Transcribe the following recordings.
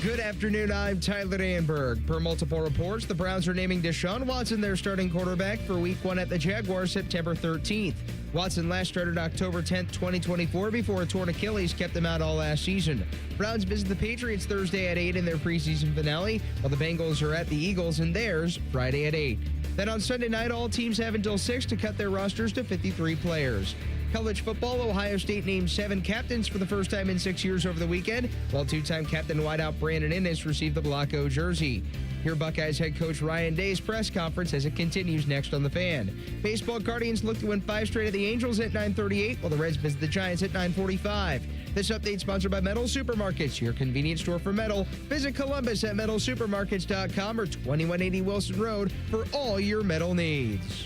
Good afternoon, I'm Tyler Danberg. Per multiple reports, the Browns are naming Deshaun Watson their starting quarterback for Week 1 at the Jaguars September 13th. Watson last started October 10th, 2024 before a torn Achilles kept him out all last season. Browns visit the Patriots Thursday at 8 in their preseason finale, while the Bengals are at the Eagles in theirs Friday at 8. Then on Sunday night, all teams have until 6 to cut their rosters to 53 players. College football, Ohio State named 7 captains for the first time in 6 years over the weekend, while two-time captain wideout Brandon Inniss received the Block O jersey. Hear Buckeyes head coach Ryan Day's press conference as it continues next on The Fan. Baseball, Guardians look to win 5 straight of the Angels at 9:38, while the Reds visit the Giants at 9:45. This update sponsored by Metal Supermarkets, your convenience store for metal. Visit Columbus at metalsupermarkets.com or 2180 Wilson Road for all your metal needs.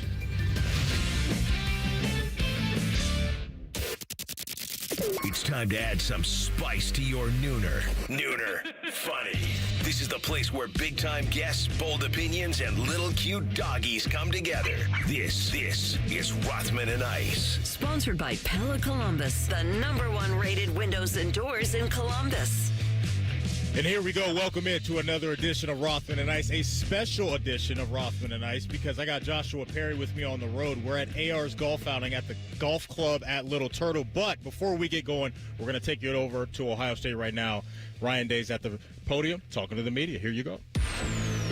It's time to add some spice to your nooner. Nooner funny. This is the place where big-time guests, bold opinions, and little cute doggies come together. This is Rothman and Ice. Sponsored by Pella Columbus, the #1 rated windows and doors in Columbus. And here we go. Welcome into another edition of Rothman and Ice, a special edition of Rothman and Ice, because I got Joshua Perry with me on the road. We're at AR's Golf Outing at the Golf Club at Little Turtle. But before we get going, we're going to take you over to Ohio State right now. Ryan Day's at the podium talking to the media. Here you go.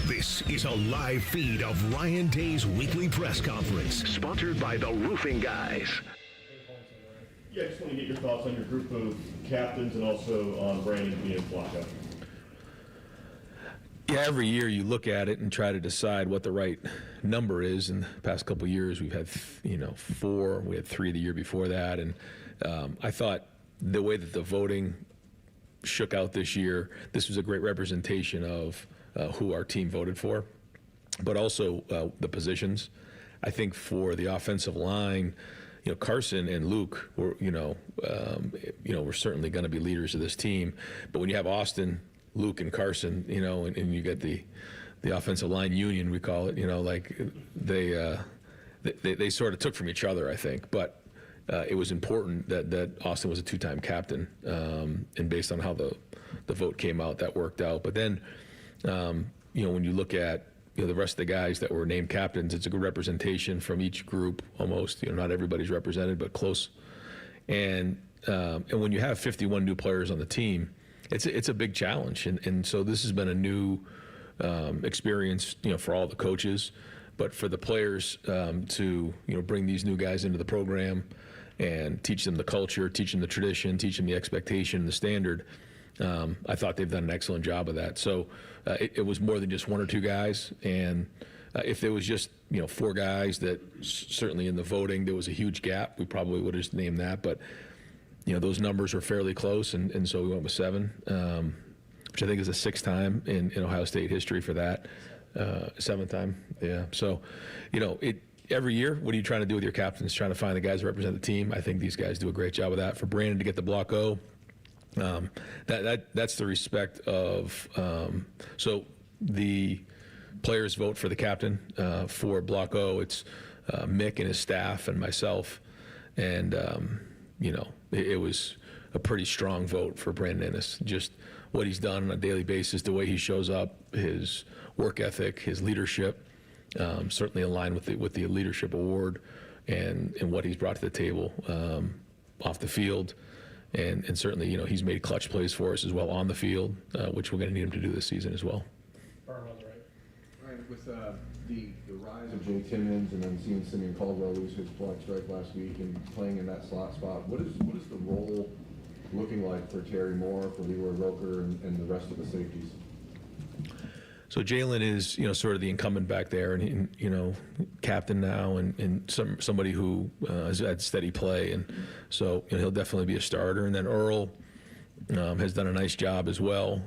This is a live feed of Ryan Day's weekly press conference, sponsored by the Roofing Guys. Yeah, I just want to get your thoughts on your group of captains and also on Brandon being Flacco. Yeah, every year you look at it and try to decide what the right number is. In the past couple of years, we've had, 4. We had 3 the year before that. And I thought the way that the voting shook out this year, this was a great representation of who our team voted for, but also the positions. I think for the offensive line, Carson and Luke were, were certainly going to be leaders of this team. But when you have Austin, Luke, and Carson, and you get the offensive line union, we call it, they sort of took from each other, I think. But it was important that Austin was a 2-time captain, and based on how the vote came out, that worked out. But then, when you look at the rest of the guys that were named captains, it's a good representation from each group almost. Not everybody's represented, but close. And when you have 51 new players on the team, it's a big challenge. And so this has been a new experience, for all the coaches, but for the players to bring these new guys into the program and teach them the culture, teach them the tradition, teach them the expectation, the standard. I thought they've done an excellent job of that. So it was more than just 1 or 2 guys. And if there was just 4 guys, that certainly in the voting there was a huge gap, we probably would have just named that. But those numbers were fairly close, and so we went with 7, which I think is the 6th time in Ohio State history for that. 7th time, yeah. So every year, what are you trying to do with your captains? Trying to find the guys that represent the team. I think these guys do a great job of that. For Brandon to get the Block O, that's the respect of. So the players vote for the captain. For Block O, it's Mick and his staff and myself, and it was a pretty strong vote for Brandon Inniss. Just what he's done on a daily basis, the way he shows up, his work ethic, his leadership, certainly in line with the leadership award and what he's brought to the table off the field. And certainly, he's made clutch plays for us as well on the field, which we're going to need him to do this season as well. Ryan, with the rise of Jay Timmons and then seeing Simeon Caldwell lose his flag strike last week and playing in that slot spot, what is the role looking like for Terry Moore, for Leroy Roker, and the rest of the safeties? So Jalen is, sort of the incumbent back there, and captain now, and somebody who has had steady play, and so he'll definitely be a starter. And then Earl has done a nice job as well.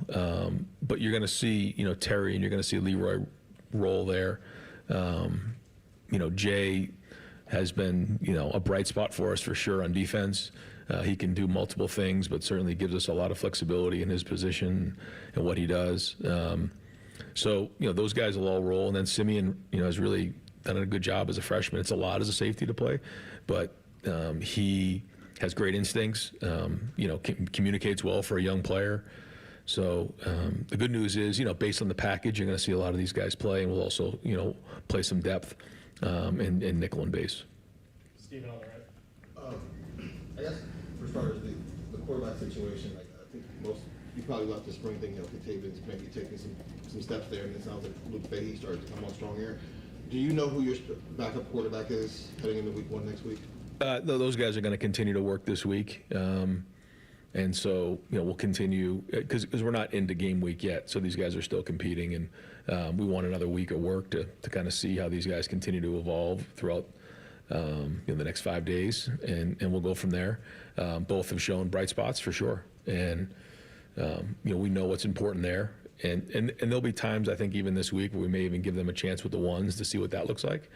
But you're going to see, Terry, and you're going to see Leroy roll there. Jay has been, a bright spot for us for sure on defense. He can do multiple things, but certainly gives us a lot of flexibility in his position and what he does. So, those guys will all roll. And then Simeon, has really done a good job as a freshman. It's a lot as a safety to play, but he has great instincts, communicates well for a young player. So the good news is, based on the package, you're going to see a lot of these guys play, and we'll also, play some depth in nickel and base. Steven on the right. I guess for starters, the quarterback situation, like, I think you probably left the spring thinking, Katavian's maybe taking some steps there, and it sounds like Luke Fahey started to come on strong here. Do you know who your backup quarterback is heading into week 1 next week? Those guys are going to continue to work this week. And so, we'll continue because we're not into game week yet. So these guys are still competing, and we want another week of work to kind of see how these guys continue to evolve throughout the next 5 days, and we'll go from there. Both have shown bright spots for sure, and we know what's important there. And there'll be times, I think, even this week where we may even give them a chance with the ones to see what that looks like.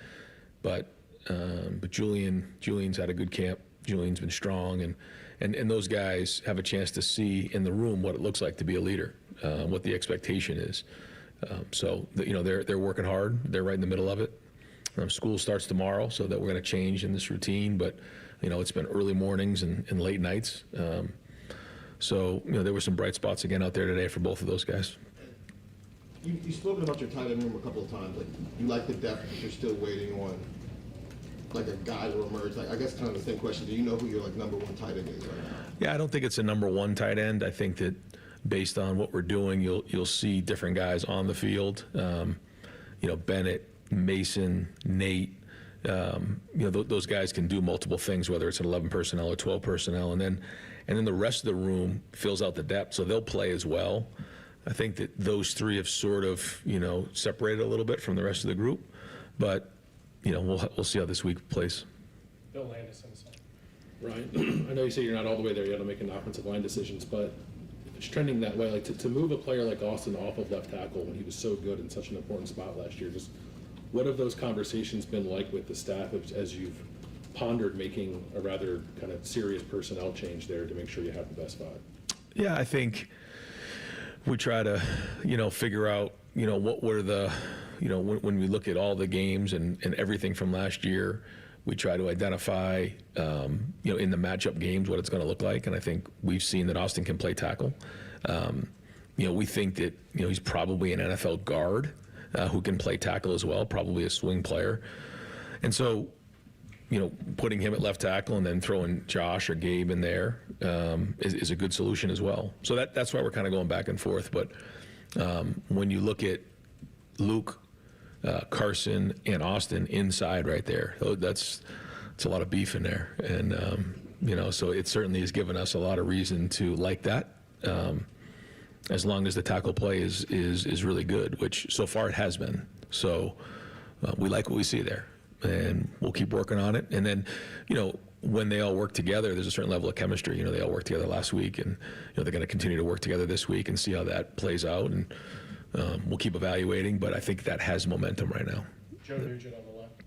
But Julian's had a good camp. Julian's been strong, and those guys have a chance to see in the room what it looks like to be a leader, what the expectation is. So they're working hard. They're right in the middle of it. School starts tomorrow, so that we're going to change in this routine. But it's been early mornings and late nights. So there were some bright spots again out there today for both of those guys. You've spoken about your tight end room a couple of times. Like, you like the depth, but you're still waiting on like a guy to emerge. Like, I guess kind of the same question. Do you know who your number 1 tight end is right now? Yeah, I don't think it's a number 1 tight end. I think that based on what we're doing, you'll see different guys on the field. Bennett, Mason, Nate. Those guys can do multiple things, whether it's an 11 personnel or 12 personnel, and then the rest of the room fills out the depth, so they'll play as well. I think that those 3 have sort of separated a little bit from the rest of the group, but we'll see how this week plays. Bill Landis on the side. Ryan, I know you say you're not all the way there yet on making offensive line decisions, but if it's trending that way, like to move a player like Austin off of left tackle when he was so good in such an important spot last year, just what have those conversations been like with the staff as you've pondered making a rather kind of serious personnel change there to make sure you have the best spot? Yeah, I think we try to, figure out, what were the, when we look at all the games and everything from last year, we try to identify, in the matchup games what it's going to look like. And I think we've seen that Austin can play tackle. We think that, he's probably an NFL guard who can play tackle as well, probably a swing player. And so, putting him at left tackle and then throwing Josh or Gabe in there is a good solution as well. So that's why we're kind of going back and forth. But when you look at Luke, Carson, and Austin inside right there, it's a lot of beef in there. And, so it certainly has given us a lot of reason to like that, as long as the tackle play is really good, which so far it has been. So we like what we see there. And we'll keep working on it. And then, when they all work together, there's a certain level of chemistry. They all worked together last week, and they're going to continue to work together this week and see how that plays out. And we'll keep evaluating, but I think that has momentum right now. Joe Nugent on the left.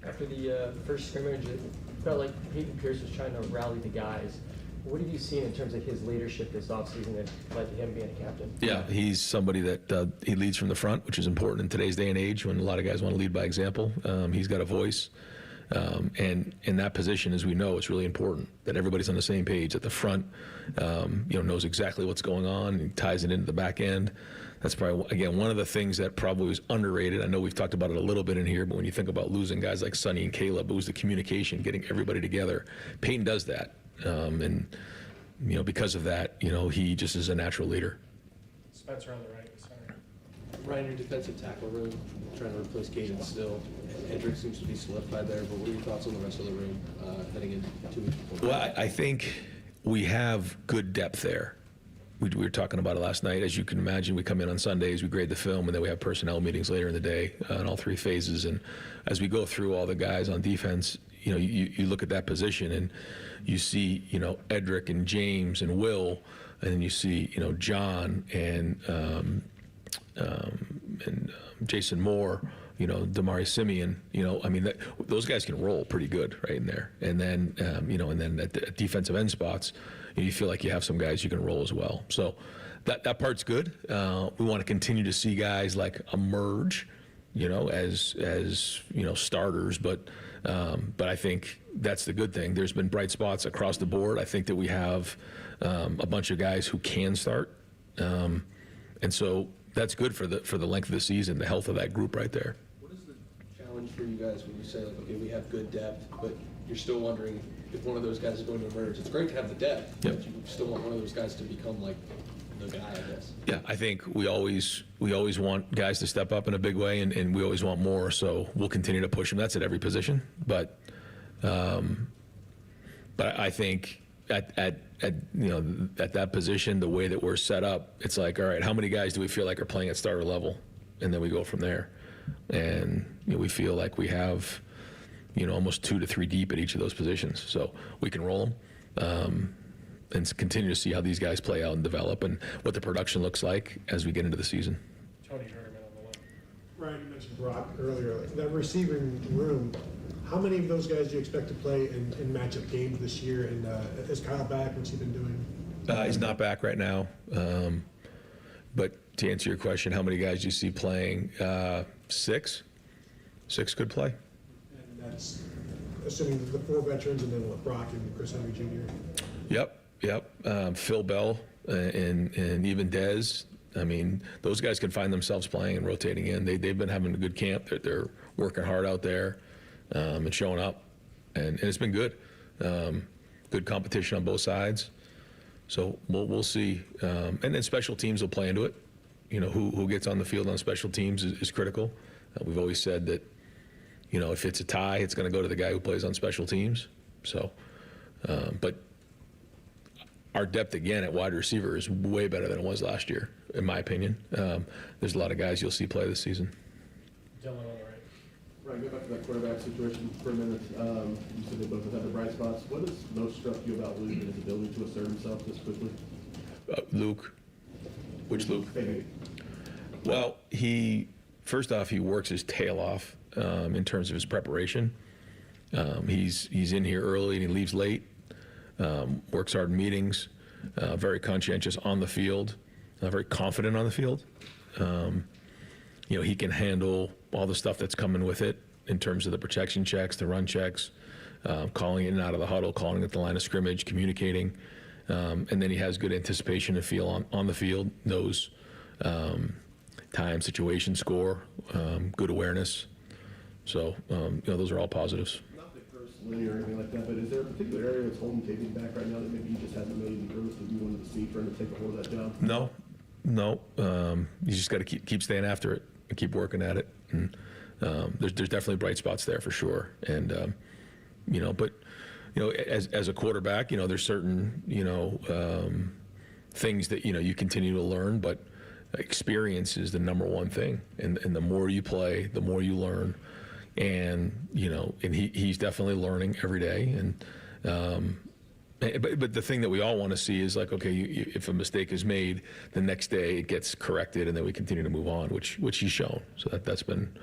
After the first scrimmage, it felt like Peyton Pierce was trying to rally the guys. What have you seen in terms of his leadership this offseason that led to him being a captain? Yeah, he's somebody that he leads from the front, which is important in today's day and age when a lot of guys want to lead by example. He's got a voice. And in that position, as we know, it's really important that everybody's on the same page at the front, knows exactly what's going on and ties it into the back end. That's probably, again, one of the things that probably was underrated. I know we've talked about it a little bit in here, but when you think about losing guys like Sonny and Caleb, it was the communication, getting everybody together. Peyton does that. And because of that, he just is a natural leader. Spencer on the right, the center. Ryan, your defensive tackle room, trying to replace Caden still. Hendrick seems to be solidified there, but what are your thoughts on the rest of the room heading into 2 weeks before? Well, I think we have good depth there. We were talking about it last night. As you can imagine, we come in on Sundays, we grade the film, and then we have personnel meetings later in the day in all 3 phases. And as we go through all the guys on defense, you look at that position and you see, Edric and James and Will, and then you see, John and Jason Moore, Damari Simeon, those guys can roll pretty good right in there. And then, and then at the defensive end spots, you feel like you have some guys you can roll as well. So that part's good. We want to continue to see guys like emerge, as starters, but I think that's the good thing. There's been bright spots across the board. I think that we have a bunch of guys who can start, And so that's good for the length of the season, the health of that group right there. What is the challenge for you guys when you say, like, okay, we have good depth, but you're still wondering if one of those guys is going to emerge? It's great to have the depth, Yep. but you still want one of those guys to become like the guy, I guess. Yeah, I think we always want guys to step up in a big way, and we always want more. So we'll continue to push them. That's at every position, but I think at that position, the way that we're set up, it's like, all right, how many guys do we feel like are playing at starter level, and then we go from there. And we feel like we have almost 2 to 3 deep at each of those positions, so we can roll them. And continue to see how these guys play out and develop and what the production looks like as we get into the season. Tony Herman on the left. Ryan, you mentioned Brock earlier. That receiving room, how many of those guys do you expect to play in matchup games this year? And is Kyle back? What's he been doing? He's not back right now. But to answer your question, how many guys do you see playing? 6? 6 could play. And that's assuming the 4 veterans and then Brock and Chris Henry Jr. Yep. Phil Bell and even Dez. I mean, those guys can find themselves playing and rotating in. They've been having a good camp. They're working hard out there and showing up, and it's been good. Good competition on both sides. So we'll see. And then special teams will play into it. Who gets on the field on special teams is critical. We've always said that, if it's a tie, it's going to go to the guy who plays on special teams. So, but our depth again at wide receiver is way better than it was last year, in my opinion. There's a lot of guys you'll see play this season. Dylan on the right. Right, go back to that quarterback situation for a minute. You said they both have had the bright spots. What has most struck you about Luke and his ability to assert himself this quickly? Luke? Which Luke? Maybe. Well, first off, he works his tail off in terms of his preparation. He's in here early and he leaves late. Works hard in meetings, very conscientious on the field, very confident on the field. He can handle all the stuff that's coming with it in terms of the protection checks, the run checks, calling in and out of the huddle, calling at the line of scrimmage, communicating. And then he has good anticipation and feel on the field, knows time, situation, score, good awareness. So, those are all positives. Or anything like that, but is there a particular area that's holding Tavian back right now that maybe he just hasn't made the growth that you wanted to see for him to take a hold of that job? No. You just got to keep staying after it and keep working at it. And there's definitely bright spots there for sure. And as a quarterback, there's certain things that you continue to learn, but experience is the number one thing. And the more you play, the more you learn. And he's definitely learning every day. And but the thing that we all want to see is like, okay, if a mistake is made, the next day it gets corrected, and then we continue to move on, which he's shown. So that's been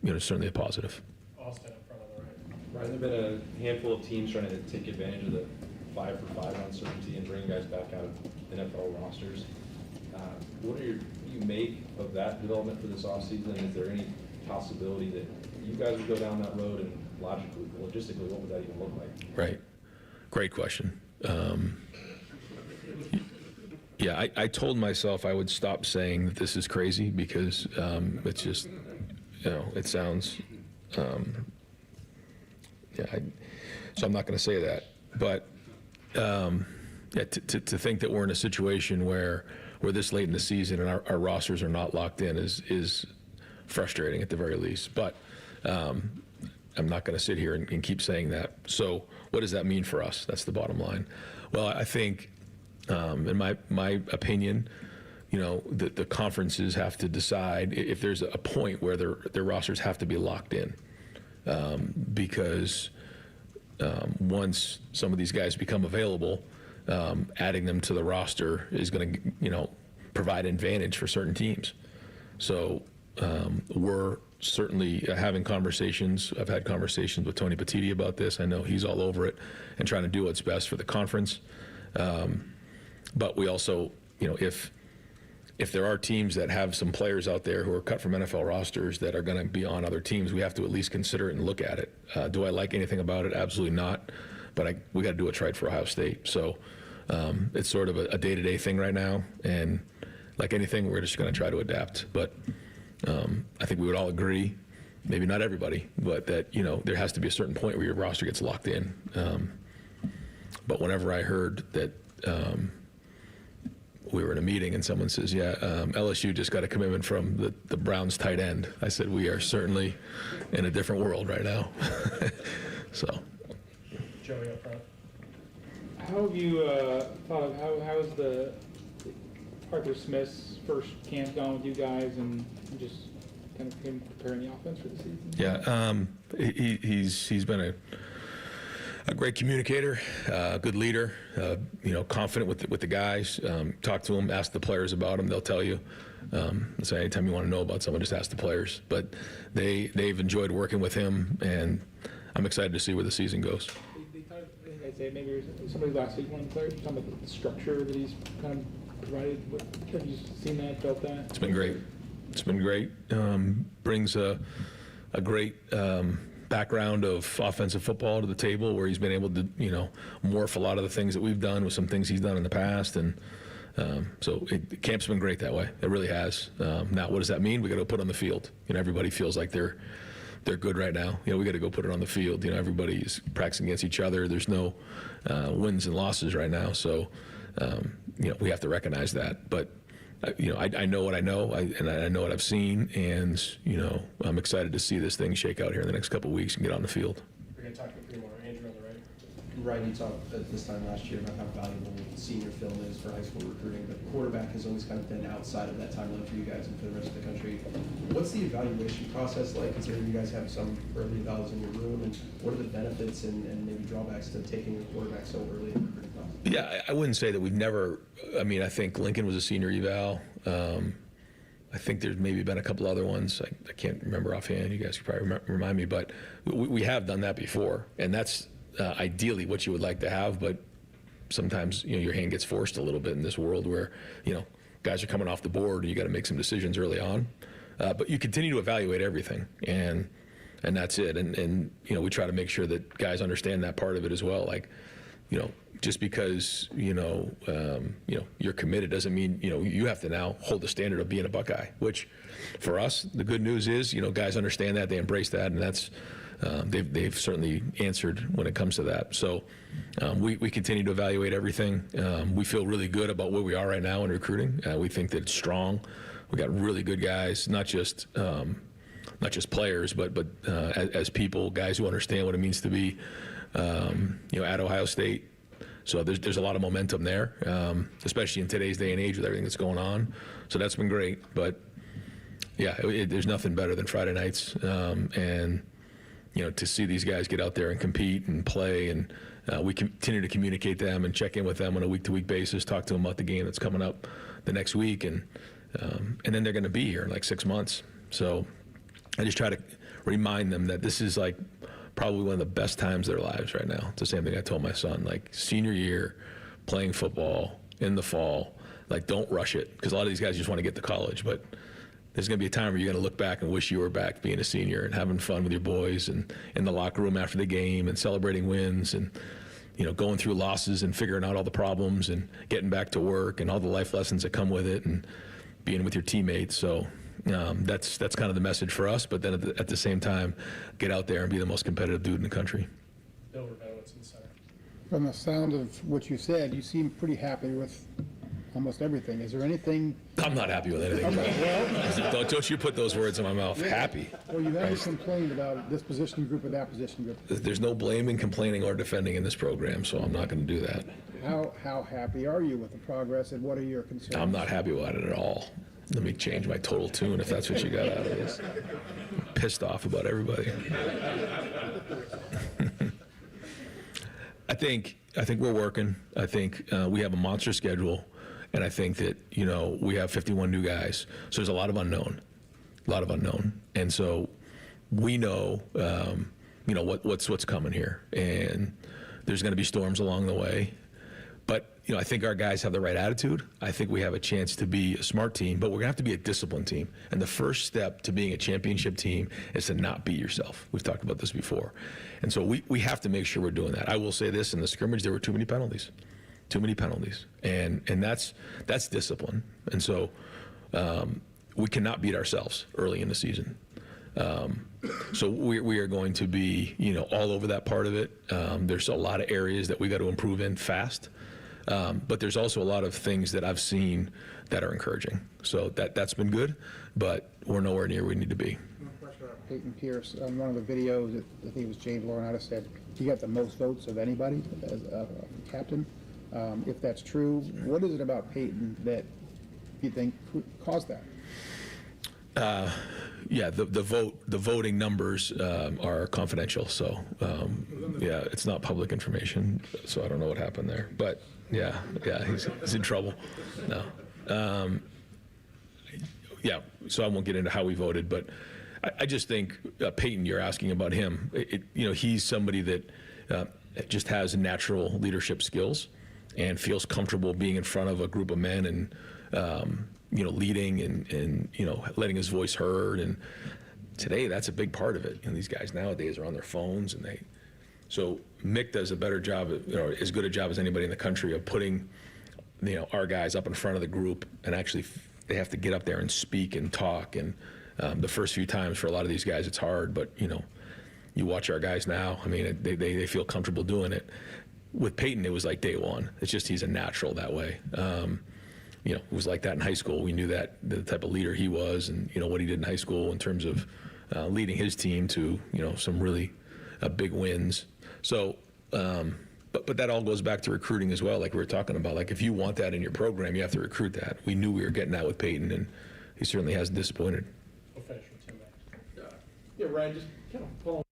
certainly a positive. Austin in front of the right. Right, there have been a handful of teams trying to take advantage of the 5-for-5 uncertainty and bring guys back out of NFL rosters. What do you make of that development for this offseason? Is there any possibility that you guys would go down that road, and logically, logistically, what would that even look like? Right. Great question. I told myself I would stop saying that this is crazy because it's just, it sounds, so I'm not going to say that. But to think that we're in a situation where we're this late in the season and our rosters are not locked in is frustrating at the very least. But I'm not going to sit here and keep saying that. So what does that mean for us? That's the bottom line. Well, I think, in my opinion, the conferences have to decide if there's a point where their rosters have to be locked in, because once some of these guys become available, adding them to the roster is going to provide advantage for certain teams. So we're certainly having conversations. I've had conversations with Tony Petitti about this. I know he's all over it and trying to do what's best for the conference. But we also, if there are teams that have some players out there who are cut from NFL rosters that are going to be on other teams, we have to at least consider it and look at it. Do I like anything about it? Absolutely not. But we got to do what's right for Ohio State. So it's sort of a day-to-day thing right now, and like anything, we're just going to try to adapt. But I think we would all agree, maybe not everybody, but that, you know, there has to be a certain point where your roster gets locked in. But whenever I heard that we were in a meeting and someone says, yeah, LSU just got a commitment from the Browns tight end, I said, we are certainly in a different world right now. So. Joey up front. How have you thought of how is the Arthur Smith's first camp gone with you guys, and just kind of him preparing the offense for the season? Yeah, he's been a great communicator, good leader, you know, confident with the guys. Talk to them, ask the players about him, they'll tell you. So anytime you want to know about someone, just ask the players. But they've enjoyed working with him, and I'm excited to see where the season goes. I'd say maybe it was somebody last week, one of the players, talking about the structure that he's kind of provided. Have you seen that, felt that? It's been great. It's been great. Brings a great background of offensive football to the table, where he's been able to, you know, morph a lot of the things that we've done with some things he's done in the past. And so camp's been great that way. It really has. Now, what does that mean? We got to put on the field. You know, everybody feels like they're good right now. You know, we got to go put it on the field. You know, everybody's practicing against each other. There's no wins and losses right now. So, you know, we have to recognize that. But, you know, I know what I know, and I know what I've seen. And, you know, I'm excited to see this thing shake out here in the next couple of weeks and get on the field. We're going to talk to three more. Andrew on the right. Ryan, you talked at this time last year about how valuable senior film is for high school recruiting, but quarterback has always kind of been outside of that timeline for you guys and for the rest of the country. What's the evaluation process like, considering you guys have some early evaluators in your room, and what are the benefits and maybe drawbacks to taking a quarterback so early in the recruiting process? Yeah, I wouldn't say that we've never. I mean, I think Lincoln was a senior eval. I think there's maybe been a couple other ones. I can't remember offhand. You guys could probably remind me, but we have done that before, and that's ideally what you would like to have. But sometimes, you know, your hand gets forced a little bit in this world where, you know, guys are coming off the board and you got to make some decisions early on. But you continue to evaluate everything, and that's it. And you know, we try to make sure that guys understand that part of it as well. Like, you know, just because, you know, you're committed doesn't mean, you know, you have to now hold the standard of being a Buckeye, which for us, the good news is, you know, guys understand that, they embrace that, and that's, they've certainly answered when it comes to that. So we continue to evaluate everything. We feel really good about where we are right now in recruiting. We think that it's strong. We got really good guys, not just players, but as people, guys who understand what it means to be, you know, at Ohio State. So there's a lot of momentum there, especially in today's day and age with everything that's going on. So that's been great. But yeah, there's nothing better than Friday nights, and you know, to see these guys get out there and compete and play, and we continue to communicate them and check in with them on a week-to-week basis, talk to them about the game that's coming up the next week, and then they're going to be here in like 6 months. So I just try to remind them that this is like probably one of the best times of their lives right now. It's the same thing I told my son, like senior year, playing football in the fall, like don't rush it, because a lot of these guys just want to get to college, but there's going to be a time where you're going to look back and wish you were back being a senior and having fun with your boys and in the locker room after the game and celebrating wins and, you know, going through losses and figuring out all the problems and getting back to work and all the life lessons that come with it and being with your teammates. So that's kind of the message for us. But then at the same time, get out there and be the most competitive dude in the country. Bill Rabinowitz in the center. From the sound of what you said, you seem pretty happy with almost everything. Is there anything? I'm not happy with anything. Well, don't you put those words in my mouth. Happy. Well, you've always complained about this position group or that position group. There's no blaming, complaining, or defending in this program, so I'm not going to do that. How happy are you with the progress, and what are your concerns? I'm not happy about it at all. Let me change my total tune if that's what you got out of this. I'm pissed off about everybody. I think we're working. I think we have a monster schedule, and I think that, you know, we have 51 new guys, so there's a lot of unknown, and so we know, you know, what's coming here, and there's going to be storms along the way. But, you know, I think our guys have the right attitude. I think we have a chance to be a smart team, but we're going to have to be a disciplined team. And the first step to being a championship team is to not beat yourself. We've talked about this before. And so we have to make sure we're doing that. I will say this, in the scrimmage, there were too many penalties. too many penalties, and that's discipline. And so we cannot beat ourselves early in the season. So we are going to be, all over that part of it. There's a lot of areas that we got to improve in fast, but there's also a lot of things that I've seen that are encouraging. So that's been good, but we're nowhere near where we need to be. Peyton Pierce, on one of the videos, I think it was James Laurinaitis said he got the most votes of anybody as a captain. If that's true, what is it about Peyton that you think caused that? Yeah, the voting numbers are confidential, so yeah, it's not public information. So I don't know what happened there, but yeah, he's in trouble. No, yeah. So I won't get into how we voted, but I just think Peyton, you're asking about him. He's somebody that just has natural leadership skills and feels comfortable being in front of a group of men and leading and letting his voice heard. And today, that's a big part of it. And these guys nowadays are on their phones, and so Mick does a better job, or as good a job as anybody in the country of putting, our guys up in front of the group, and actually they have to get up there and speak and talk. And the first few times for a lot of these guys, it's hard, but you watch our guys now. I mean, they feel comfortable doing it. With Peyton, it was like day one. It's just he's a natural that way. It was like that in high school. We knew that the type of leader he was, and what he did in high school in terms of leading his team to some really big wins. So, but that all goes back to recruiting as well, like we were talking about. Like if you want that in your program, you have to recruit that. We knew we were getting that with Peyton, and he certainly hasn't disappointed. We'll finish with Tim back. Yeah, Ryan, just kind of following.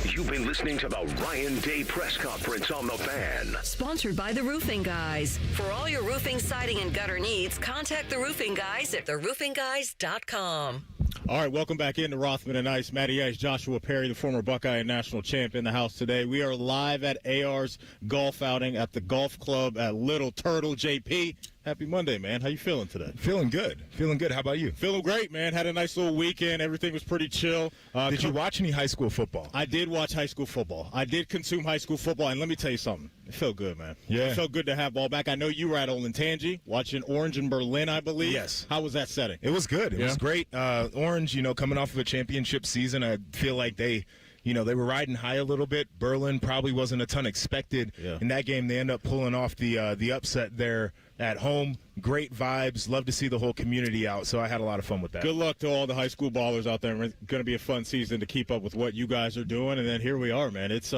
You've been listening to the Ryan Day Press Conference on the Fan. Sponsored by The Roofing Guys. For all your roofing, siding, and gutter needs, contact The Roofing Guys at theroofingguys.com. All right, welcome back into Rothman and Ice. Matty Ice, Joshua Perry, the former Buckeye and national champ, in the house today. We are live at AR's golf outing at the golf club at Little Turtle. JP, happy Monday, man. How you feeling today? Feeling good. How about you? Feeling great, man. Had a nice little weekend. Everything was pretty chill. Did you watch any high school football? I did watch high school football. I did consume high school football, and let me tell you something. It felt good, man. Yeah. It felt good to have ball back. I know you were at Olentangy watching Orange and Berlin, I believe. Yes. How was that setting? It was good. It was great. Orange, coming off of a championship season, I feel like they were riding high a little bit. Berlin probably wasn't a ton expected in that game. They end up pulling off the upset there at home. Great vibes. Love to see the whole community out. So I had a lot of fun with that. Good luck to all the high school ballers out there. It's going to be a fun season to keep up with what you guys are doing. And then here we are, man. It's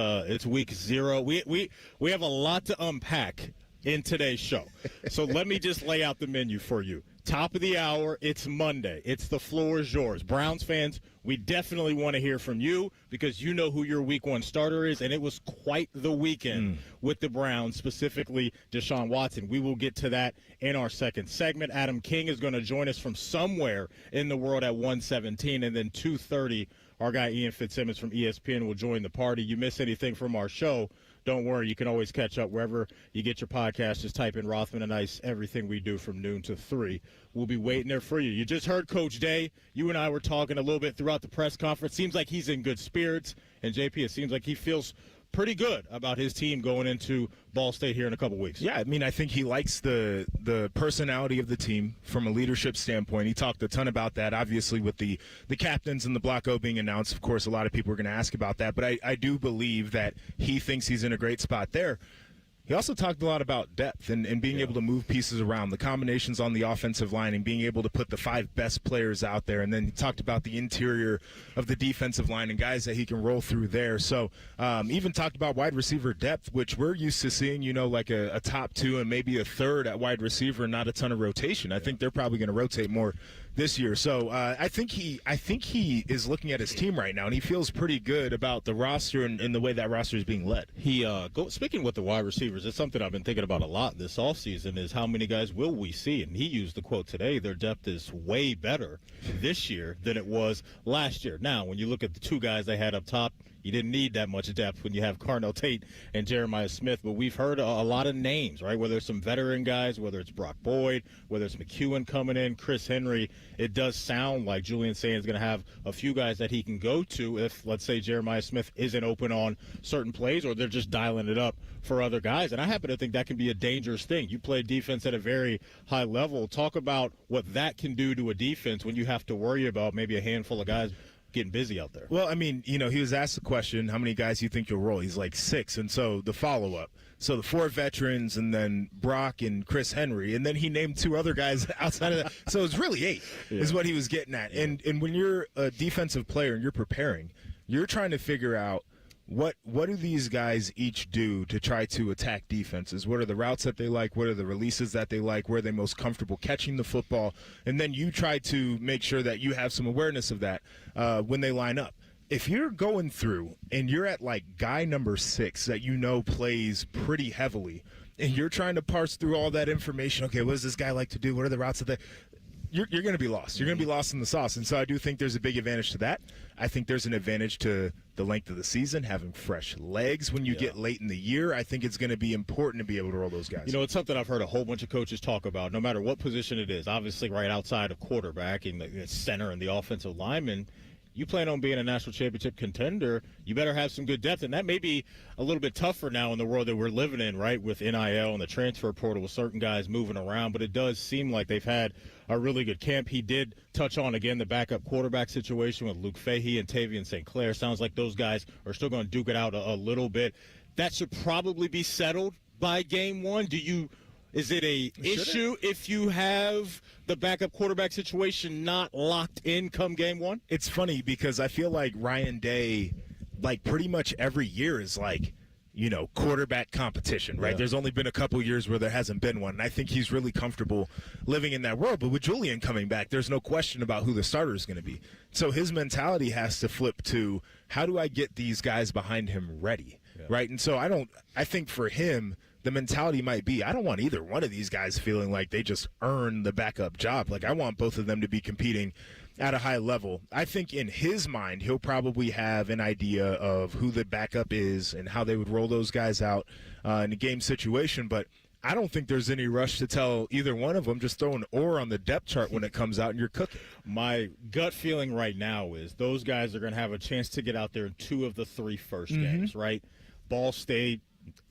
week 0. We have a lot to unpack in today's show. So let me just lay out the menu for you. Top of the hour, it's Monday. It's the floor is yours. Browns fans, we definitely want to hear from you because you know who your week 1 starter is, and it was quite the weekend with the Browns, specifically Deshaun Watson. We will get to that in our second segment. Adam King is going to join us from somewhere in the world at 1:17, and then 2:30, our guy Ian Fitzsimmons from ESPN will join the party. You miss anything from our show, don't worry. You can always catch up wherever you get your podcast. Just type in Rothman and Ice, everything we do from noon to 3. We'll be waiting there for you. You just heard Coach Day. You and I were talking a little bit throughout the press conference. Seems like he's in good spirits. And, JP, it seems like he feels pretty good about his team going into Ball State here in a couple weeks. Yeah, I mean, I think he likes the personality of the team from a leadership standpoint. He talked a ton about that, obviously, with the captains and the Block O being announced. Of course, a lot of people are going to ask about that, but I do believe that he thinks he's in a great spot there. He also talked a lot about depth and being able to move pieces around, the combinations on the offensive line and being able to put the 5 best players out there. And then he talked about the interior of the defensive line and guys that he can roll through there. So even talked about wide receiver depth, which we're used to seeing, like a top 2 and maybe a third at wide receiver and not a ton of rotation. I think they're probably going to rotate more this year. So I think he is looking at his team right now, and he feels pretty good about the roster and the way that roster is being led. Speaking with the wide receivers, it's something I've been thinking about a lot this offseason is how many guys will we see? And he used the quote today, their depth is way better this year than it was last year. Now, when you look at the 2 guys they had up top, you didn't need that much depth when you have Carnell Tate and Jeremiah Smith. But we've heard a lot of names, right? Whether it's some veteran guys, whether it's Brock Boyd, whether it's McEwen coming in, Chris Henry. It does sound like Julian Sayin is going to have a few guys that he can go to if, let's say, Jeremiah Smith isn't open on certain plays, or they're just dialing it up for other guys. And I happen to think that can be a dangerous thing. You play defense at a very high level. Talk about what that can do to a defense when you have to worry about maybe a handful of guys getting busy out there. Well, I mean, he was asked the question, how many guys do you think you'll roll? He's like 6. And so the follow-up. So the 4 veterans and then Brock and Chris Henry. And then he named 2 other guys outside of that. So it's really 8 is what he was getting at. And when you're a defensive player and you're preparing, you're trying to figure out what do these guys each do to try to attack defenses? What are the routes that they like? What are the releases that they like? Where are they most comfortable catching the football? And then you try to make sure that you have some awareness of that when they line up. If you're going through and you're at like guy number 6 that plays pretty heavily, and you're trying to parse through all that information, okay, what does this guy like to do? What are the routes that they – you're going to be lost. You're going to be lost in the sauce. And so I do think there's a big advantage to that. I think there's an advantage to the length of the season, having fresh legs when you get late in the year. I think it's going to be important to be able to roll those guys. It's something I've heard a whole bunch of coaches talk about, no matter what position it is. Obviously, right outside of quarterback and the center and the offensive lineman, you plan on being a national championship contender, you better have some good depth. And that may be a little bit tougher now in the world that we're living in, right, with NIL and the transfer portal with certain guys moving around. But it does seem like they've had a really good camp. He did touch on, again, the backup quarterback situation with Luke Fahey and Tavian St. Clair. Sounds like those guys are still going to duke it out a little bit. That should probably be settled by game 1. Is it a issue if you have the backup quarterback situation not locked in come game 1? It's funny because I feel like Ryan Day, like pretty much every year is like, quarterback competition, right? Yeah. There's only been a couple years where there hasn't been one, and I think he's really comfortable living in that world. But with Julian coming back, there's no question about who the starter is going to be. So his mentality has to flip to, how do I get these guys behind him ready, right? And so I think for him, the mentality might be, I don't want either one of these guys feeling like they just earn the backup job. Like, I want both of them to be competing at a high level. I think in his mind, he'll probably have an idea of who the backup is and how they would roll those guys out in a game situation. But I don't think there's any rush to tell either one of them. Just throw an or on the depth chart when it comes out and you're cooking. My gut feeling right now is those guys are going to have a chance to get out there in 2 of the 3 first games, right? Ball State,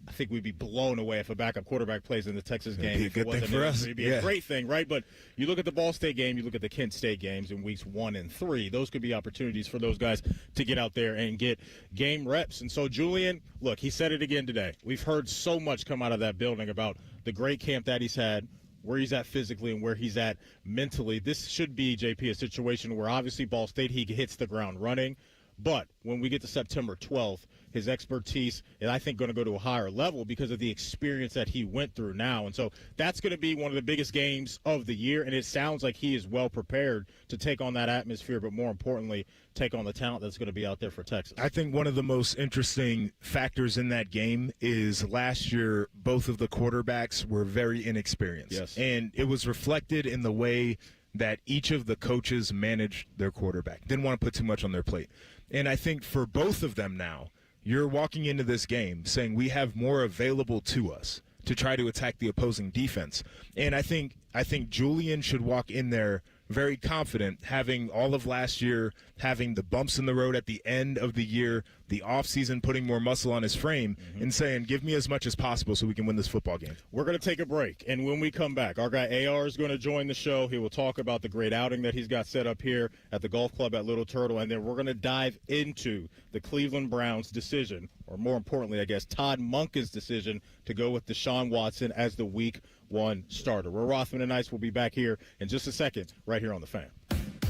I think we'd be blown away if a backup quarterback plays in the Texas game. It'd be a good thing for us. It'd be a great thing, right? But you look at the Ball State game, you look at the Kent State games in weeks 1 and 3. Those could be opportunities for those guys to get out there and get game reps. And so Julian, look, he said it again today. We've heard so much come out of that building about the great camp that he's had, where he's at physically and where he's at mentally. This should be, JP, a situation where obviously Ball State, he hits the ground running. But when we get to September 12th, his expertise is, I think, going to go to a higher level because of the experience that he went through now. And so that's going to be one of the biggest games of the year, and it sounds like he is well prepared to take on that atmosphere, but more importantly, take on the talent that's going to be out there for Texas. I think one of the most interesting factors in that game is last year both of the quarterbacks were very inexperienced. Yes. And it was reflected in the way that each of the coaches managed their quarterback. Didn't want to put too much on their plate. And I think for both of them now, you're walking into this game saying we have more available to us to try to attack the opposing defense. And I think Julian should walk in there very confident, having all of last year, having the bumps in the road at the end of the year, the offseason putting more muscle on his frame, and saying, give me as much as possible so we can win this football game. We're going to take a break, and when we come back, our guy AR is going to join the show. He will talk about the great outing that he's got set up here at the golf club at Little Turtle, and then we're going to dive into the Cleveland Browns' decision, or more importantly, I guess, Todd Monken's decision to go with Deshaun Watson as the Week 1 starter. We're Rothman and Ice. We'll be back here in just a second, right here on The Fan.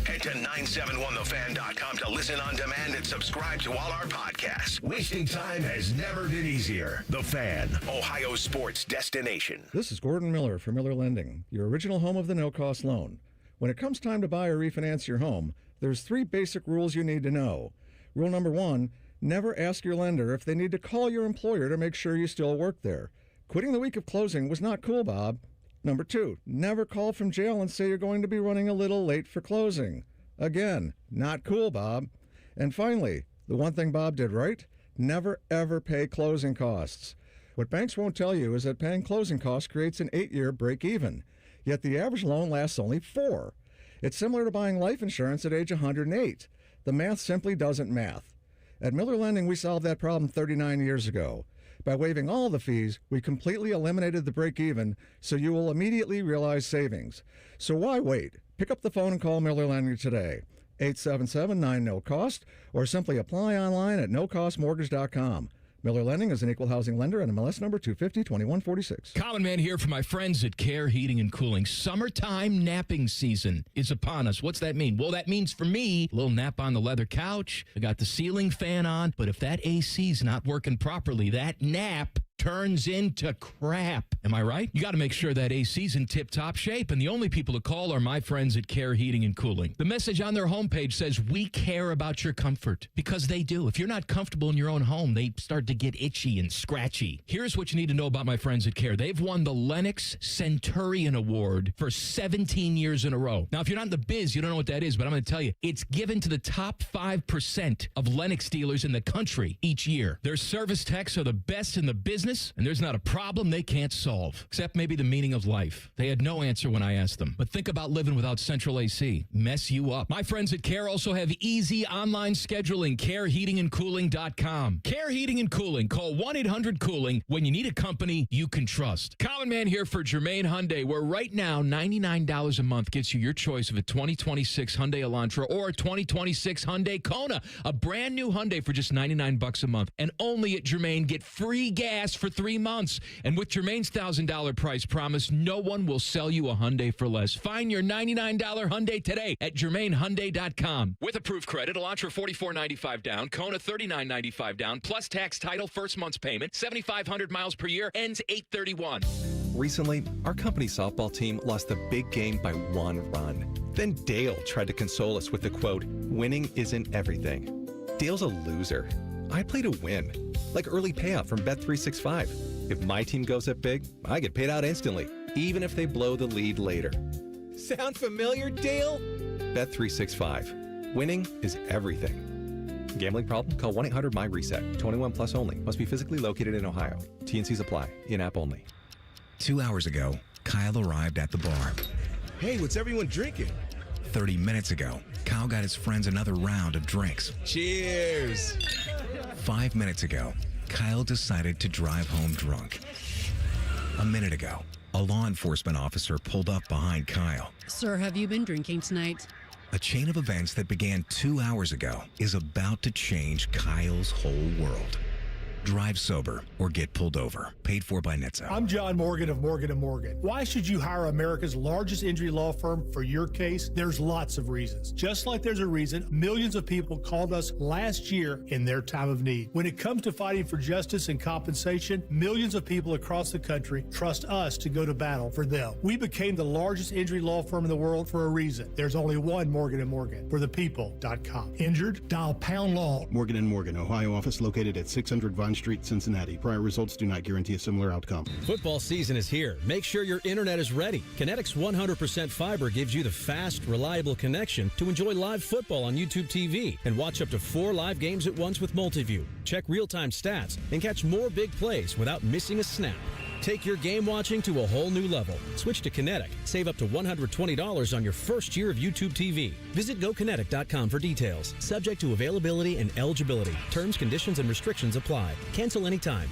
Head to 971thefan.com to listen on demand and subscribe to all our podcasts. Wasting time has never been easier. The Fan, Ohio sports destination. This is Gordon Miller from Miller Lending, your original home of the no-cost loan. When it comes time to buy or refinance your home, there's 3 basic rules you need to know. Rule number 1, never ask your lender if they need to call your employer to make sure you still work there. Quitting the week of closing was not cool, Bob. Number 2, never call from jail and say you're going to be running a little late for closing. Again, not cool, Bob. And finally, The one thing Bob did right? Never, ever pay closing costs. What banks won't tell you is that paying closing costs creates an 8-year break-even, yet the average loan lasts only 4. It's similar to buying life insurance at age 108. The math simply doesn't math. At Miller Lending, we solved that problem 39 years ago. By waiving all the fees, we completely eliminated the break-even, so you will immediately realize savings. So why wait? Pick up the phone and call Miller Lending today. 877-9-NO-COST, or simply apply online at nocostmortgage.com. Miller Lending is an equal housing lender and MLS number 250-2146. Common Man here for my friends at Care Heating and Cooling. Summertime napping season is upon us. What's that mean? Well, that means for me, a little nap on the leather couch. I got the ceiling fan on, but if that AC's not working properly, that nap turns into crap. Am I right? You got to make sure that AC's in tip-top shape, and the only people to call are my friends at Care Heating and Cooling. The message on their homepage says, we care about your comfort, because they do. If you're not comfortable in your own home, they start to get itchy and scratchy. Here's what you need to know about my friends at Care. They've won the Lennox Centurion Award for 17 years in a row. Now, if you're not in the biz, you don't know what that is, but I'm going to tell you, it's given to the top 5% of Lennox dealers in the country each year. Their service techs are the best in the business, and there's not a problem they can't solve, except maybe the meaning of life. They had no answer when I asked them. But think about living without central AC. Mess you up. My friends at Care also have easy online scheduling. CareHeatingandCooling.com. Care Heating and Cooling. Call 1-800-COOLING when you need a company you can trust. Common Man here for Germain Hyundai, where right now $99 a month gets you your choice of a 2026 Hyundai Elantra or a 2026 Hyundai Kona. A brand new Hyundai for just $99 a month. And only at Germain, get free gas for 3 months. And with Jermaine's $1,000 price promise, no one will sell you a Hyundai for less. Find your $99 Hyundai today at GermainHyundai.com. With approved credit, Elantra $44.95 down, Kona $39.95 down, plus tax, title, first month's payment, 7,500 miles per year, ends 8/31. Recently, our company softball team lost the big game by 1 run. Then Dale tried to console us with the quote, "Winning isn't everything." Dale's a loser. I play to win, like early payout from Bet365. If my team goes up big, I get paid out instantly, even if they blow the lead later. Sound familiar, Dale? Bet365. Winning is everything. Gambling problem? Call 1-800-MY-RESET. 21 plus only. Must be physically located in Ohio. T&Cs apply. In-app only. 2 hours ago, Kyle arrived at the bar. Hey, what's everyone drinking? 30 minutes ago, Kyle got his friends another round of drinks. Cheers! 5 minutes ago, Kyle decided to drive home drunk. A minute ago, a law enforcement officer pulled up behind Kyle. Sir, have you been drinking tonight? A chain of events that began 2 hours ago is about to change Kyle's whole world. Drive sober or get pulled over. Paid for by NHTSA. I'm John Morgan of Morgan & Morgan. Why should you hire America's largest injury law firm for your case? There's lots of reasons. Just like there's a reason millions of people called us last year in their time of need. When it comes to fighting for justice and compensation, millions of people across the country trust us to go to battle for them. We became the largest injury law firm in the world for a reason. There's only one Morgan & Morgan. For the people.com. Injured? Dial pound law. Morgan & Morgan, Ohio office located at 600 Vine Street, Cincinnati. Prior results do not guarantee a similar outcome. Football season is here. Make sure your internet is ready. Kinetic's 100% fiber gives you the fast, reliable connection to enjoy live football on YouTube TV and watch up to 4 live games at once with Multiview. Check real-time stats and catch more big plays without missing a snap. Take your game watching to a whole new level. Switch to Kinetic. Save up to $120 on your first year of YouTube TV. Visit GoKinetic.com for details. Subject to availability and eligibility. Terms, conditions, and restrictions apply. Cancel anytime.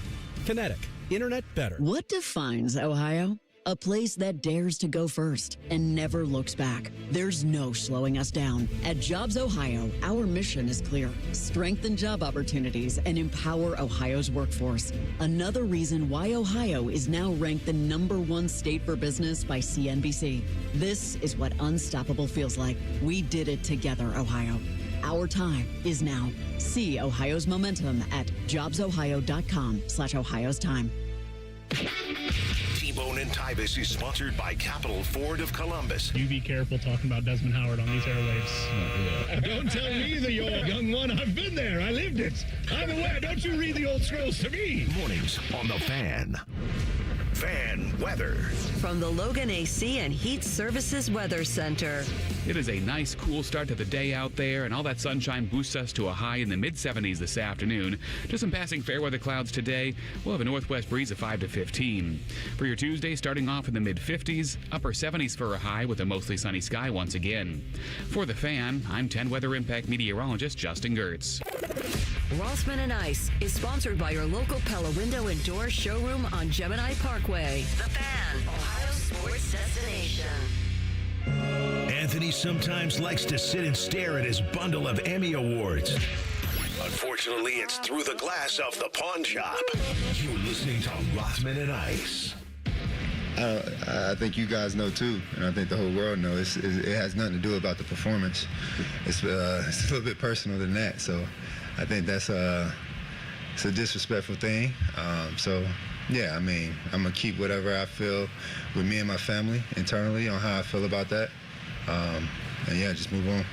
Kinetic. Internet better. What defines Ohio? A place that dares to go first and never looks back. There's no slowing us down. At Jobs Ohio, our mission is clear. Strengthen job opportunities and empower Ohio's workforce. Another reason why Ohio is now ranked the #1 state for business by CNBC. This is what unstoppable feels like. We did it together, Ohio. Our time is now. See Ohio's momentum at jobsohio.com/Ohio's time. T-Bone and Tybus is sponsored by Capital Ford of Columbus. You be careful talking about Desmond Howard on these airwaves. Don't tell me that you're a young one. I've been there. I lived it. I'm aware. Don't you read the old scrolls to me. Mornings on The Fan. Fan weather. From the Logan AC and Heat Services Weather Center. It is a nice, cool start to the day out there, and all that sunshine boosts us to a high in the mid-70s this afternoon. Just some passing fair weather clouds today. We'll have a northwest breeze of 5 to 15. For your Tuesday, starting off in the mid-50s, upper 70s for a high with a mostly sunny sky once again. For the Fan, I'm 10 Weather Impact meteorologist Justin Gertz. Rothman Ice is sponsored by your local Pella Window and Door showroom on Gemini Parkway. The Fan, Ohio sports destination. Anthony sometimes likes to sit and stare at his bundle of Emmy Awards. Unfortunately, it's through the glass of the pawn shop. You're listening to Rothman and Ice. I think you guys know too, and I think the whole world knows. It has nothing to do about the performance. It's a little bit personal than that. So I think that's it's a disrespectful thing. Yeah, I mean, I'm gonna keep whatever I feel with me and my family internally on how I feel about that. And yeah, just move on.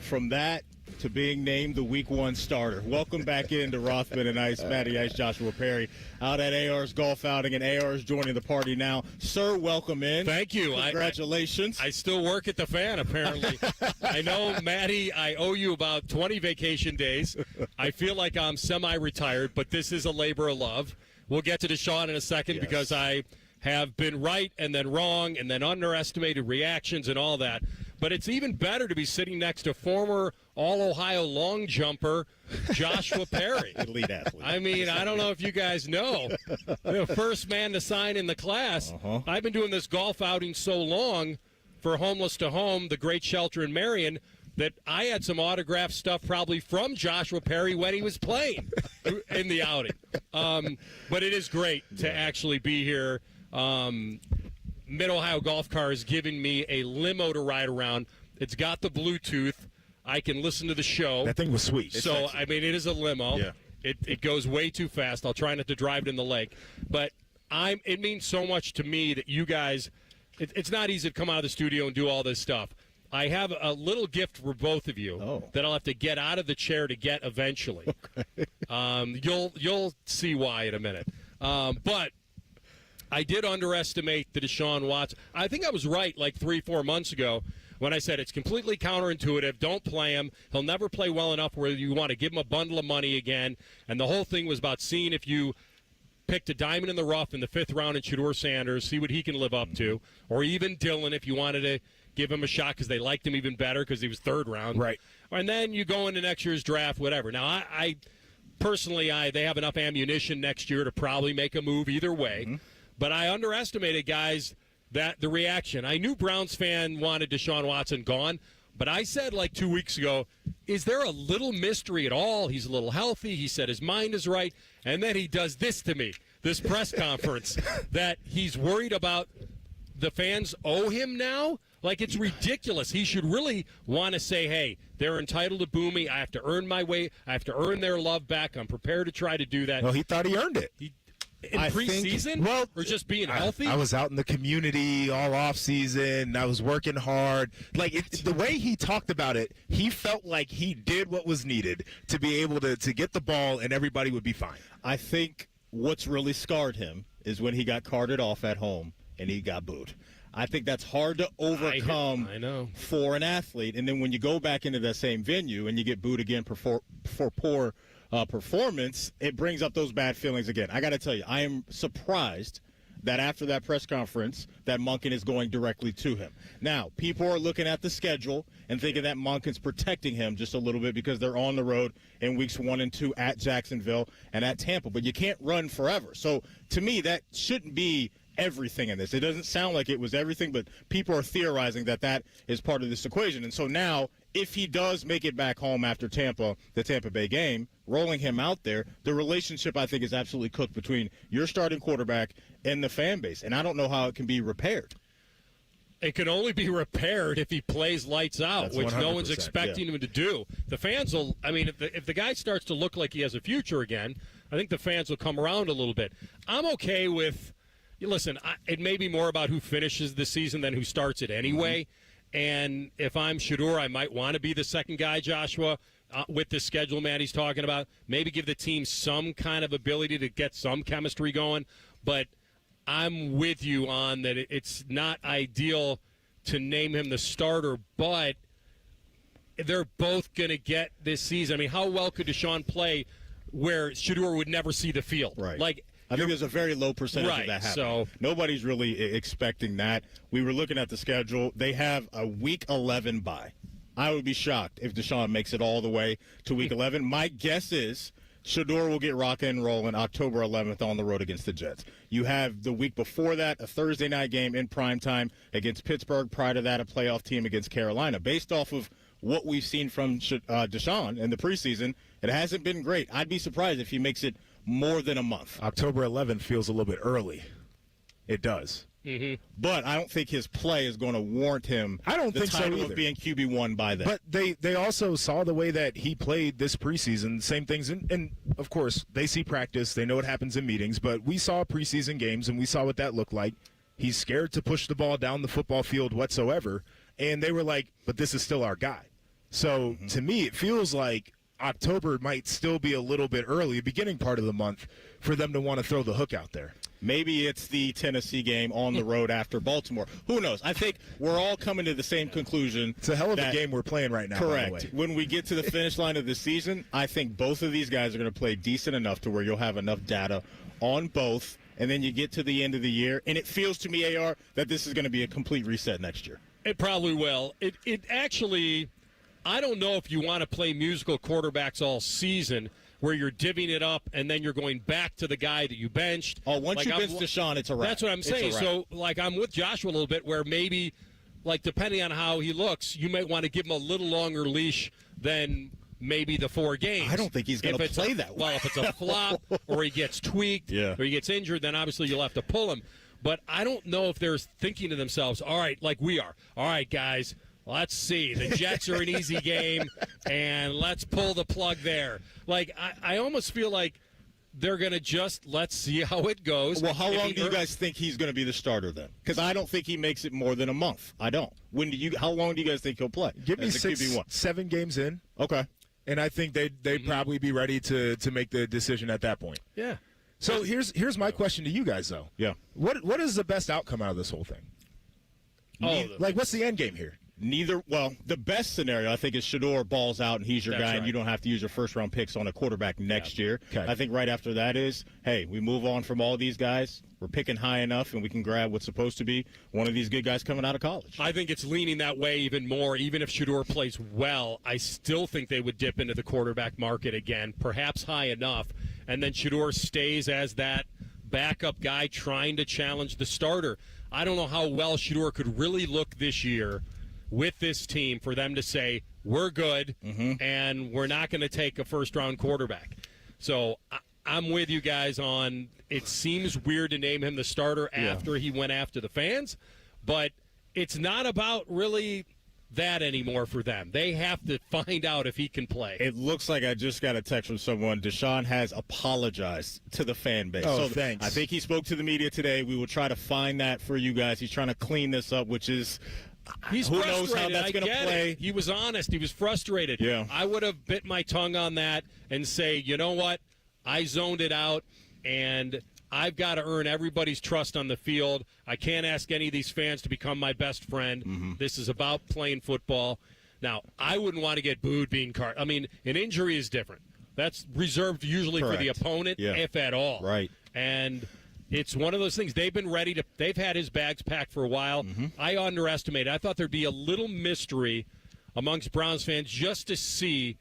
From that to being named the Week 1 starter. Welcome back into Rothman and Ice. Matty Ice, Joshua Perry, out at AR's golf outing, and AR's joining the party now. Sir, welcome in. Thank you. Congratulations. I still work at the Fan, apparently. I know, Matty, I owe you about 20 vacation days. I feel like I'm semi-retired, but this is a labor of love. We'll get to Deshaun in a second because I have been right and then wrong and then underestimated reactions and all that. But it's even better to be sitting next to former All-Ohio long jumper Joshua Perry. Elite athlete. I mean, I don't know if you guys know. The first man to sign in the class. I've been doing this golf outing so long for Homeless to Home, the great shelter in Marion, that I had some autographed stuff probably from Joshua Perry when he was playing in the outing. But it is great to actually be here. Mid-Ohio Golf Car is giving me a limo to ride around. It's got the Bluetooth. I can listen to the show. That thing was sweet. So, I mean, it is a limo. Yeah. It goes way too fast. I'll try not to drive it in the lake. But it means so much to me that you guys, it's not easy to come out of the studio and do all this stuff. I have a little gift for both of you that I'll have to get out of the chair to get eventually. Okay. You'll see why in a minute. But I did underestimate the Deshaun Watson. I think I was right like 3-4 months ago when I said it's completely counterintuitive. Don't play him. He'll never play well enough where you want to give him a bundle of money again. And the whole thing was about seeing if you picked a diamond in the rough in the 5th round in Shedeur Sanders, see what he can live up to. Or even Dylan if you wanted to give him a shot because they liked him even better because he was 3rd round. Right. And then you go into next year's draft, whatever. Now, I personally, they have enough ammunition next year to probably make a move either way. Mm-hmm. But I underestimated, guys, that the reaction. I knew Browns fan wanted Deshaun Watson gone, but I said like 2 weeks ago, is there a little mystery at all? He's a little healthy. He said his mind is right. And then he does this to me, this press conference, that he's worried about the fans owe him now. Like, it's ridiculous. He should really want to say, hey, they're entitled to boo me. I have to earn my way. I have to earn their love back. I'm prepared to try to do that. Well, he thought he earned it. In preseason? Or just being healthy? I was out in the community all off season. I was working hard. Like, the way he talked about it, he felt like he did what was needed to be able to get the ball and everybody would be fine. I think what's really scarred him is when he got carted off at home and he got booed. I think that's hard to overcome for an athlete. And then when you go back into that same venue and you get booed again for poor performance, it brings up those bad feelings again. I got to tell you, I am surprised that after that press conference that Monken is going directly to him. Now, people are looking at the schedule and thinking that Monken's protecting him just a little bit because they're on the road in weeks 1 and 2 at Jacksonville and at Tampa. But you can't run forever. So, to me, that shouldn't be everything in this. It doesn't sound like it was everything, but people are theorizing that that is part of this equation. And so now, if he does make it back home after the Tampa Bay game, rolling him out there, the relationship, I think, is absolutely cooked between your starting quarterback and the fan base. And I don't know how it can be repaired. It can only be repaired if he plays lights out, That's which no one's expecting him to do. The fans will, I mean, if the guy starts to look like he has a future again, I think the fans will come around a little bit. I'm okay with, listen, it may be more about who finishes the season than who starts it anyway. Mm-hmm. And if I'm Shedeur, I might want to be the second guy, Joshua, with the schedule Matty's talking about. Maybe give the team some kind of ability to get some chemistry going. But I'm with you on that. It's not ideal to name him the starter, but they're both going to get this season. I mean, how well could Deshaun play where Shedeur would never see the field? Right. Like, I think there's a very low percentage right, of that happening. so Nobody's really expecting that. We were looking at the schedule. They have a Week 11 bye. I would be shocked if Deshaun makes it all the way to Week 11. My guess is Shedeur will get rocking and rolling October 11th on the road against the Jets. You have the week before that, a Thursday night game in primetime against Pittsburgh. Prior to that, a playoff team against Carolina. Based off of what we've seen from Deshaun in the preseason, it hasn't been great. I'd be surprised if he makes it more than a month. October 11th feels a little bit early. It does. Mm-hmm. But I don't think his play is going to warrant him the title of being QB1 by then. But they also saw the way that he played this preseason, same things. And, of course, they see practice. They know what happens in meetings. But we saw preseason games, and we saw what that looked like. He's scared to push the ball down the football field whatsoever. And they were like, but this is still our guy. So, to me, it feels like October might still be a little bit early, beginning part of the month, for them to want to throw the hook out there. Maybe it's the Tennessee game on the road after Baltimore. Who knows? I think we're all coming to the same conclusion. It's a hell of a game we're playing right now, correct. by the way. When we get to the finish line of the season, I think both of these guys are going to play decent enough to where you'll have enough data on both, and then you get to the end of the year, and it feels to me, AR, that this is going to be a complete reset next year. It probably will. It actually, I don't know if you want to play musical quarterbacks all season where you're divvying it up and then you're going back to the guy that you benched. Oh, once you bench Deshaun, it's a wrap. That's what I'm saying. So, I'm with Joshua a little bit where maybe, depending on how he looks, you might want to give him a little longer leash than maybe the 4 games. I don't think he's going to play that way. Well, if it's a flop or he gets tweaked or he gets injured, then obviously you'll have to pull him. But I don't know if they're thinking to themselves, all right, like we are. All right, guys, let's see. The Jets are an easy game, and let's pull the plug there. I almost feel like they're going to let's see how it goes. Well, how long do you guys think he's going to be the starter then? Because I don't think he makes it more than a month. I don't. How long do you guys think he'll play? Give me 7 games in. Okay. And I think they'd probably be ready to make the decision at that point. Yeah. So here's my question to you guys, though. Yeah. What is the best outcome out of this whole thing? What's the end game here? The best scenario, I think, is Shedeur balls out and he's your guy, and you don't have to use your first-round picks on a quarterback next year. Okay. I think right after that is, hey, we move on from all these guys. We're picking high enough, and we can grab what's supposed to be one of these good guys coming out of college. I think it's leaning that way even more. Even if Shedeur plays well, I still think they would dip into the quarterback market again, perhaps high enough, and then Shedeur stays as that backup guy trying to challenge the starter. I don't know how well Shedeur could really look this year with this team for them to say, we're good, and we're not going to take a first-round quarterback. So I'm with you guys on it seems weird to name him the starter after he went after the fans, but it's not about really that anymore for them. They have to find out if he can play. It looks like I just got a text from someone. Deshaun has apologized to the fan base. Oh, thanks. I think he spoke to the media today. We will try to find that for you guys. He's trying to clean this up, which is He's who frustrated. knows how that's going to play. He was honest. He was frustrated. Yeah. I would have bit my tongue on that and say, you know what? I zoned it out, and I've got to earn everybody's trust on the field. I can't ask any of these fans to become my best friend. This is about playing football. Now, I wouldn't want to get booed being I mean, an injury is different. That's reserved usually for the opponent, if at all. Right. And it's one of those things. They've been ready to – they've had his bags packed for a while. I underestimated. I thought there'd be a little mystery amongst Browns fans just to see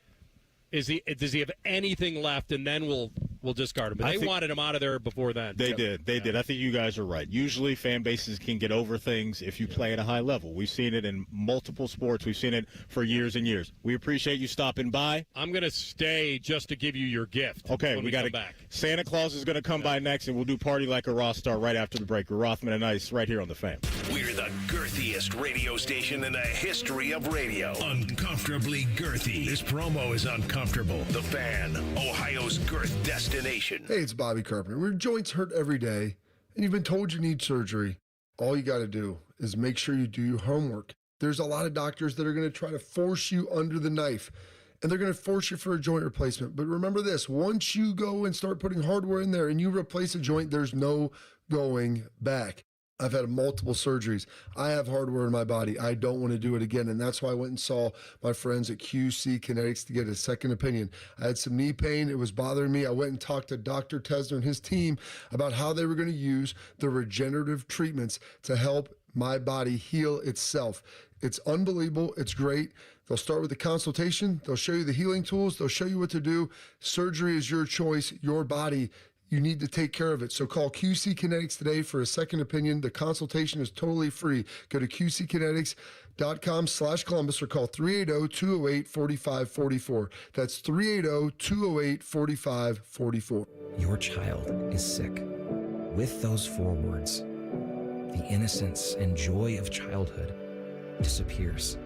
does he have anything left, and then we'll discard him. But they wanted him out of there before then. They did. I think you guys are right. Usually fan bases can get over things if you play at a high level. We've seen it in multiple sports. We've seen it for years and years. We appreciate you stopping by. I'm going to stay just to give you your gift. Okay, when we got come back. Santa Claus is going to come by next, and we'll do Party Like a Rock Star right after the break. We're Rothman and Ice right here on The Fan. We're the girthiest radio station in the history of radio. Uncomfortably girthy. This promo is uncomfortable. The Fan, Ohio's girth destination. Hey, it's Bobby Carpenter. When your joints hurt every day and you've been told you need surgery, all you got to do is make sure you do your homework. There's a lot of doctors that are going to try to force you under the knife, and they're going to force you for a joint replacement. But remember this, once you go and start putting hardware in there and you replace a joint, there's no going back. I've had multiple surgeries. I have hardware in my body. I don't want to do it again. And that's why I went and saw my friends at QC Kinetics to get a second opinion. I had some knee pain. It was bothering me. I went and talked to Dr. Tesner and his team about how they were going to use the regenerative treatments to help my body heal itself. It's unbelievable. It's great. They'll start with the consultation. They'll show you the healing tools. They'll show you what to do. Surgery is your choice, your body. You need to take care of it. So call QC Kinetics today for a second opinion. The consultation is totally free. Go to qckinetics.com/Columbus or call 380-208-4544. That's 380-208-4544. Your child is sick. With those 4 words, the innocence and joy of childhood disappears.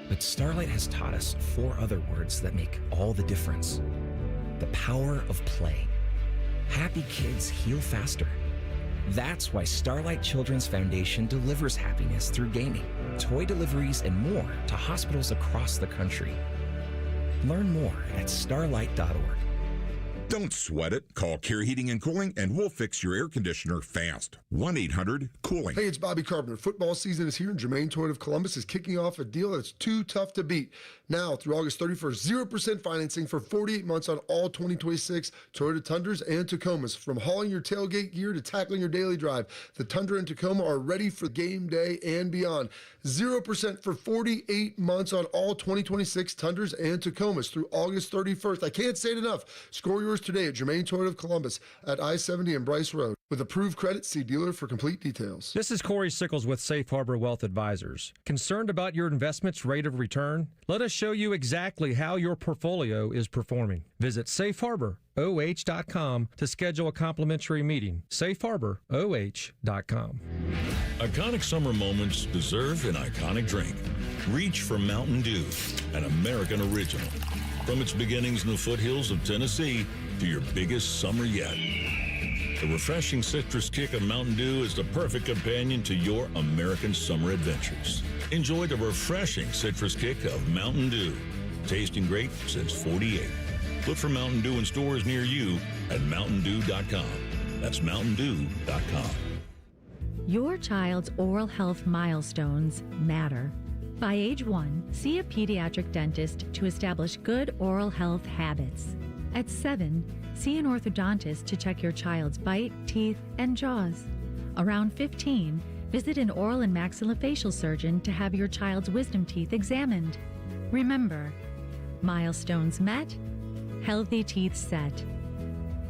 But Starlight has taught us 4 other words that make all the difference. The power of play. Happy kids heal faster. That's why Starlight Children's Foundation delivers happiness through gaming, toy deliveries, and more to hospitals across the country. Learn more at starlight.org. Don't sweat it. Call Care Heating and Cooling and we'll fix your air conditioner fast. 1-800-COOLING. Hey, it's Bobby Carpenter. Football season is here and Germain Toyota of Columbus is kicking off a deal that's too tough to beat. Now, through August 31st, 0% financing for 48 months on all 2026 Toyota Tundras and Tacomas. From hauling your tailgate gear to tackling your daily drive, the Tundra and Tacoma are ready for game day and beyond. 0% for 48 months on all 2026 Tundras and Tacomas through August 31st. I can't say it enough. Score yours today at Germain Toyota of Columbus at I-70 and Bryce Road. With approved credit, see dealer for complete details. This is Corey Sickles with Safe Harbor Wealth Advisors. Concerned about your investment's rate of return? Let us show you exactly how your portfolio is performing. Visit safeharboroh.com to schedule a complimentary meeting. safeharboroh.com. Iconic summer moments deserve an iconic drink. Reach for Mountain Dew, an American original. From its beginnings in the foothills of Tennessee to your biggest summer yet. The refreshing citrus kick of Mountain Dew is the perfect companion to your American summer adventures. Enjoy the refreshing citrus kick of Mountain Dew. Tasting great since '48. Look for Mountain Dew in stores near you at mountaindew.com. That's mountaindew.com. Your child's oral health milestones matter. By age 1, see a pediatric dentist to establish good oral health habits. At 7, see an orthodontist to check your child's bite, teeth, and jaws. Around 15, visit an oral and maxillofacial surgeon to have your child's wisdom teeth examined. Remember, milestones met, healthy teeth set.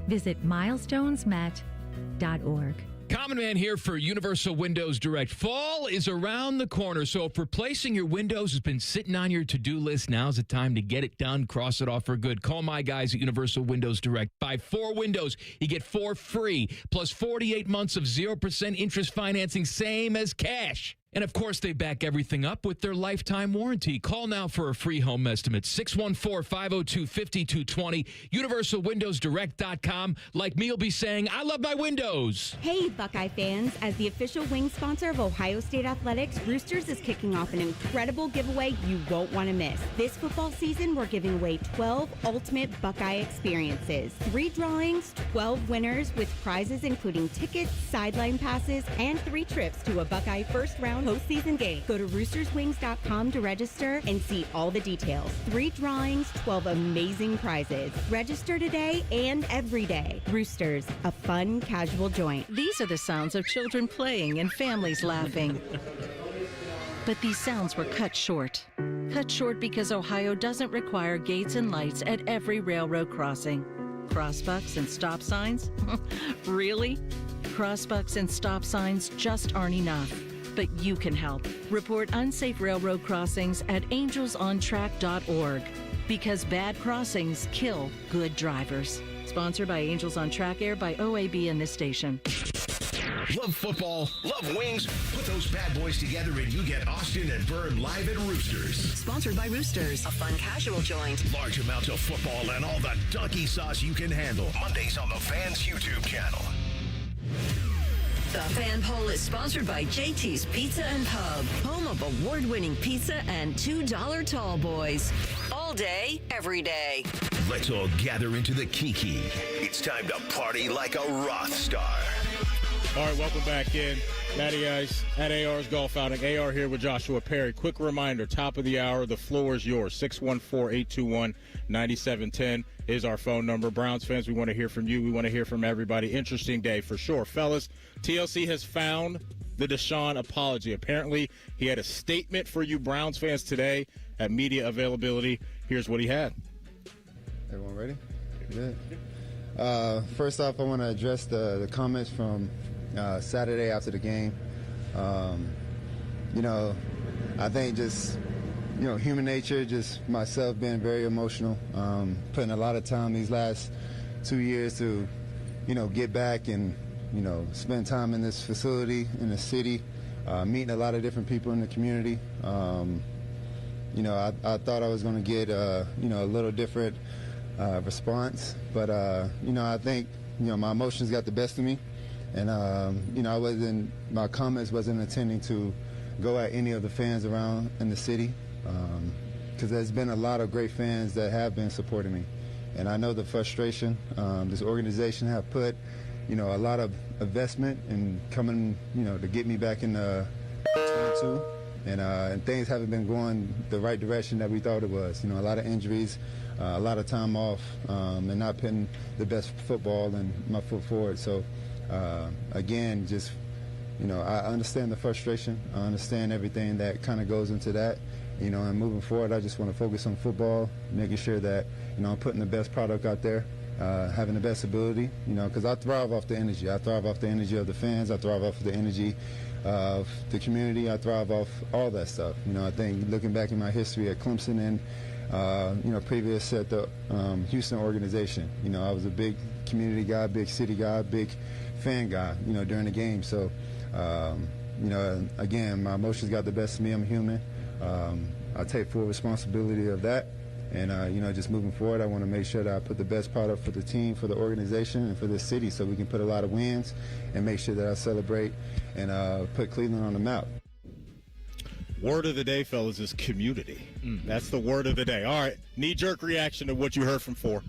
Visit milestonesmet.org. Common Man here for Universal Windows Direct. Fall is around the corner, so if replacing your windows has been sitting on your to-do list, now's the time to get it done, cross it off for good. Call my guys at Universal Windows Direct. Buy 4 windows, you get 4 free, plus 48 months of 0% interest financing, same as cash. And, of course, they back everything up with their lifetime warranty. Call now for a free home estimate, 614-502-5220, universalwindowsdirect.com. Like me, you'll be saying, I love my windows. Hey, Buckeye fans. As the official wing sponsor of Ohio State Athletics, Roosters is kicking off an incredible giveaway you won't want to miss. This football season, we're giving away 12 ultimate Buckeye experiences. 3 drawings, 12 winners with prizes including tickets, sideline passes, and 3 trips to a Buckeye first-round postseason game. Go to roosterswings.com to register and see all the details. 3 drawings, 12 amazing prizes. Register today and every day. Roosters, a fun, casual joint. These are the sounds of children playing and families laughing. But these sounds were cut short. Cut short because Ohio doesn't require gates and lights at every railroad crossing. Crossbucks and stop signs? Really? Crossbucks and stop signs just aren't enough. But you can help. Report unsafe railroad crossings at angelsontrack.org because bad crossings kill good drivers. Sponsored by Angels on Track, aired by OAB and this station. Love football, love wings. Put those bad boys together and you get Austin and Byrne live at Roosters. Sponsored by Roosters, a fun casual joint. Large amounts of football and all the donkey sauce you can handle. Mondays on the Fans YouTube channel. The Fan Poll is sponsored by JT's Pizza and Pub, home of award-winning pizza and $2 tall boys. All day, every day. Let's all gather into the Kiki. It's time to party like a Roth star. All right, welcome back in. Matty Ice at AR's Golf Outing. AR here with Joshua Perry. Quick reminder, top of the hour, the floor is yours. 614-821-9710 is our phone number. Browns fans, we want to hear from you. We want to hear from everybody. Interesting day for sure. Fellas, TLC has found the Deshaun apology. Apparently, he had a statement for you Browns fans today at media availability. Here's what he had. Everyone ready? Good. First off, I want to address the comments from Saturday after the game. I think just, human nature, just myself being very emotional, putting a lot of time these last 2 years to, get back and, spend time in this facility, in the city, meeting a lot of different people in the community. I thought I was going to get, a little different response, but, I think, my emotions got the best of me. And, my comments wasn't intending to go at any of the fans around in the city, because there's been a lot of great fans that have been supporting me. And I know the frustration. This organization have put, a lot of investment in coming, to get me back in the 22. And things haven't been going the right direction that we thought it was. A lot of injuries, a lot of time off, and not putting the best football and my foot forward. So, again, just, I understand the frustration. I understand everything that kind of goes into that. And moving forward, I just want to focus on football, making sure that, I'm putting the best product out there, having the best ability, because I thrive off the energy. I thrive off the energy of the fans. I thrive off the energy of the community. I thrive off all that stuff. I think looking back in my history at Clemson and, previous at the Houston organization, I was a big community guy, big city guy, big fan guy, during the game. So, again, my emotions got the best of me. I'm human. I take full responsibility of that. And, just moving forward, I want to make sure that I put the best product for the team, for the organization, and for the city so we can put a lot of wins and make sure that I celebrate and put Cleveland on the map. Word of the day, fellas, is community. That's the word of the day. All right, knee-jerk reaction to what you heard from four.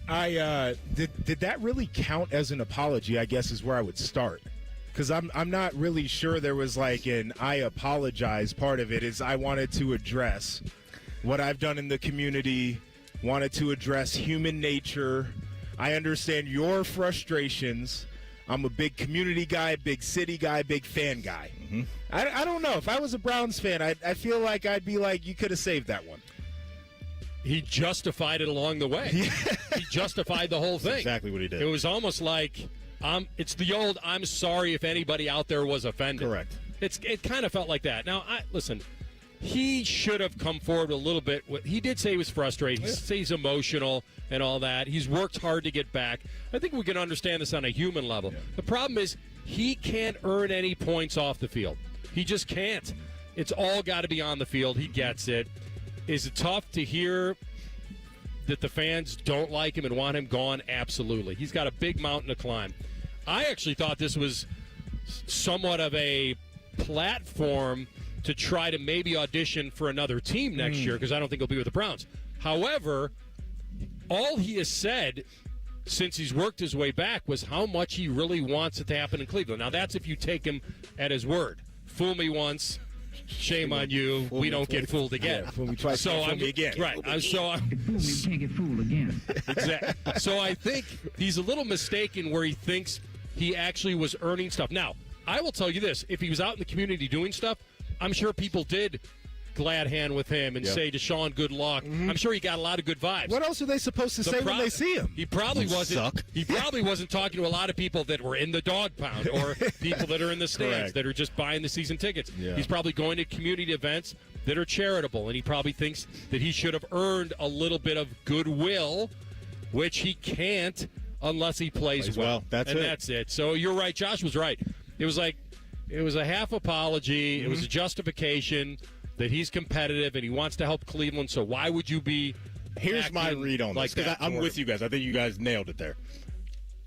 Did that really count as an apology, I guess, is where I would start. Because I'm not really sure there was like an I apologize part of it. Is I wanted to address what I've done in the community, wanted to address human nature. I understand your frustrations. I'm a big community guy, big city guy, big fan guy. Mm-hmm. I don't know. If I was a Browns fan, I feel like I'd be like, you could have saved that one. He justified it along the way. He justified the whole thing. That's exactly what he did. It was almost like, it's the old, I'm sorry if anybody out there was offended. Correct. It kind of felt like that. Now, listen, he should have come forward a little bit. He did say he was frustrated. He said he's emotional and all that. He's worked hard to get back. I think we can understand this on a human level. Yeah. The problem is he can't earn any points off the field. He just can't. It's all got to be on the field. He gets it. Is it tough to hear that the fans don't like him and want him gone? Absolutely. He's got a big mountain to climb. I actually thought this was somewhat of a platform to try to maybe audition for another team next year, because I don't think he'll be with the Browns. However, all he has said since he's worked his way back was how much he really wants it to happen in Cleveland. Now, that's if you take him at his word. Fool me once, shame on you. We don't get fooled again. Yeah, fool me twice, fool me again. Right. You can't get fooled again. Exactly. So I think he's a little mistaken where he thinks he actually was earning stuff. Now, I will tell you this. If he was out in the community doing stuff, I'm sure people did glad hand with him and say, Deshaun, good luck. Mm-hmm. I'm sure he got a lot of good vibes. What else are they supposed to say when they see him? He probably wasn't. He probably wasn't talking to a lot of people that were in the dog pound or people that are in the stands that are just buying the season tickets. Yeah. He's probably going to community events that are charitable, and he probably thinks that he should have earned a little bit of goodwill, which he can't unless he plays well. That's it. So you're right. Josh was right. It was a half apology. Mm-hmm. It was a justification that he's competitive and he wants to help Cleveland. So why would you be? Here's my read on this, because I'm with you guys. I think you guys nailed it there.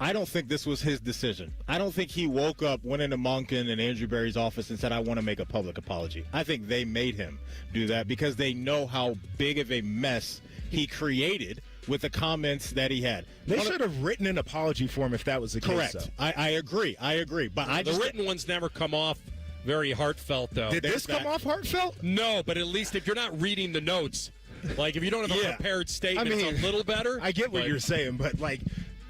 I don't think this was his decision. I don't think he woke up, went into Monken and Andrew Berry's office and said, I want to make a public apology. I think they made him do that because they know how big of a mess he created with the comments that he had. They should have written an apology for him if that was the case. Correct. I agree. But the written ones never come off very heartfelt, though. Did this come off heartfelt? No, but at least if you're not reading the notes, like if you don't have a prepared statement, it's a little better. I get what you're saying, but like,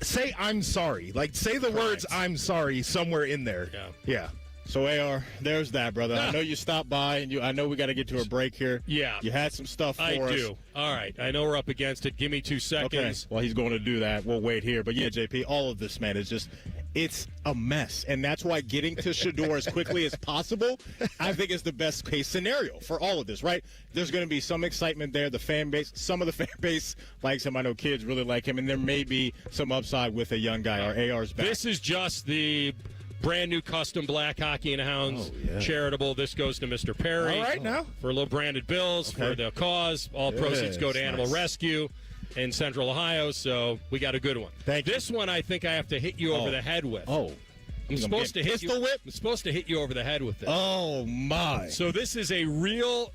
say I'm sorry. Like, say the words "I'm sorry" somewhere in there. Yeah. So, AR, there's that, brother. I know you stopped by, and I know we got to get to a break here. Yeah. You had some stuff for us. I do. All right. I know we're up against it. Give me 2 seconds. Okay. Well, he's going to do that. We'll wait here. But, yeah, JP, all of this, man, is just – it's a mess. And that's why getting to Shador as quickly as possible, I think, is the best-case scenario for all of this, right? There's going to be some excitement there. The fan base – some of the fan base likes him. I know kids really like him. And there may be some upside with a young guy. Our AR's back. This is just the – brand new custom black Hockey and Hounds charitable. This goes to Mr. Perry. All right, now. For little branded bills for the cause. All proceeds go to Animal Rescue in Central Ohio, so we got a good one. This one I think I have to hit you over the head with. I'm supposed to hit you. I'm supposed to hit you over the head with this. Oh, my. So this is a real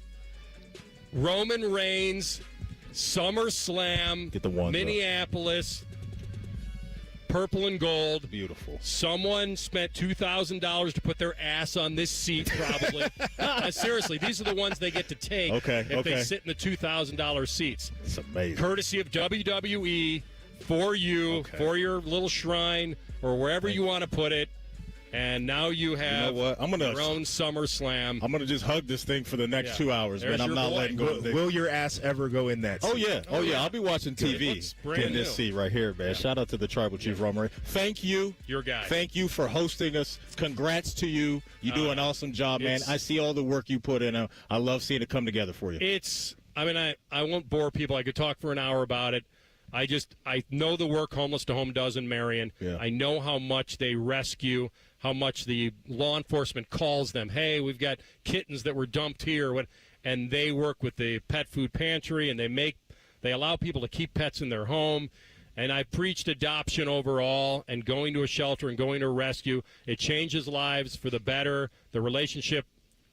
Roman Reigns SummerSlam Get the one, Minneapolis purple and gold. Beautiful. Someone spent $2,000 to put their ass on this seat, probably. Seriously, these are the ones they get to take if they sit in the $2,000 seats. It's amazing. Courtesy of WWE for you, for your little shrine, or wherever you want to put it. And now you have your own SummerSlam. I'm going to just hug this thing for the next 2 hours, man. I'm not letting go of it. Will your ass ever go in that seat? Oh, yeah. I'll be watching TV in this seat right here, man. Shout out to the Tribal Chief Romer. Thank you. Your guy. Thank you for hosting us. Congrats to you. You do an awesome job, man. I see all the work you put in. I love seeing it come together for you. I won't bore people. I could talk for an hour about it. I know the work Homeless to Home does in Marion. Yeah. I know how much they rescue, how much the law enforcement calls them. Hey, we've got kittens that were dumped here, and they work with the pet food pantry, and they allow people to keep pets in their home. And I preached adoption overall, and going to a shelter and going to a rescue. It changes lives for the better. The relationship,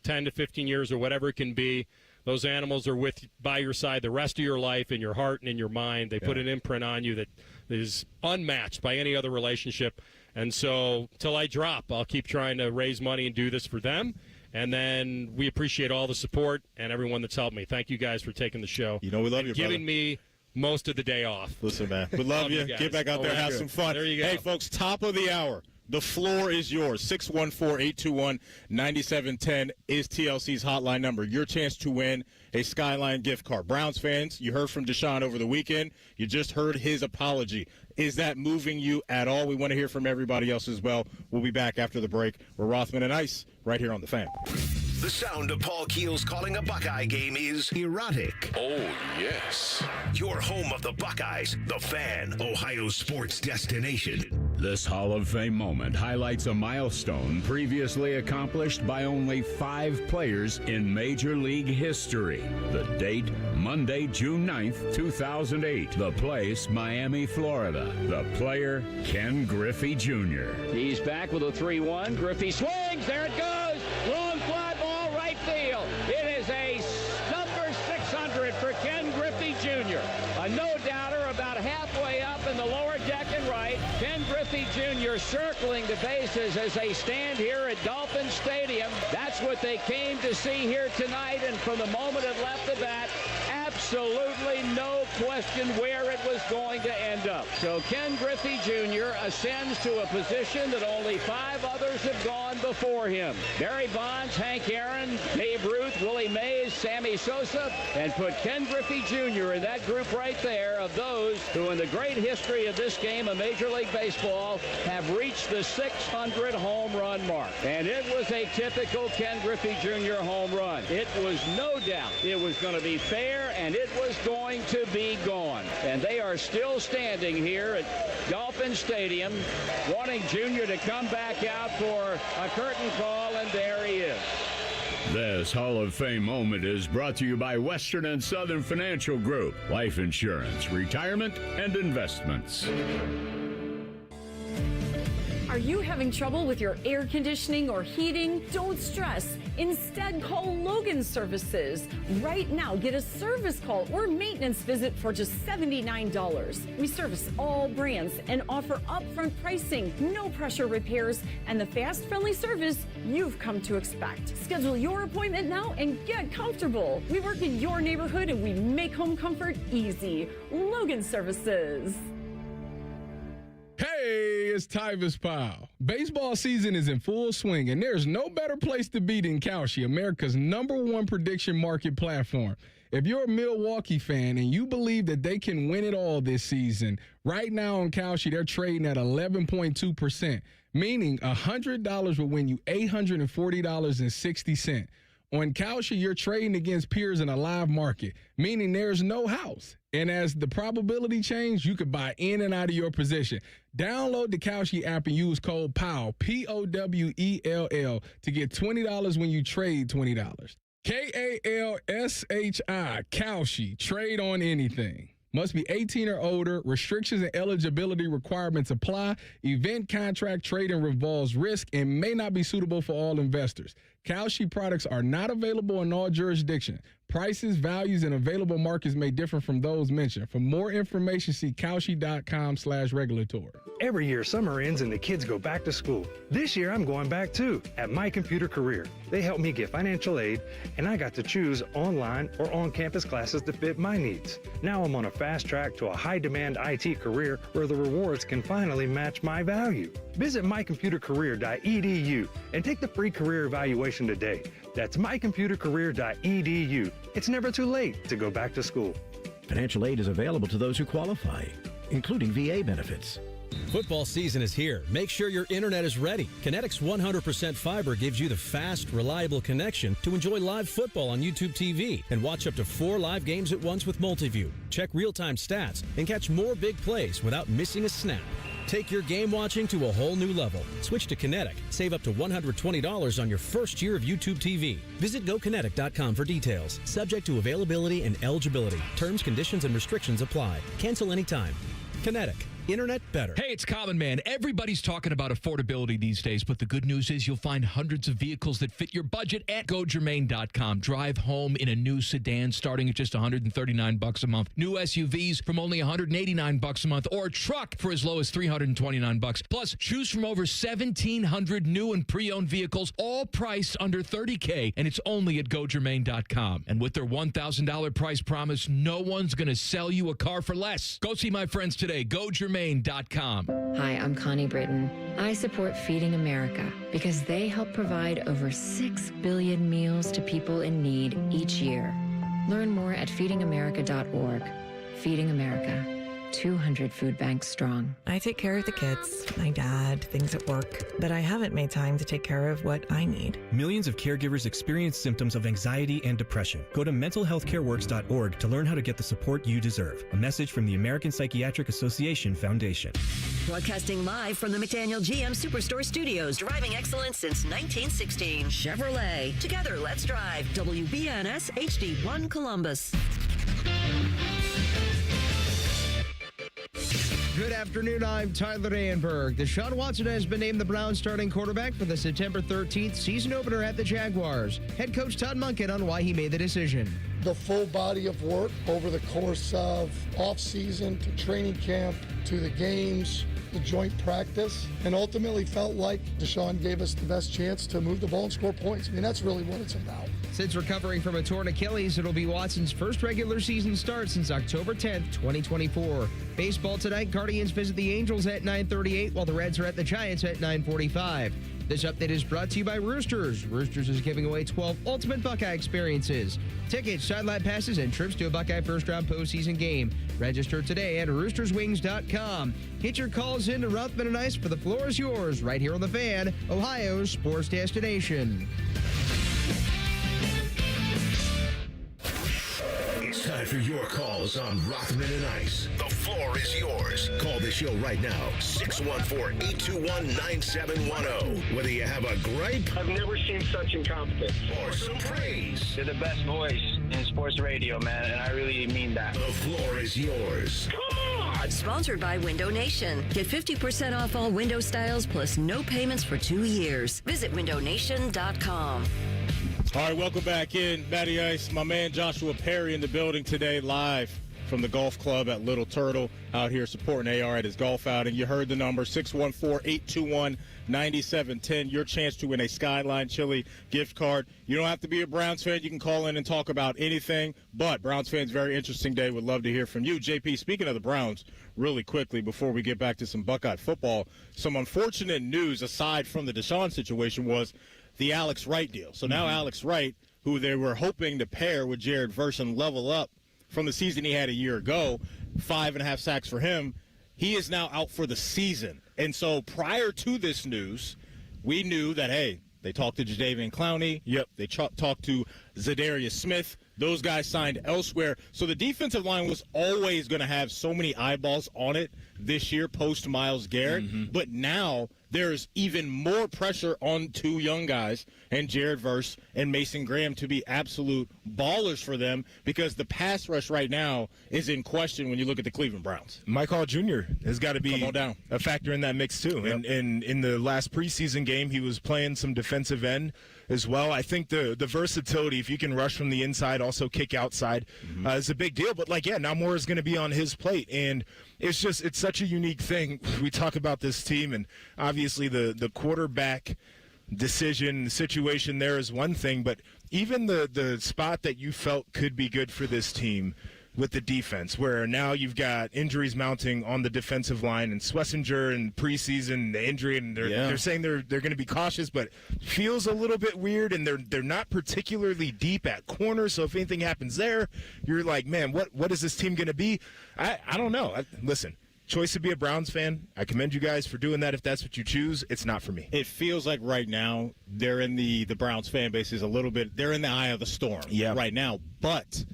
10 to 15 years or whatever it can be. Those animals are by your side the rest of your life, in your heart and in your mind. They put an imprint on you that is unmatched by any other relationship. And so till I drop, I'll keep trying to raise money and do this for them. And then we appreciate all the support and everyone that's helped me. Thank you guys for taking the show. You know we love you, brother. Giving me most of the day off. Listen, man, we love you. Get back out there and have some fun. There you go. Hey, folks, top of the hour. The floor is yours. 614-821-9710 is TLC's hotline number. Your chance to win a Skyline gift card. Browns fans, you heard from Deshaun over the weekend. You just heard his apology. Is that moving you at all? We want to hear from everybody else as well. We'll be back after the break. We're Rothman and Ice right here on The Fan. The sound of Paul Keels calling a Buckeye game is erotic. Oh, yes. Your home of the Buckeyes, The Fan, Ohio sports destination. This Hall of Fame moment highlights a milestone previously accomplished by only 5 players in Major League history. The date, Monday, June 9th, 2008. The place, Miami, Florida. The player, Ken Griffey Jr. He's back with a 3-1. Griffey swings. There it goes. Long fly ball, right field. It is a number 600 for Ken Griffey Jr. A no-doubter about halfway up in the lower deck and right. Ken Griffey Jr. circling the bases as they stand here at Dolphin Stadium. That's what they came to see here tonight, and from the moment it left the bat, absolutely no question where it was going to end up. So Ken Griffey Jr. ascends to a position that only 5 others have gone before him. Barry Bonds, Hank Aaron, Babe Ruth, Willie Mays, Sammy Sosa, and put Ken Griffey Jr. in that group right there of those who in the great history of this game of Major League Baseball have reached the 600 home run mark. And it was a typical Ken Griffey Jr. home run. It was no doubt it was going to be fair, and it was going to be gone. And they are still standing here at Dolphin Stadium wanting Junior to come back out for a curtain call, and there he is. This Hall of Fame moment is brought to you by Western and Southern Financial Group. Life insurance, retirement, and investments. Are you having trouble with your air conditioning or heating? Don't stress. Instead, call Logan Services. Right now, get a service call or maintenance visit for just $79. We service all brands and offer upfront pricing, no pressure repairs, and the fast, friendly service you've come to expect. Schedule your appointment now and get comfortable. We work in your neighborhood and we make home comfort easy. Logan Services. Hey, it's Tyvis Powell. Baseball season is in full swing, and there's no better place to be than Kalshi, America's #1 prediction market platform. If you're a Milwaukee fan and you believe that they can win it all this season, right now on Kalshi, they're trading at 11.2%, meaning $100 will win you $840.60. On Kalshi, you're trading against peers in a live market, meaning there's no house. And as the probability changes, you could buy in and out of your position. Download the Kalshi app and use code POWELL, POWELL, to get $20 when you trade $20. KALSHI, Kalshi, trade on anything. Must be 18 or older. Restrictions and eligibility requirements apply. Event contract trading involves risk and may not be suitable for all investors. Kalshi products are not available in all jurisdictions. Prices, values, and available markets may differ from those mentioned. For more information, see Kalshi.com/regulatory. Every year, summer ends and the kids go back to school. This year, I'm going back too, at My Computer Career. They helped me get financial aid, and I got to choose online or on-campus classes that fit my needs. Now I'm on a fast track to a high-demand IT career where the rewards can finally match my value. Visit mycomputercareer.edu and take the free career evaluation today. That's mycomputercareer.edu. It's never too late to go back to school. Financial aid is available to those who qualify, including VA benefits. Football season is here. Make sure your internet is ready. Kinetic's 100% fiber gives you the fast, reliable connection to enjoy live football on YouTube TV and watch up to 4 live games at once with Multiview. Check real-time stats and catch more big plays without missing a snap. Take your game watching to a whole new level. Switch to Kinetic. Save up to $120 on your first year of YouTube TV. Visit GoKinetic.com for details. Subject to availability and eligibility. Terms, conditions, and restrictions apply. Cancel anytime. Kinetic. Internet better. Hey, it's Common Man. Everybody's talking about affordability these days, but the good news is you'll find hundreds of vehicles that fit your budget at GoGermain.com. Drive home in a new sedan starting at just $139 a month. New SUVs from only $189 a month, or a truck for as low as $329. Plus, choose from over 1,700 new and pre-owned vehicles, all priced under $30K, and it's only at GoGermain.com. And with their $1,000 price promise, no one's going to sell you a car for less. Go see my friends today. GoGermain.com. Hi, I'm Connie Britton. I support Feeding America because they help provide over 6 billion meals to people in need each year. Learn more at feedingamerica.org. Feeding America, 200 food banks strong. I take care of the kids, my dad, things at work, but I haven't made time to take care of what I need. Millions of caregivers experience symptoms of anxiety and depression. Go to mentalhealthcareworks.org to learn how to get the support you deserve. A message from the American Psychiatric Association Foundation. Broadcasting live from the McDaniel GM Superstore Studios, driving excellence since 1916. Chevrolet. Together, let's drive. WBNS HD1 Columbus. Good afternoon, I'm Tyler Danberg. Deshaun Watson has been named the Browns starting quarterback for the September 13th season opener at the Jaguars. Head coach Todd Monken on why he made the decision. The full body of work over the course of off-season to training camp to the games, the joint practice, and ultimately felt like Deshaun gave us the best chance to move the ball and score points. I mean, that's really what it's about. Since recovering from a torn Achilles, it'll be Watson's first regular season start since October 10th, 2024. Baseball tonight, Guardians visit the Angels at 9:38, while the Reds are at the Giants at 9:45. This update is brought to you by Roosters. Roosters is giving away 12 ultimate Buckeye experiences. Tickets, sideline passes, and trips to a Buckeye first-round postseason game. Register today at roosterswings.com. Get your calls in to Rothman Ice for The Floor is Yours, right here on The Fan, Ohio's sports destination. It's time for your calls on Rothman and Ice. The floor is yours. Call the show right now, 614-821-9710. Whether you have a gripe, I've never seen such incompetence, or some praise. You're the best voice in sports radio, man, and I really mean that. The floor is yours. Come on! Sponsored by Window Nation. Get 50% off all window styles plus no payments for 2 years. Visit windownation.com. All right, welcome back in. Matty Ice, my man Joshua Perry in the building today, live from the golf club at Little Turtle, out here supporting AR at his golf outing. You heard the number, 614-821-9710. Your chance to win a Skyline Chili gift card. You don't have to be a Browns fan. You can call in and talk about anything. But Browns fans, very interesting day. Would love to hear from you. JP, speaking of the Browns, really quickly before we get back to some Buckeye football, some unfortunate news aside from the Deshaun situation was the Alex Wright deal. So now Alex Wright, who they were hoping to pair with Jared Verse and level up from the season he had a year ago, 5.5 sacks for him, he is now out for the season. And so prior to this news, we knew that, hey, they talked to Jadeveon Clowney. Yep. They talked to Zadarius Smith. Those guys signed elsewhere. So the defensive line was always going to have so many eyeballs on it this year post Myles Garrett. But now there's even more pressure on two young guys and Jared Verse and Mason Graham to be absolute ballers for them because the pass rush right now is in question when you look at the Cleveland Browns. Mike Hall Jr. has got to be a factor in that mix too. Yep. And in the last preseason game, he was playing some defensive end as well. I think the versatility, if you can rush from the inside, also kick outside, is a big deal. But, now more is going to be on his plate. And it's such a unique thing. We talk about this team, and obviously the quarterback decision, the situation there is one thing. But even the spot that you felt could be good for this team with the defense, where now you've got injuries mounting on the defensive line, and Schlesinger and preseason, the injury, and they're saying they're going to be cautious, but feels a little bit weird, and they're not particularly deep at corner, so if anything happens there, you're like, man, what is this team going to be? I don't know. Listen, choice to be a Browns fan, I commend you guys for doing that if that's what you choose. It's not for me. It feels like right now they're in the Browns fan base is a little bit, they're in the eye of the storm right now, but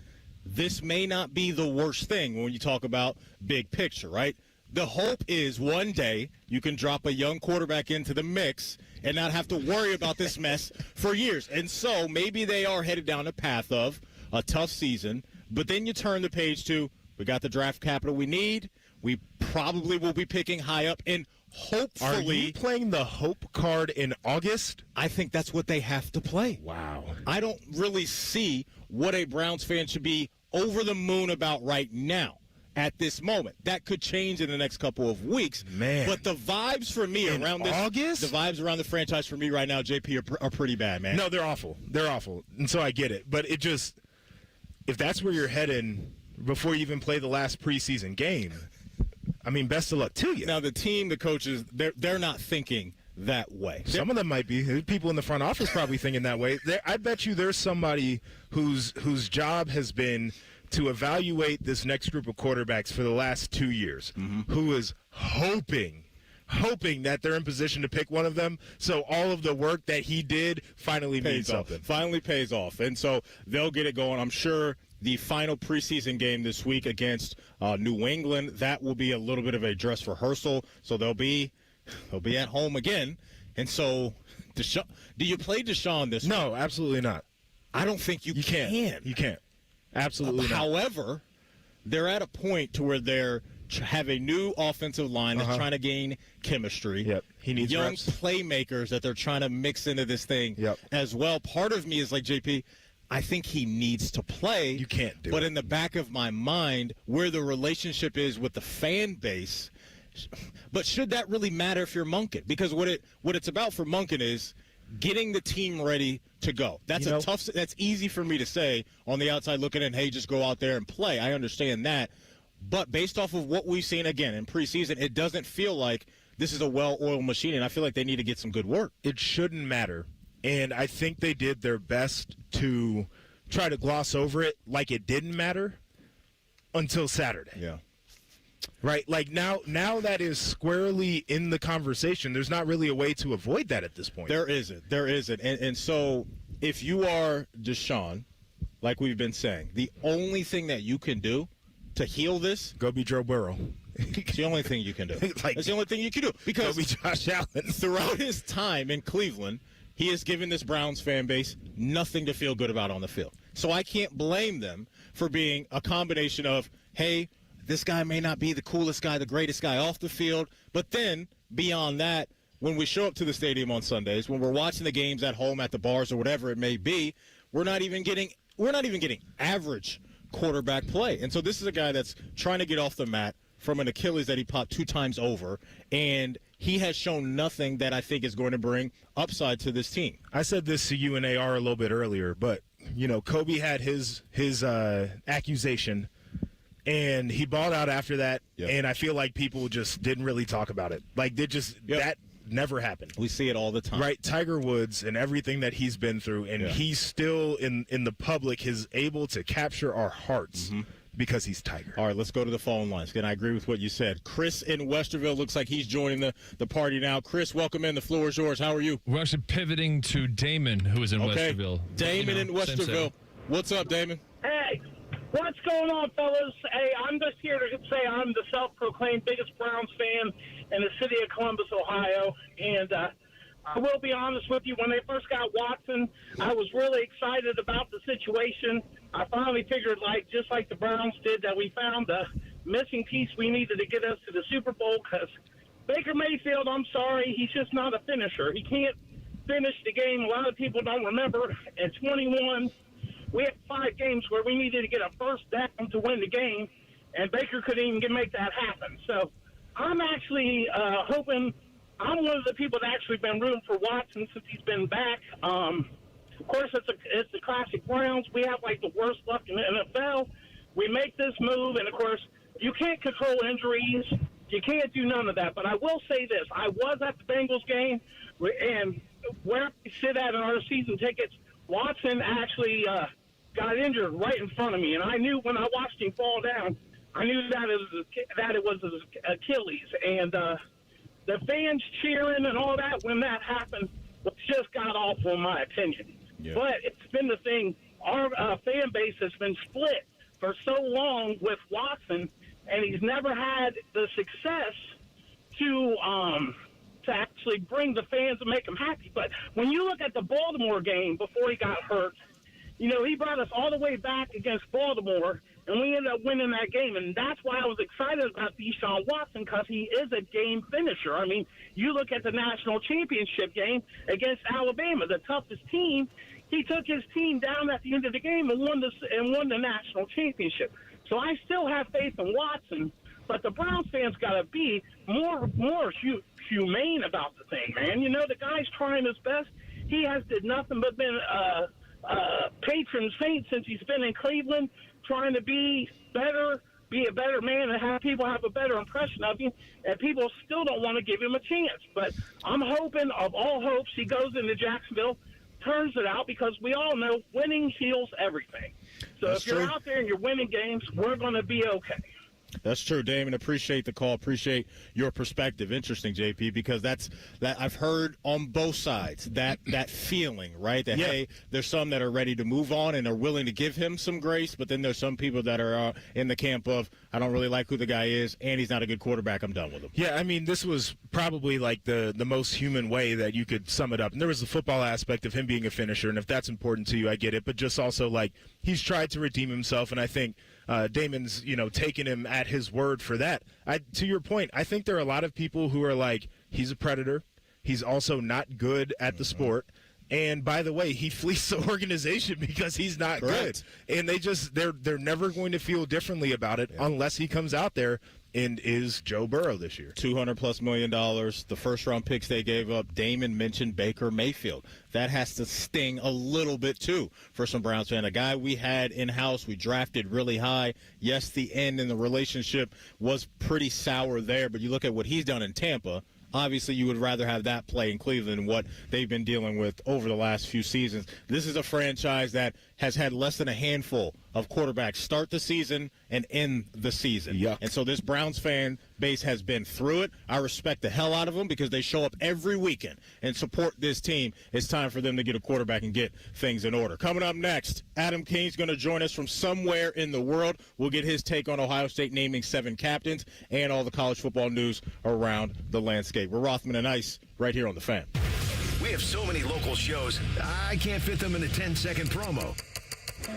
this may not be the worst thing when you talk about big picture, right? The hope is one day you can drop a young quarterback into the mix and not have to worry about this mess for years. And so maybe they are headed down a path of a tough season, but then you turn the page to, we got the draft capital we need. We probably will be picking high up, and hopefully. Are you playing the hope card in August? I think that's what they have to play. Wow. I don't really see what a Browns fan should be over the moon about right now at this moment. That could change in the next couple of weeks. Man. But the vibes for me around this August? The vibes around the franchise for me right now, JP, are pretty bad, man. No, they're awful. They're awful. And so I get it. But it just, if that's where you're heading before you even play the last preseason game, I mean, best of luck to you. Now, the team, the coaches, they're not thinking that way. Some of them might be. People in the front office probably thinking that way. I bet you there's somebody whose job has been to evaluate this next group of quarterbacks for the last 2 years, who is hoping that they're in position to pick one of them, so all of the work that he did finally means something. Finally pays off. And so they'll get it going. I'm sure the final preseason game this week against New England, that will be a little bit of a dress rehearsal. So they'll be at home again. And so, do you play Deshaun this week? No, absolutely not. I don't think you can. You can't. Absolutely not. However, they're at a point to where they're have a new offensive line that's trying to gain chemistry. Yep. He needs young reps. playmakers that they're trying to mix into this thing as well. Part of me is like, JP, I think he needs to play. You can't do it. But in the back of my mind, where the relationship is with the fan base, but should that really matter if you're Monken? Because what it's about for Monken is getting the team ready to go. That's that's easy for me to say on the outside looking in, hey, just go out there and play. I understand that. But based off of what we've seen, again, in preseason, it doesn't feel like this is a well-oiled machine, and I feel like they need to get some good work. It shouldn't matter. And I think they did their best to try to gloss over it like it didn't matter until Saturday. Yeah. Right? Like now that is squarely in the conversation. There's not really a way to avoid that at this point. There isn't. And so if you are Deshaun, like we've been saying, the only thing that you can do to heal this, go be Joe Burrow. It's the only thing you can do. It's the only thing you can do. Because go be Josh Allen. Throughout his time in Cleveland, he has given this Browns fan base nothing to feel good about on the field. So I can't blame them for being a combination of, hey, this guy may not be the coolest guy, the greatest guy off the field. But then, beyond that, when we show up to the stadium on Sundays, when we're watching the games at home, at the bars, or whatever it may be, we're not even getting average quarterback play. And so this is a guy that's trying to get off the mat from an Achilles that he popped 2 times over, and he has shown nothing that I think is going to bring upside to this team. I said this to you and AR a little bit earlier, but, Kobe had his accusation, and he balled out after that, and I feel like people just didn't really talk about it. Like, that never happened. We see it all the time. Right, Tiger Woods and everything that he's been through, and he's still in the public is able to capture our hearts. Because he's Tiger. All right, let's go to the phone lines. And I agree with what you said. Chris in Westerville looks like he's joining the party now. Chris, welcome in. The floor is yours. How are you? We're actually pivoting to Damon, who is in Westerville. Damon in Westerville. What's up, Damon? Hey, what's going on, fellas? Hey, I'm just here to say I'm the self-proclaimed biggest Browns fan in the city of Columbus, Ohio. And I will be honest with you, when they first got Watson, I was really excited about the situation. I finally figured, just like the Browns did, that we found the missing piece we needed to get us to the Super Bowl, because Baker Mayfield, I'm sorry, he's just not a finisher. He can't finish the game. A lot of people don't remember. In 21, we had 5 games where we needed to get a first down to win the game, and Baker couldn't even make that happen. So I'm actually hoping – I'm one of the people that actually been rooting for Watson since he's been back. Of course, it's the classic Browns. We have the worst luck in the NFL. We make this move, and of course, you can't control injuries. You can't do none of that. But I will say this: I was at the Bengals game, and where we sit at in our season tickets, Watson actually got injured right in front of me, and I knew when I watched him fall down, I knew that it was his Achilles, and the fans cheering and all that when that happened was just god awful in my opinion. Yeah. But it's been the thing. Our fan base has been split for so long with Watson, and he's never had the success to actually bring the fans and make them happy. But when you look at the Baltimore game before he got hurt, he brought us all the way back against Baltimore, and we ended up winning that game. And that's why I was excited about Deshaun Watson, because he is a game finisher. I mean, you look at the national championship game against Alabama, the toughest team. He took his team down at the end of the game and won the national championship. So I still have faith in Watson, but the Browns fans got to be more humane about the thing, man. The guy's trying his best. He has did nothing but been patron saint since he's been in Cleveland, trying to be better, be a better man, and have people have a better impression of him, and people still don't want to give him a chance. But I'm hoping, of all hopes, he goes into Jacksonville, turns it out, because we all know winning heals everything. So if you're out there and you're winning games, we're going to be okay. That's true, Damon. Appreciate the call. Appreciate your perspective. Interesting, JP, because that I've heard on both sides that feeling, right? That hey, there's some that are ready to move on and are willing to give him some grace, but then there's some people that are in the camp of I don't really like who the guy is, and he's not a good quarterback. I'm done with him. Yeah, I mean, this was probably the most human way that you could sum it up. And there was the football aspect of him being a finisher, and if that's important to you, I get it. But just also he's tried to redeem himself, and I think Damon's taking him at his word for that. To your point, I think there are a lot of people who are he's a predator. He's also not good at the sport. And by the way, he fleeced the organization because he's not good. And they're never going to feel differently about it unless he comes out there and is Joe Burrow this year. $200+ million, the first-round picks they gave up. Damon mentioned Baker Mayfield. That has to sting a little bit, too, for some Browns fans. A guy we had in-house, we drafted really high. Yes, the end in the relationship was pretty sour there, but you look at what he's done in Tampa. Obviously, you would rather have that play in Cleveland than what they've been dealing with over the last few seasons. This is a franchise that has had less than a handful of quarterbacks start the season and end the season. Yuck. And so this Browns fan base has been through it. I respect the hell out of them because they show up every weekend and support this team. It's time for them to get a quarterback and get things in order. Coming up next, Adam King's going to join us from somewhere in the world. We'll get his take on Ohio State naming 7 captains and all the college football news around the landscape. We're Rothman and Ice right here on The Fan. We have so many local shows, I can't fit them in a 10-second promo.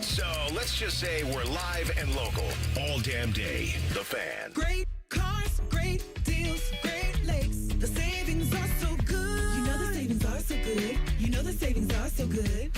So let's just say we're live and local all damn day. The Fan. Great cars, great deals, Great Lakes. The savings are so good. You know the savings are so good. You know the savings are so good.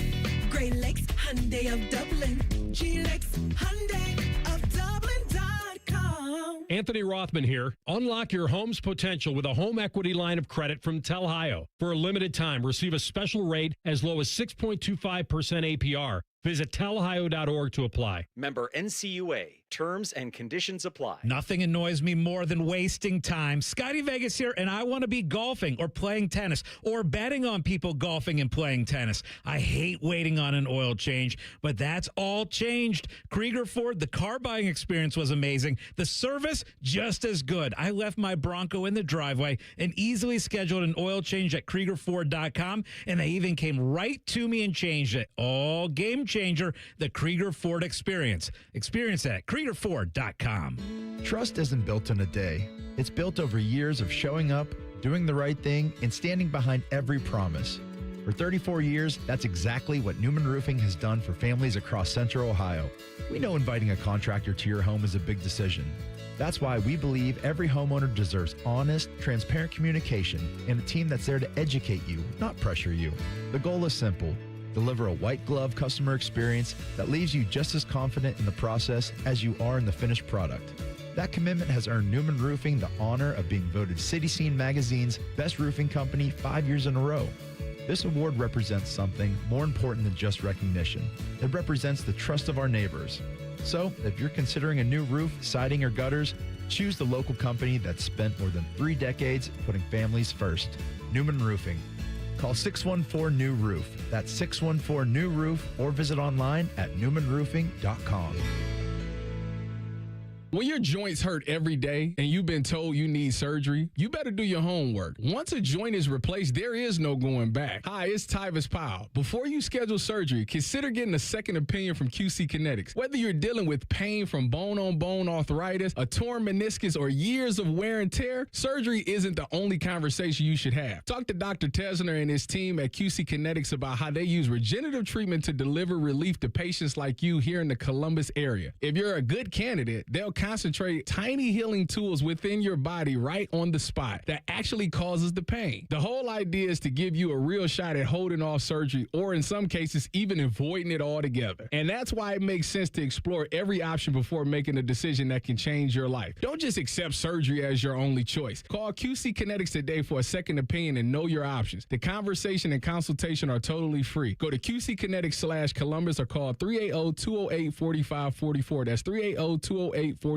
Great Lakes Hyundai of Dublin. G-Lakes Hyundai of Dublin.com. Anthony Rothman here. Unlock your home's potential with a home equity line of credit from Telhio. For a limited time, receive a special rate as low as 6.25% APR. Visit telhio.org to apply. Member NCUA. Terms and conditions apply. Nothing annoys me more than wasting time. Scotty Vegas here, and I want to be golfing or playing tennis or betting on people golfing and playing tennis. I hate waiting on an oil change, but that's all changed. Krieger Ford, the car buying experience was amazing. The service, just as good. I left my Bronco in the driveway and easily scheduled an oil change at KriegerFord.com, and they even came right to me and changed it. All game changer, the Krieger Ford experience. Experience that at KriegerFord.com. Trust isn't built in a day. It's built over years of showing up, doing the right thing, and standing behind every promise. For 34 years, that's exactly what Newman Roofing has done for families across Central Ohio. We know inviting a contractor to your home is a big decision. That's why we believe every homeowner deserves honest, transparent communication and a team that's there to educate you, not pressure you. The goal is simple. Deliver a white glove customer experience that leaves you just as confident in the process as you are in the finished product. That commitment has earned Newman Roofing the honor of being voted City Scene Magazine's Best Roofing Company 5 years in a row. This award represents something more important than just recognition. It represents the trust of our neighbors. So, if you're considering a new roof, siding, or gutters, choose the local company that's spent more than 3 decades putting families first. Newman Roofing. Call 614-NEW-ROOF. That's 614-NEW-ROOF or visit online at newmanroofing.com. When your joints hurt every day and you've been told you need surgery, you better do your homework. Once a joint is replaced, there is no going back. Hi, it's Tyvis Powell. Before you schedule surgery, consider getting a second opinion from QC Kinetics. Whether you're dealing with pain from bone-on-bone arthritis, a torn meniscus, or years of wear and tear, surgery isn't the only conversation you should have. Talk to Dr. Tesner and his team at QC Kinetics about how they use regenerative treatment to deliver relief to patients like you here in the Columbus area. If you're a good candidate, they'll concentrate tiny healing tools within your body right on the spot that actually causes the pain. The whole idea is to give you a real shot at holding off surgery, or in some cases, even avoiding it altogether. And that's why it makes sense to explore every option before making a decision that can change your life. Don't just accept surgery as your only choice. Call QC Kinetics today for a second opinion and know your options. The conversation and consultation are totally free. Go to QCKinetics/Columbus or call 380-208-4544. That's 380-208-4544.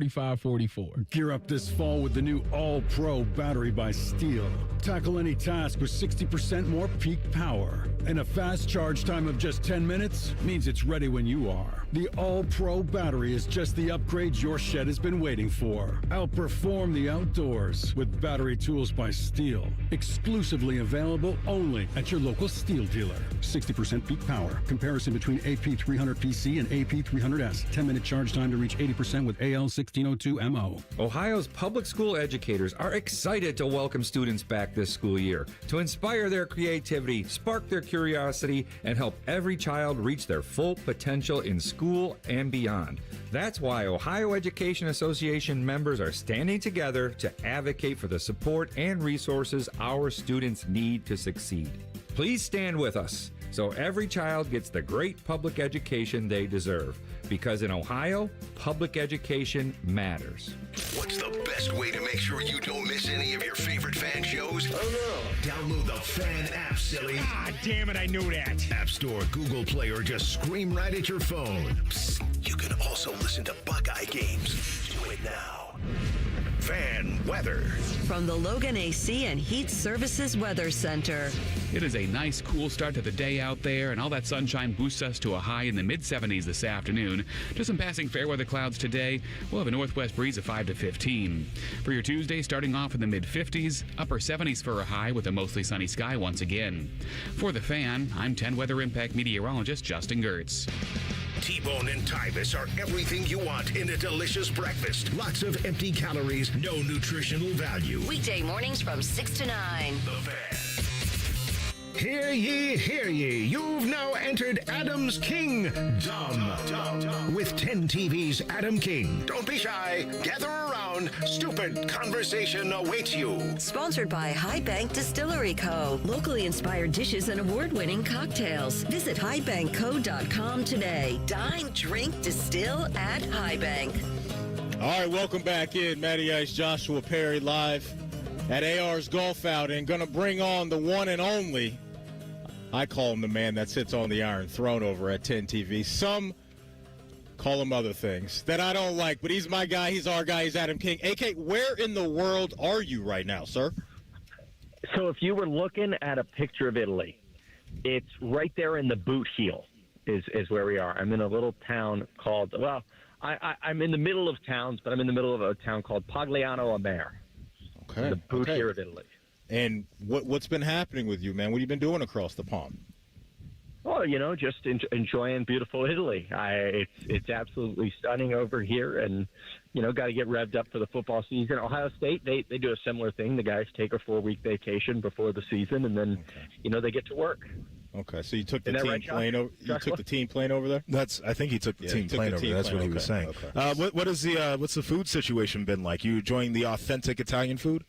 Gear up this fall with the new All-Pro battery by Steel. Tackle any task with 60% more peak power. And a fast charge time of just 10 minutes means it's ready when you are. The All-Pro battery is just the upgrade your shed has been waiting for. Outperform the outdoors with battery tools by Steel. Exclusively available only at your local Steel dealer. 60% peak power. Comparison between AP300PC and AP300S. 10-minute charge time to reach 80% with AL1602MO. Ohio's public school educators are excited to welcome students back this school year to inspire their creativity, spark their curiosity, and help every child reach their full potential in school and beyond. That's why Ohio Education Association members are standing together to advocate for the support and resources our students need to succeed. Please stand with us so every child gets the great public education they deserve. Because in Ohio, public education matters. What's the best way to make sure you don't miss any of your favorite fan shows? Oh no! Download the Fan app, silly. Ah, damn it, I knew that. App Store, Google Play, or just scream right at your phone. Psst, you can also listen to Buckeye games. Do it now. Fan weather. From the Logan AC and Heat Services Weather Center. It is a nice, cool start to the day out there, and all that sunshine boosts us to a high in the mid-70s this afternoon. Just some passing fair weather clouds today. We'll have a northwest breeze of 5 to 15. For your Tuesday, starting off in the mid-50s, upper 70s for a high with a mostly sunny sky once again. For the Fan, I'm 10 Weather Impact meteorologist Justin Gertz. T-Bone and Tyvis are everything you want in a delicious breakfast. Lots of empty calories, no nutritional value. Weekday mornings from 6 to 9. The Fan. Hear ye, hear ye. You've now entered Adam's Kingdom with 10 TV's Adam King. Don't be shy. Gather around. Stupid conversation awaits you. Sponsored by High Bank Distillery Co. Locally inspired dishes and award-winning cocktails. Visit highbankco.com today. Dine, drink, distill at High Bank. All right, welcome back in. Matty Ice, Joshua Perry live at AR's Golf Outing. Going to bring on the one and only. I call him the man that sits on the Iron Throne over at 10 TV. Some call him other things that I don't like, but he's my guy. He's our guy. He's Adam King. AK, where in the world are you right now, sir? So if you were looking at a picture of Italy, it's right there in the boot heel is where we are. I'm in a little town called, well, I'm in the middle of towns, but I'm in the middle of a town called Pogliano a Mare. Okay. The boot here of Italy. And what's been happening with you, man? What have you been doing across the pond? Oh, just enjoying beautiful Italy. It's absolutely stunning over here, and got to get revved up for the football season. Ohio State, they do a similar thing. The guys take a 4-week vacation before the season, and then they get to work. Okay, so you took the team plane over. You took the team plane over there. I think he took the team plane over there. That's what he was saying. Okay. What's the food situation been like? You enjoying the authentic Italian food?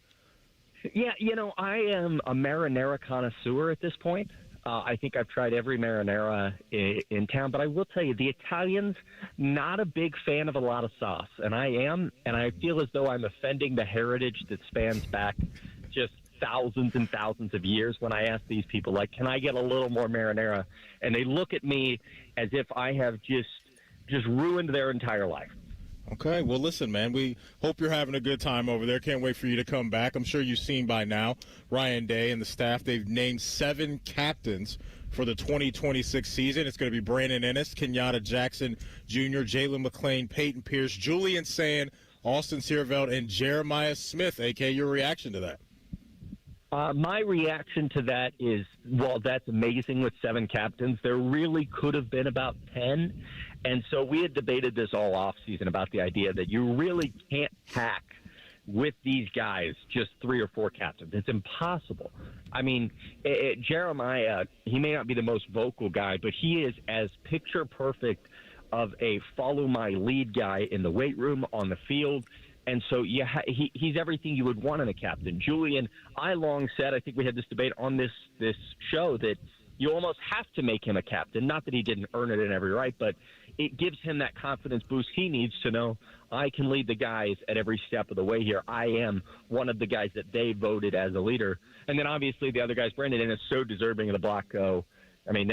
Yeah, I am a marinara connoisseur at this point. I think I've tried every marinara in town, but I will tell you, the Italians, not a big fan of a lot of sauce, and I am, and I feel as though I'm offending the heritage that spans back just thousands and thousands of years when I ask these people, like, can I get a little more marinara? And they look at me as if I have just ruined their entire life. Okay, well, listen, man, we hope you're having a good time over there. Can't wait for you to come back. I'm sure you've seen by now Ryan Day and the staff. They've named 7 captains for the 2026 season. It's going to be Brandon Ennis, Kenyatta Jackson Jr., Jalen McClain, Peyton Pierce, Julian Sand, Austin Searveld, and Jeremiah Smith. AK, your reaction to that? My reaction to that is, well, that's amazing with 7 captains. There really could have been about 10. And so we had debated this all offseason about the idea that you really can't pack with these guys just 3 or 4 captains. It's impossible. I mean, Jeremiah, he may not be the most vocal guy, but he is as picture perfect of a follow my lead guy in the weight room, on the field. And so, he's everything you would want in a captain. Julian, I long said, I think we had this debate on this show, that you almost have to make him a captain. Not that he didn't earn it in every right, but it gives him that confidence boost he needs to know, I can lead the guys at every step of the way here. I am one of the guys that they voted as a leader. And then obviously the other guys, Brandon Ennis, so deserving of the block go. I mean,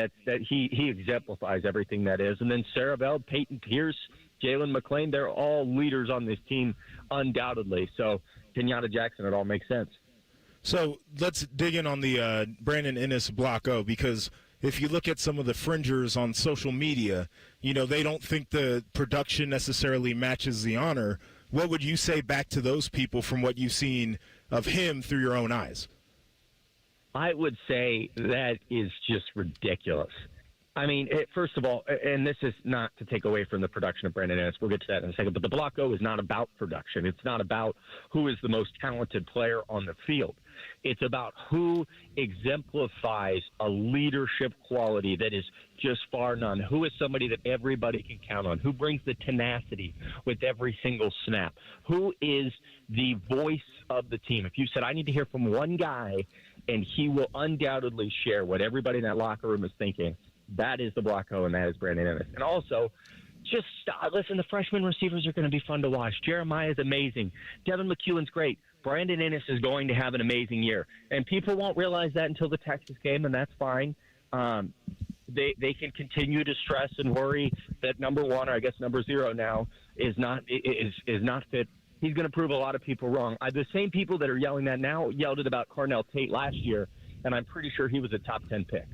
he exemplifies everything that is. And then Sarah Veld, Peyton Pierce, Jalen McClain, they're all leaders on this team, undoubtedly. So Kenyatta Jackson, it all makes sense. So let's dig in on the Brandon Ennis block O, because if you look at some of the fringers on social media, they don't think the production necessarily matches the honor. What would you say back to those people from what you've seen of him through your own eyes? I would say that is just ridiculous. I mean, first of all, and this is not to take away from the production of Brandon Ennis. We'll get to that in a second. But the block O is not about production. It's not about who is the most talented player on the field. It's about who exemplifies a leadership quality that is just far none. Who is somebody that everybody can count on? Who brings the tenacity with every single snap? Who is the voice of the team? If you said, I need to hear from one guy, and he will undoubtedly share what everybody in that locker room is thinking, that is the block O, and that is Brandon Ennis. And also, just listen, the freshman receivers are going to be fun to watch. Jeremiah is amazing. Devin McEwen's great. Brandon Ennis is going to have an amazing year. And people won't realize that until the Texas game, and that's fine. They can continue to stress and worry that number 1, or I guess number 0 now, is not fit. He's going to prove a lot of people wrong. The same people that are yelling that now yelled it about Carnell Tate last year, and I'm pretty sure he was a top 10 pick.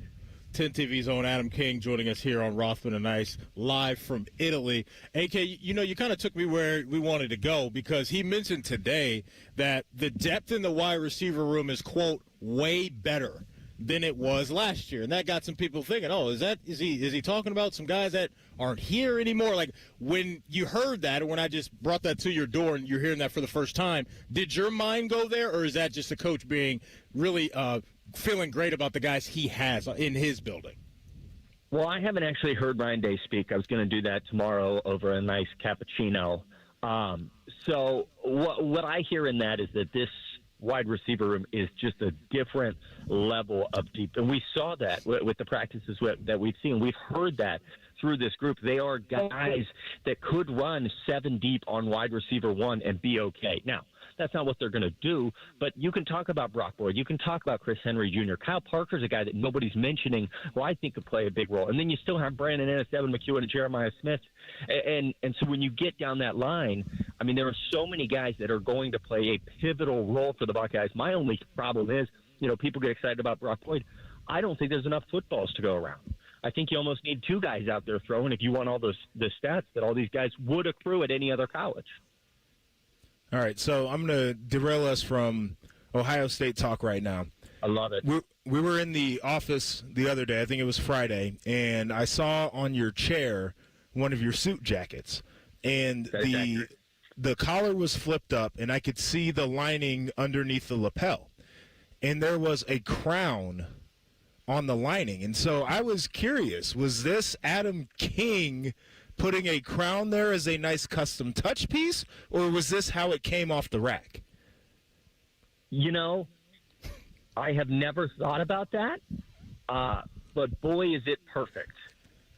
10 TV's own Adam King joining us here on Rothman and Ice, live from Italy. AK, you kind of took me where we wanted to go, because he mentioned today that the depth in the wide receiver room is, quote, way better than it was last year. And that got some people thinking, is he talking about some guys that aren't here anymore? Like, when you heard that, or when I just brought that to your door and you're hearing that for the first time, did your mind go there, or is that just a coach being really feeling great about the guys he has in his building. Well, I haven't actually heard Ryan Day speak. I was going to do that tomorrow over a nice cappuccino. So what I hear in that is that this wide receiver room is just a different level of deep. And we saw that with the practices that we've seen. We've heard that through this group. They are guys that could run 7 deep on wide receiver 1 and be okay. Now, that's not what they're going to do, but you can talk about Brock Boyd. You can talk about Chris Henry Jr. Kyle Parker's a guy that nobody's mentioning who I think could play a big role. And then you still have Brandon Ennis, Evan McEwen, and Jeremiah Smith. And so when you get down that line, I mean, there are so many guys that are going to play a pivotal role for the Buckeyes. My only problem is, people get excited about Brock Boyd. I don't think there's enough footballs to go around. I think you almost need 2 guys out there throwing if you want all the stats that all these guys would accrue at any other college. All right, so I'm going to derail us from Ohio State talk right now. I love it. We were in the office the other day, I think it was Friday, and I saw on your chair one of your suit jackets. And the collar was flipped up, and I could see the lining underneath the lapel. And there was a crown on the lining. And so I was curious, was this Adam King putting a crown there as a nice custom touch piece, or was this how it came off the rack? I have never thought about that, but boy, is it perfect.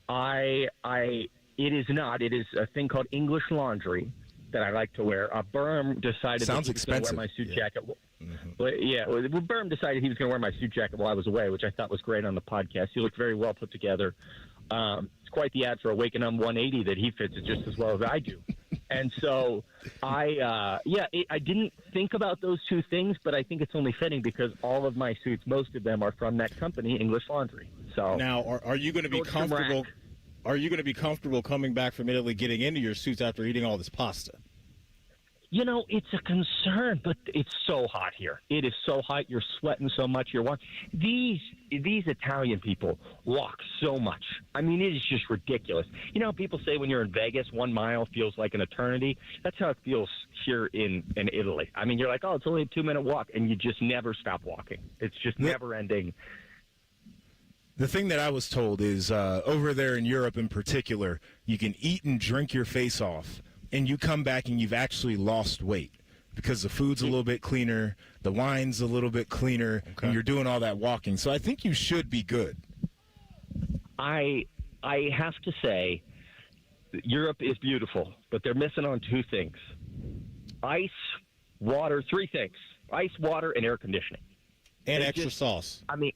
It is not. It is a thing called English laundry that I like to wear. Berm decided that he was going to wear my suit jacket. Mm-hmm. Berm decided he was going to wear my suit jacket while I was away, which I thought was great on the podcast. He looked very well put together. It's quite the ad for Awaken on 180 that he fits it just as well as I do. And so I didn't think about those 2 things, but I think it's only fitting because all of my suits, most of them are from that company, English Laundry. So now, are you going to be comfortable? Are you going to be comfortable coming back from Italy, getting into your suits after eating all this pasta? It's a concern, but it's so hot here. It is so hot. You're sweating so much. You're walking. These Italian people walk so much. I mean, it is just ridiculous. People say when you're in Vegas, 1 mile feels like an eternity. That's how it feels here in Italy. I mean, you're like, oh, it's only a 2-minute walk, and you just never stop walking. It's just never ending. The thing that I was told is over there in Europe in particular, you can eat and drink your face off, and you come back and you've actually lost weight because the food's a little bit cleaner, the wine's a little bit cleaner, and you're doing all that walking. So I think you should be good. I have to say, Europe is beautiful, but they're missing on 2 things. Ice, water, 3 things. Ice, water, and air conditioning. And extra sauce. I mean,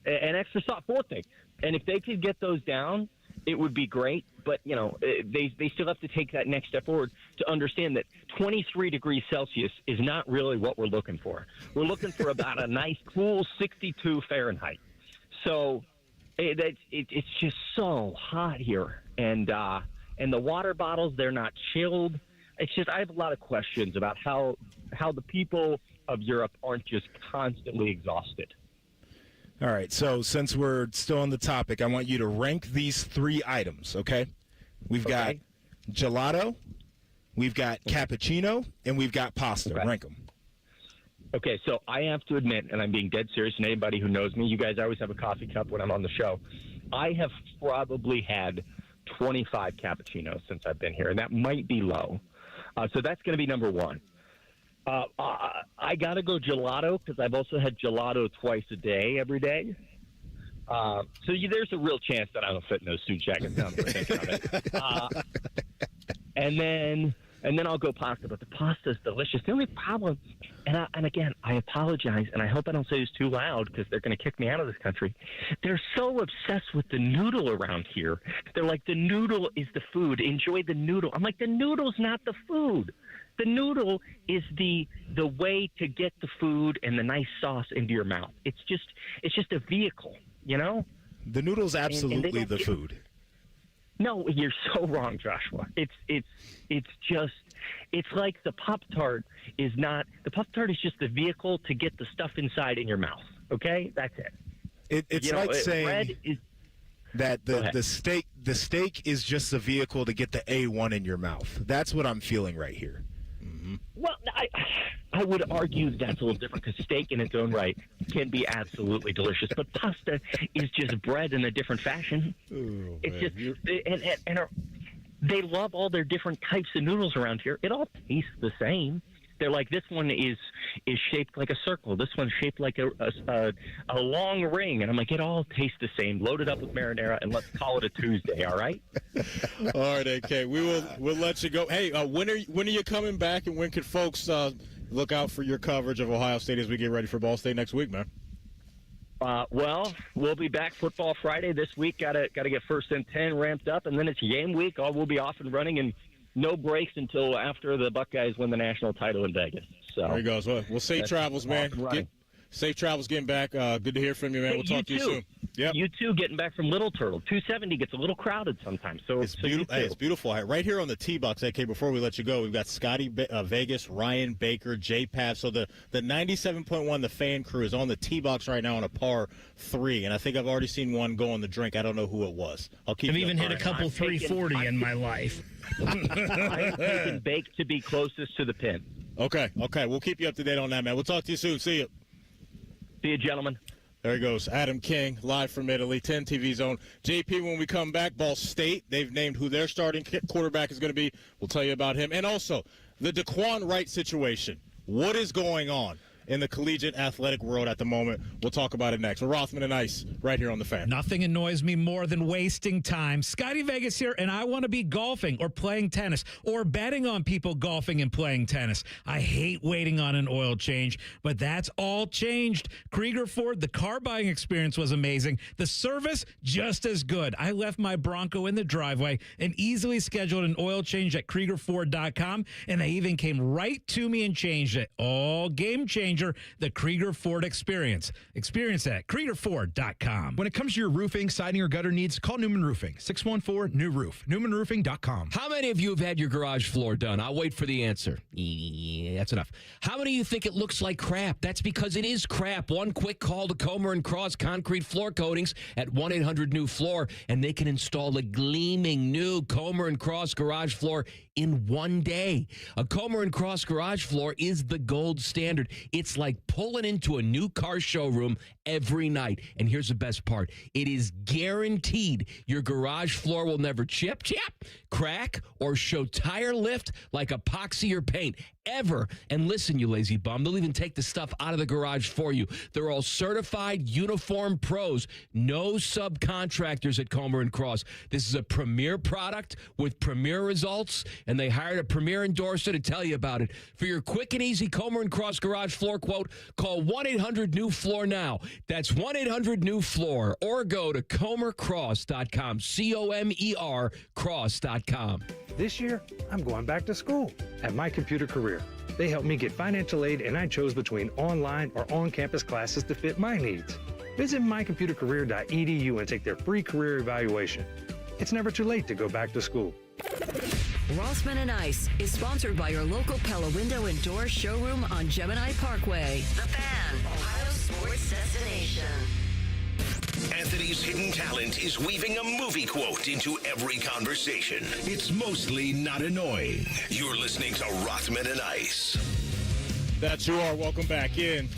and extra sauce, 4 things. And if they could get those down, it would be great. But, they still have to take that next step forward to understand that 23 degrees Celsius is not really what we're looking for. We're looking for about a nice, cool 62 Fahrenheit. So it's just so hot here. And the water bottles, they're not chilled. It's just I have a lot of questions about how the people of Europe aren't just constantly exhausted. All right, so since we're still on the topic, I want you to rank these 3 items, okay? We've got gelato, we've got cappuccino, and we've got pasta. Okay. Rank them. Okay, so I have to admit, and I'm being dead serious, and anybody who knows me, you guys always have a coffee cup when I'm on the show. I have probably had 25 cappuccinos since I've been here, and that might be low. So that's going to be number 1. I got to go gelato because I've also had gelato twice a day, every day. So there's a real chance that I don't fit in those suit jackets. Now that I'm thinking of it. And then I'll go pasta, but the pasta is delicious. The only problem, and again, I apologize, and I hope I don't say this too loud because they're going to kick me out of this country. They're so obsessed with the noodle around here. They're like, the noodle is the food. Enjoy the noodle. I'm like, the noodle's not the food. The noodle is the way to get the food and the nice sauce into your mouth. It's just a vehicle, The noodle's absolutely the food. No, you're so wrong, Joshua. It's like the Pop-Tart is not – the Pop-Tart is just the vehicle to get the stuff inside in your mouth, okay? That's it. It's like saying that the steak is just the vehicle to get the A1 in your mouth. That's what I'm feeling right here. Mm-hmm. Well, I would argue that's a little different because steak in its own right can be absolutely delicious, but pasta is just bread in a different fashion. Ooh, it's man, just they love all their different types of noodles around here. It all tastes the same. They're like, this one is shaped like a circle. This one's shaped like a long ring. And I'm like, it all tastes the same. Load it up with marinara and let's call it a Tuesday. All right. All right, AK. We'll let you go. Hey, when are you coming back, and when can folks look out for your coverage of Ohio State as we get ready for Ball State next week, man? Well, we'll be back football Friday this week. Got to get 1st and 10 ramped up, and then it's game week. We'll be off and running, and no breaks until after the Buckeyes win the national title in Vegas. So there he goes. Well, safe travels, man. Safe travels getting back. Good to hear from you, man. We'll talk to you soon. Yep. You too, getting back from Little Turtle. 270 gets a little crowded sometimes. So it's beautiful. Hey, it's beautiful. Right here on the T-Box, AK, before we let you go, we've got Scotty Vegas, Ryan Baker, J Pav. So the 97.1, the fan crew, is on the T-Box right now on a par 3. And I think I've already seen one go on the drink. I don't know who it was. I've even hit a couple 340 in my life. I'm taking Bake to be closest to the pin. Okay. We'll keep you up to date on that, man. We'll talk to you soon. See you. See you, gentlemen. There he goes, Adam King, live from Italy, 10 TV Zone. JP, when we come back, Ball State, they've named who their starting quarterback is going to be. We'll tell you about him. And also, the Daquan Wright situation. What is going on in the collegiate athletic world at the moment? We'll talk about it next. We're Rothman and Ice right here on The Fan. Nothing annoys me more than wasting time. Scotty Vegas here, and I want to be golfing or playing tennis or betting on people golfing and playing tennis. I hate waiting on an oil change, but that's all changed. Krieger Ford, the car buying experience was amazing. The service, just as good. I left my Bronco in the driveway and easily scheduled an oil change at KriegerFord.com, and they even came right to me and changed it. All game changer. The Krieger Ford experience. Experience that at KriegerFord.com. When it comes to your roofing, siding, or gutter needs, call Newman Roofing. 614-NEW-ROOF. NewmanRoofing.com. How many of you have had your garage floor done? I'll wait for the answer. Yeah, that's enough. How many of you think it looks like crap? That's because it is crap. One quick call to Comer & Cross Concrete Floor Coatings at 1-800-NEW-FLOOR, and they can install a gleaming new Comer & Cross garage floor in one day. A Comer & Cross garage floor is the gold standard. It's like pulling into a new car showroom every night. And here's the best part. It is guaranteed your garage floor will never chip, crack, or show tire lift like epoxy or paint. Ever. And listen, you lazy bum, they'll even take the stuff out of the garage for you. They're all certified uniform pros. No subcontractors at Comer & Cross. This is a premier product with premier results, and they hired a premier endorser to tell you about it. For your quick and easy Comer & Cross garage floor quote, call 1-800-NEW-FLOOR now. That's 1-800-NEW-FLOOR, or go to ComerCross.com, COMER cross.com. This year, I'm going back to school at My Computer Career. They helped me get financial aid, and I chose between online or on-campus classes to fit my needs. Visit mycomputercareer.edu and take their free career evaluation. It's never too late to go back to school. Rothman and Ice is sponsored by your local Pella Window and Door showroom on Gemini Parkway. The Fan, Ohio sports destination. Anthony's hidden talent is weaving a movie quote into every conversation. It's mostly not annoying. You're listening to Rothman and Ice. That you are. Welcome back in.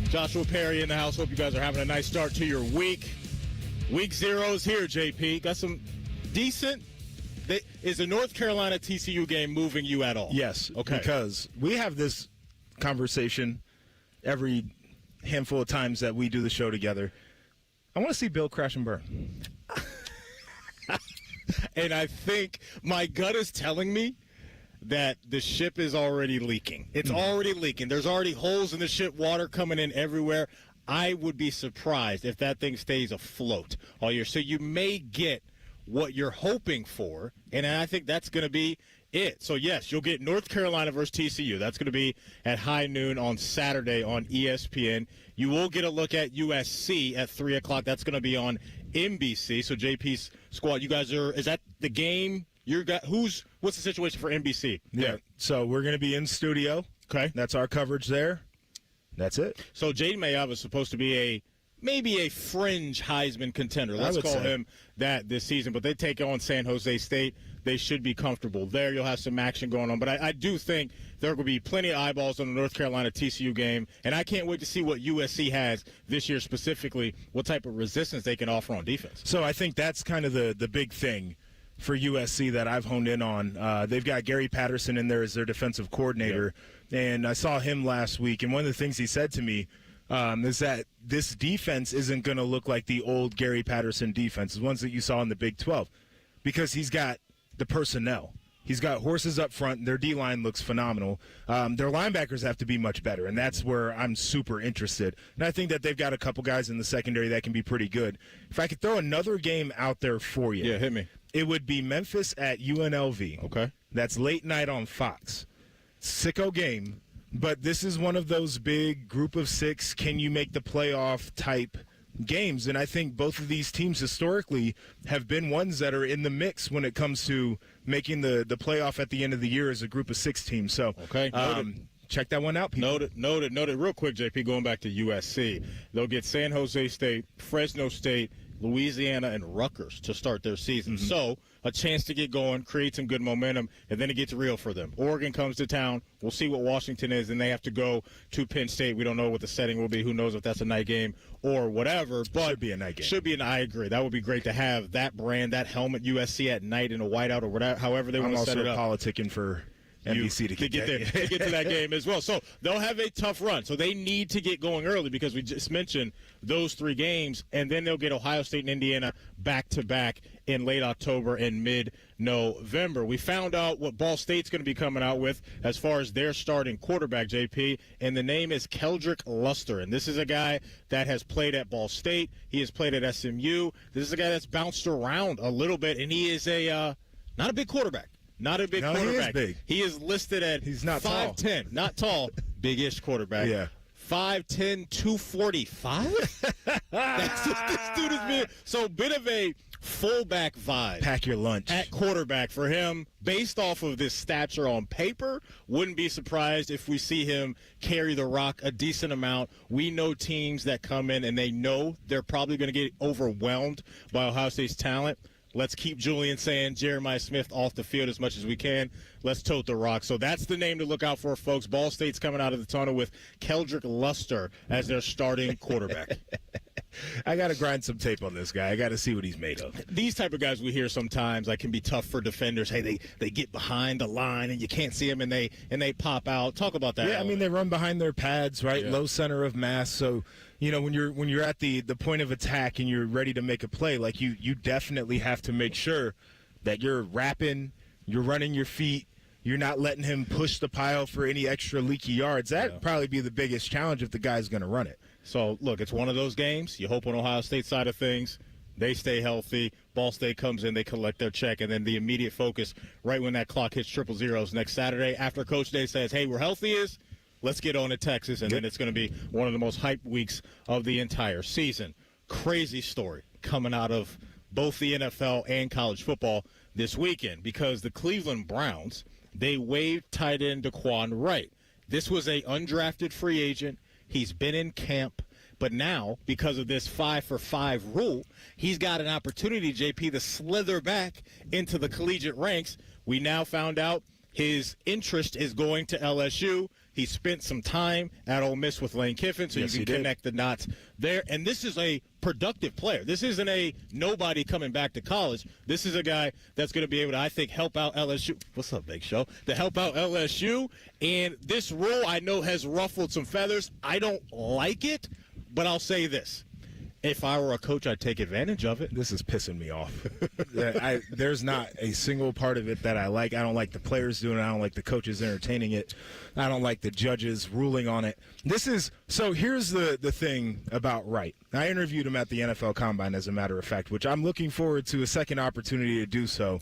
Joshua Perry in the house. Hope you guys are having a nice start to your week. Week 0 is here, JP. Got some decent... Is the North Carolina TCU game moving you at all? Yes. Okay. Because we have this conversation every handful of times that we do the show together. I want to see Bill crash and burn. And I think my gut is telling me that the ship is already leaking. It's already leaking. There's already holes in the ship, water coming in everywhere. I would be surprised if that thing stays afloat all year. So you may get what you're hoping for, and I think that's going to be it. So, yes, you'll get North Carolina versus TCU. That's going to be at high noon on Saturday on ESPN. You will get a look at USC at 3 o'clock. That's going to be on NBC. So, JP's squad, you guys are – is that the game? What's the situation for NBC? Yeah, so we're going to be in studio. Okay. That's our coverage there. That's it. So, Jade Mayow is supposed to be a maybe a fringe Heisman contender. Let's call him that this season. But they take on San Jose State. They should be comfortable there. You'll have some action going on. But I do think there will be plenty of eyeballs on the North Carolina-TCU game. And I can't wait to see what USC has this year specifically, what type of resistance they can offer on defense. So I think that's kind of the big thing for USC that I've honed in on. They've got Gary Patterson in there as their defensive coordinator. Yep. And I saw him last week. And one of the things he said to me is that this defense isn't going to look like the old Gary Patterson defense, the ones that you saw in the Big 12, because he's got the personnel. He's got horses up front. Their D-line looks phenomenal. Their linebackers have to be much better, and that's where I'm super interested. And I think that they've got a couple guys in the secondary that can be pretty good. If I could throw another game out there for you. Yeah, hit me. It would be Memphis at UNLV. Okay. That's late night on Fox. Sicko game, but this is one of those big group of six, can you make the playoff type games. And I think both of these teams historically have been ones that are in the mix when it comes to making the playoff at the end of the year as a group of six teams. So check that one out, people. Noted. Real quick, JP, going back to USC. They'll get San Jose State, Fresno State, Louisiana, and Rutgers to start their season. Mm-hmm. So a chance to get going, create some good momentum, and then it gets real for them. Oregon comes to town. We'll see what Washington is, and they have to go to Penn State. We don't know what the setting will be. Who knows if that's a night game or whatever. But should be a night game. I agree. That would be great to have that brand, that helmet, USC at night in a whiteout or whatever, however they want to set it up. I'm also politicking for NBC to get to that game as well. So they'll have a tough run. So they need to get going early because we just mentioned those three games, and then they'll get Ohio State and Indiana back-to-back in late October and mid-November. We found out what Ball State's going to be coming out with as far as their starting quarterback, JP, and the name is Keldrick Luster. And this is a guy that has played at Ball State. He has played at SMU. This is a guy that's bounced around a little bit, and he is not a big quarterback. Not a big quarterback. He is big. He is listed at 5'10", not tall, big-ish quarterback. Yeah. 5'10", 245? That's what this dude is being. So, bit of a fullback vibe. Pack your lunch. At quarterback for him, based off of this stature on paper, wouldn't be surprised if we see him carry the rock a decent amount. We know teams that come in and they know they're probably going to get overwhelmed by Ohio State's talent. Let's keep Julian saying Jeremiah Smith off the field as much as we can. Let's tote the rock. So that's the name to look out for, folks. Ball State's coming out of the tunnel with Keldrick Luster as their starting quarterback. I got to grind some tape on this guy. I got to see what he's made of. These type of guys we hear sometimes can be tough for defenders. Hey, they get behind the line and you can't see them and they pop out. Talk about that. Yeah, I mean they run behind their pads, right? Yeah. Low center of mass. So, you know, when you're at the point of attack and you're ready to make a play, like you definitely have to make sure that you're wrapping, you're running your feet, you're not letting him push the pile for any extra leaky yards. That'd probably be the biggest challenge if the guy's going to run it. So, look, it's one of those games. You hope on Ohio State side of things, they stay healthy. Ball State comes in, they collect their check, and then the immediate focus right when that clock hits triple zeros next Saturday after Coach Day says, hey, we're healthy let's get on to Texas, and then it's going to be one of the most hyped weeks of the entire season. Crazy story coming out of both the NFL and college football this weekend because the Cleveland Browns, they waived tight end Daquan Wright. This was a undrafted free agent. He's been in camp, but now, because of this 5-for-5 rule, he's got an opportunity, JP, to slither back into the collegiate ranks. We now found out his interest is going to LSU. He spent some time at Ole Miss with Lane Kiffin, so you can connect the dots there. And this is a productive player. This isn't a nobody coming back to college. This is a guy that's going to be able to, I think, help out LSU. What's up, Big Show? To help out LSU. And this rule, I know, has ruffled some feathers. I don't like it, but I'll say this. If I were a coach, I'd take advantage of it. This is pissing me off. There's not a single part of it that I like. I don't like the players doing it. I don't like the coaches entertaining it. I don't like the judges ruling on it. So here's the thing about Wright. I interviewed him at the NFL Combine, as a matter of fact, which I'm looking forward to a second opportunity to do so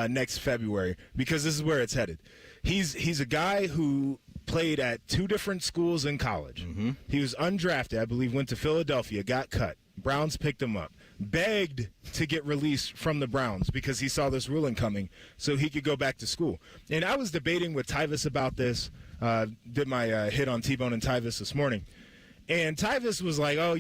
next February because this is where it's headed. He's a guy who played at two different schools in college. Mm-hmm. He was undrafted, I believe, went to Philadelphia, got cut. Browns picked him up, begged to get released from the Browns because he saw this ruling coming so he could go back to school. And I was debating with Tyvis about this, did my hit on T-Bone and Tyvis this morning. And Tyvus was like, oh,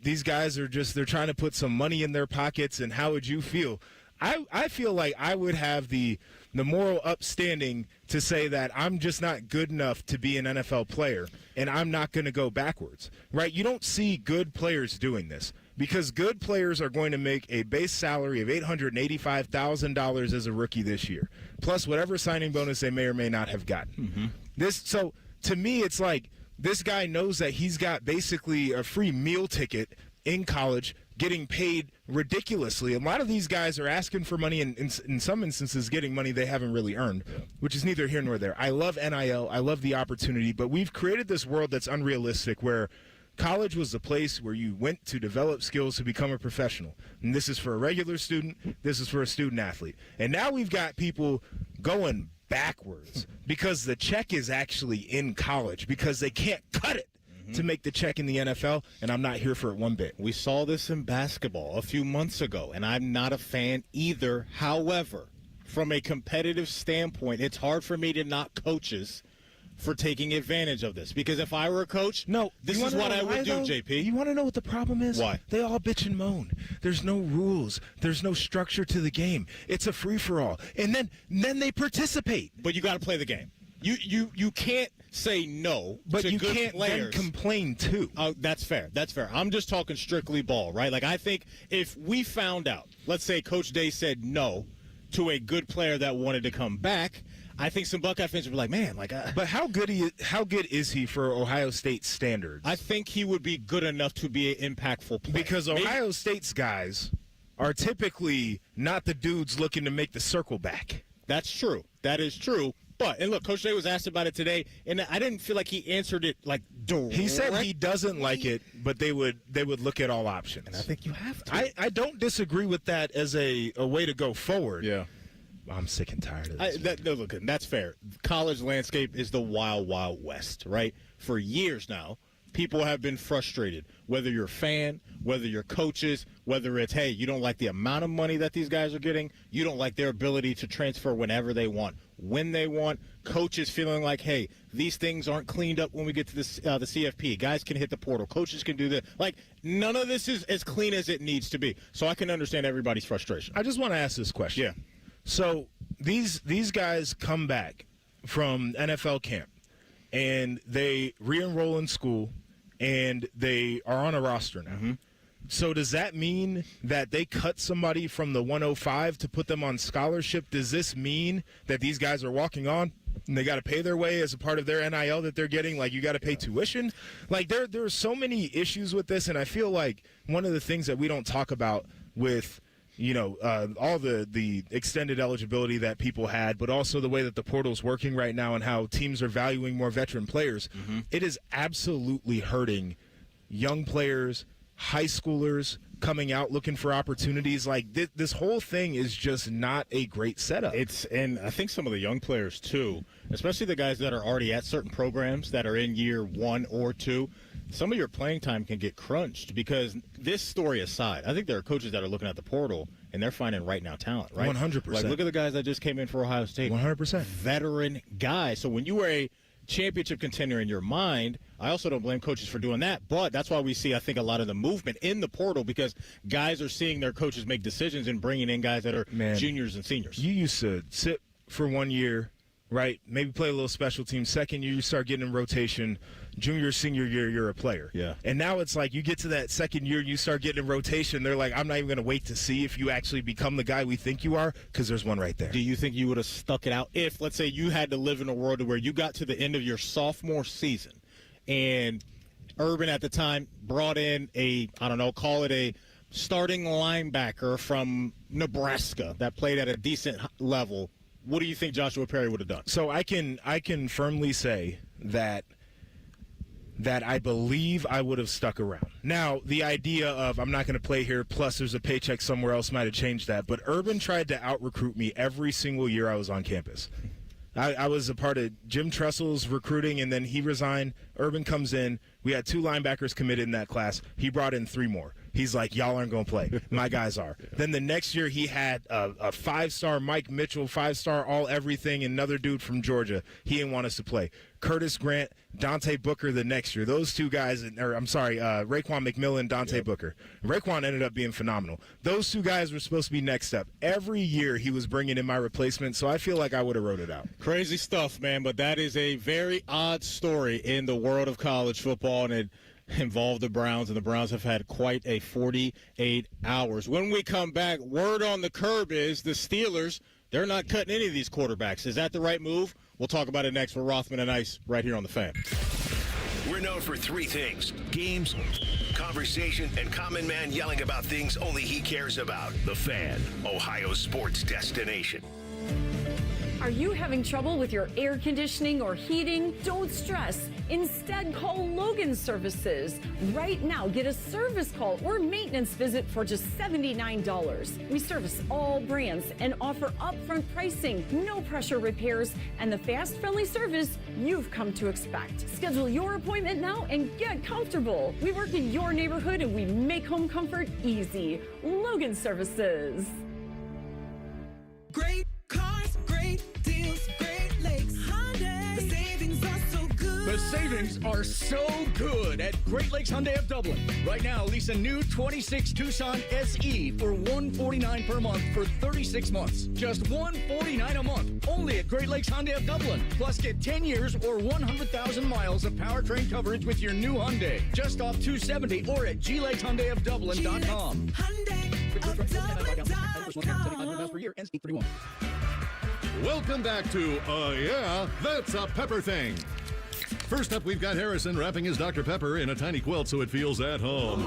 these guys are they're trying to put some money in their pockets, and how would you feel? I feel like I would have the moral upstanding to say that I'm just not good enough to be an NFL player, and I'm not going to go backwards, right? You don't see good players doing this because good players are going to make a base salary of $885,000 as a rookie this year, plus whatever signing bonus they may or may not have gotten. So to me, it's like this guy knows that he's got basically a free meal ticket in college, getting paid ridiculously. A lot of these guys are asking for money and in some instances getting money they haven't really earned, which is neither here nor there. I love NIL. I love the opportunity, but we've created this world that's unrealistic where college was the place where you went to develop skills to become a professional. And this is for a regular student. This is for a student athlete. And now we've got people going backwards because the check is actually in college because they can't cut it to make the check in the NFL, and I'm not here for it one bit. We saw this in basketball a few months ago, and I'm not a fan either. However, from a competitive standpoint, it's hard for me to knock coaches for taking advantage of this. Because if I were a coach, this is what I would do, JP. You want to know what the problem is? Why? They all bitch and moan. There's no rules. There's no structure to the game. It's a free-for-all. And then they participate. But you got to play the game. You can't say no, but to you good can't players. then complain too. Oh, that's fair. That's fair. I'm just talking strictly ball, right? Like I think if we found out, let's say Coach Day said no to a good player that wanted to come back, I think some Buckeye fans would be like, man, like. But how good is he for Ohio State standards? I think he would be good enough to be an impactful player. Because Ohio State's guys are typically not the dudes looking to make the circle back. That's true. That is true. But, and look, Coach Day was asked about it today, and I didn't feel like he answered it, like, directly. He said he doesn't like it, but they would look at all options. And I think you have to. I don't disagree with that as a way to go forward. Yeah. I'm sick and tired of this. Look, that's fair. College landscape is the wild, wild west, right? For years now, people have been frustrated, whether you're a fan, whether you're coaches, whether it's, hey, you don't like the amount of money that these guys are getting, you don't like their ability to transfer whenever they want, when they want, coaches feeling like, hey, these things aren't cleaned up when we get to the CFP. Guys can hit the portal. Coaches can do that. Like, none of this is as clean as it needs to be. So I can understand everybody's frustration. I just want to ask this question. Yeah. So these guys come back from NFL camp, and they re-enroll in school, and they are on a roster now. So does that mean that they cut somebody from the 105 to put them on scholarship? Does this mean that these guys are walking on and they got to pay their way as a part of their NIL that they're getting? Like, you got to pay tuition? Like, there are so many issues with this, and I feel like one of the things that we don't talk about with all the extended eligibility that people had, but also the way that the portal's working right now and how teams are valuing more veteran players, it is absolutely hurting young players, high schoolers coming out looking for opportunities. Like, this whole thing is just not a great setup. And I think some of the young players, too, especially the guys that are already at certain programs that are in year 1 or 2, some of your playing time can get crunched because this story aside, I think there are coaches that are looking at the portal and they're finding right now talent, right? 100%. Like, look at the guys that just came in for Ohio State. 100%. Veteran guys. So when you were a championship contender in your mind, I also don't blame coaches for doing that, but that's why we see, I think, a lot of the movement in the portal because guys are seeing their coaches make decisions and bringing in guys that are juniors and seniors. You used to sit for 1 year, right? Maybe play a little special team. Second year, you start getting in rotation. Junior, senior year, you're a player. Yeah. And now it's like you get to that second year, you start getting in rotation. They're like, I'm not even going to wait to see if you actually become the guy we think you are because there's one right there. Do you think you would have stuck it out if, let's say, you had to live in a world where you got to the end of your sophomore season and Urban at the time brought in call it a starting linebacker from Nebraska that played at a decent level? What do you think Joshua Perry would have done? So I can firmly say that I believe I would have stuck around. Now, the idea of I'm not going to play here, plus there's a paycheck somewhere else might have changed that. But Urban tried to out-recruit me every single year I was on campus. I was a part of Jim Tressel's recruiting, and then he resigned. Urban comes in. We had 2 linebackers committed in that class. He brought in 3 more. He's like, y'all aren't going to play. My guys are. Then the next year he had a 5-star Mike Mitchell, 5-star all-everything, another dude from Georgia. He didn't want us to play. Curtis Grant, Dante Booker the next year. Those 2 guys, Raekwon McMillan, Dante Booker. Raekwon ended up being phenomenal. Those 2 guys were supposed to be next up. Every year he was bringing in my replacement, so I feel like I would have wrote it out. Crazy stuff, man, but that is a very odd story in the world of college football, and it involved the Browns, and the Browns have had quite a 48 hours. When we come back, word on the curb is the Steelers, they're not cutting any of these quarterbacks. Is that the right move? We'll talk about it next with Rothman and Ice right here on The Fan. We're known for 3 things: games, conversation, and common man yelling about things only he cares about. The Fan, Ohio's sports destination. Are you having trouble with your air conditioning or heating? Don't stress. Instead, call Logan Services. Right now, get a service call or maintenance visit for just $79. We service all brands and offer upfront pricing, no pressure repairs, and the fast, friendly service you've come to expect. Schedule your appointment now and get comfortable. We work in your neighborhood and we make home comfort easy. Logan Services. Great cars, great deals, Great Lakes Hyundai. The savings are so good. The savings are so good at Great Lakes Hyundai of Dublin. Right now, lease a new 26 Tucson SE for $149 per month for 36 months. Just $149 a month. Only at Great Lakes Hyundai of Dublin. Plus, get 10 years or 100,000 miles of powertrain coverage with your new Hyundai. Just off 270 or at GLakesHyundaiofDublin.com. Welcome back to Yeah, That's a Pepper Thing. First up, we've got Harrison wrapping his Dr. Pepper in a tiny quilt so it feels at home.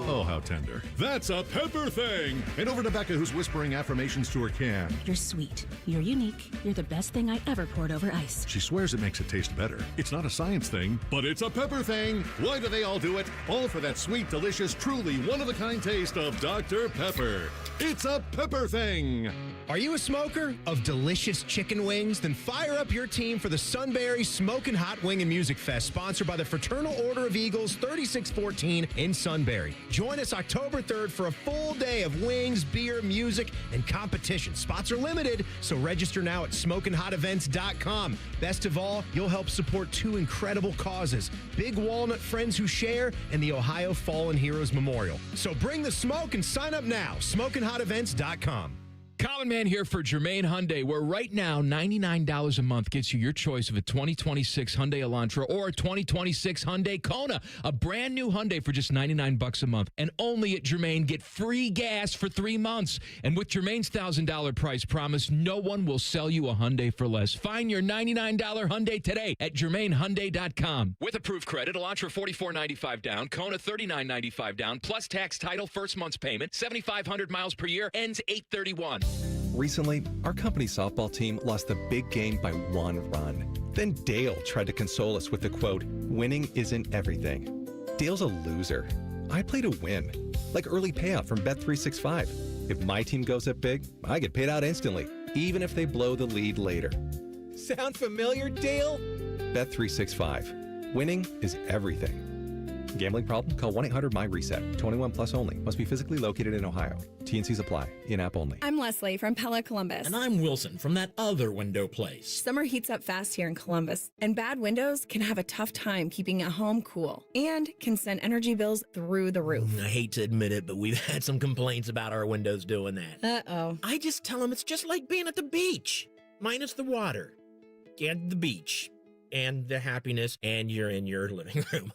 Oh, how tender. That's a pepper thing. And over to Becca, who's whispering affirmations to her can. You're sweet. You're unique. You're the best thing I ever poured over ice. She swears it makes it taste better. It's not a science thing, but it's a pepper thing. Why do they all do it? All for that sweet, delicious, truly one-of-a-kind taste of Dr. Pepper. It's a pepper thing. Are you a smoker of delicious chicken wings? Then fire up your team for the Sunbury Smokin' Hot Wing and Music Fest, sponsored by the Fraternal Order of Eagles 3614 in Sunbury. Join us October 3rd for a full day of wings, beer, music, and competition. Spots are limited, so register now at smokinghotevents.com. Best of all, you'll help support 2 incredible causes: Big Walnut Friends Who Share and the Ohio Fallen Heroes Memorial. So bring the smoke and sign up now. smokinghotevents.com. Common Man here for Jermaine Hyundai, where right now $99 a month gets you your choice of a 2026 Hyundai Elantra or a 2026 Hyundai Kona. A brand new Hyundai for just $99 a month. And only at Jermaine, get free gas for 3 months. And with Jermaine's $1,000 price promise, no one will sell you a Hyundai for less. Find your $99 Hyundai today at JermaineHyundai.com. With approved credit, Elantra $44.95 down, Kona $39.95 down, plus tax, title, first month's payment, 7,500 miles per year, ends 8/31. Recently, our company softball team lost the big game by 1 run. Then Dale tried to console us with the quote, "Winning isn't everything." Dale's a loser. I play to win, like early payout from Bet365. If my team goes up big, I get paid out instantly, even if they blow the lead later. Sound familiar, Dale? Bet365. Winning is everything. Gambling problem? Call 1-800-MY-RESET. 21 plus only. Must be physically located in Ohio. T&Cs apply. In-app only. I'm Leslie from Pella Columbus. And I'm Wilson from that other window place. Summer heats up fast here in Columbus, and bad windows can have a tough time keeping a home cool and can send energy bills through the roof. I hate to admit it, but we've had some complaints about our windows doing that. Uh-oh. I just tell them it's just like being at the beach, minus the water and the beach and the happiness, and you're in your living room.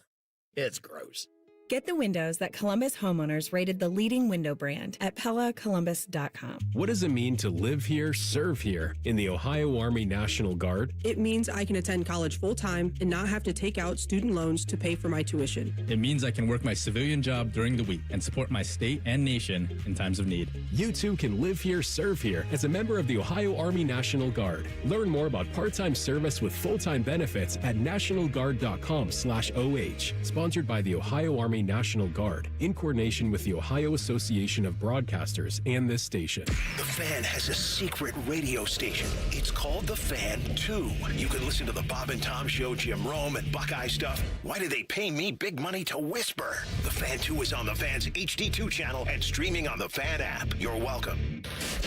It's gross. Get the windows that Columbus homeowners rated the leading window brand at PellaColumbus.com. What does it mean to live here, serve here in the Ohio Army National Guard? It means I can attend college full-time and not have to take out student loans to pay for my tuition. It means I can work my civilian job during the week and support my state and nation in times of need. You too can live here, serve here as a member of the Ohio Army National Guard. Learn more about part-time service with full-time benefits at nationalguard.com/OH. Sponsored by the Ohio Army Army National Guard in coordination with the Ohio Association of Broadcasters and this station. The Fan has a secret radio station. It's called The Fan 2. You can listen to the Bob and Tom Show, Jim Rome, and Buckeye stuff. Why do they pay me big money to whisper? The Fan 2 is on the Fan's HD2 channel and streaming on the Fan app. You're welcome.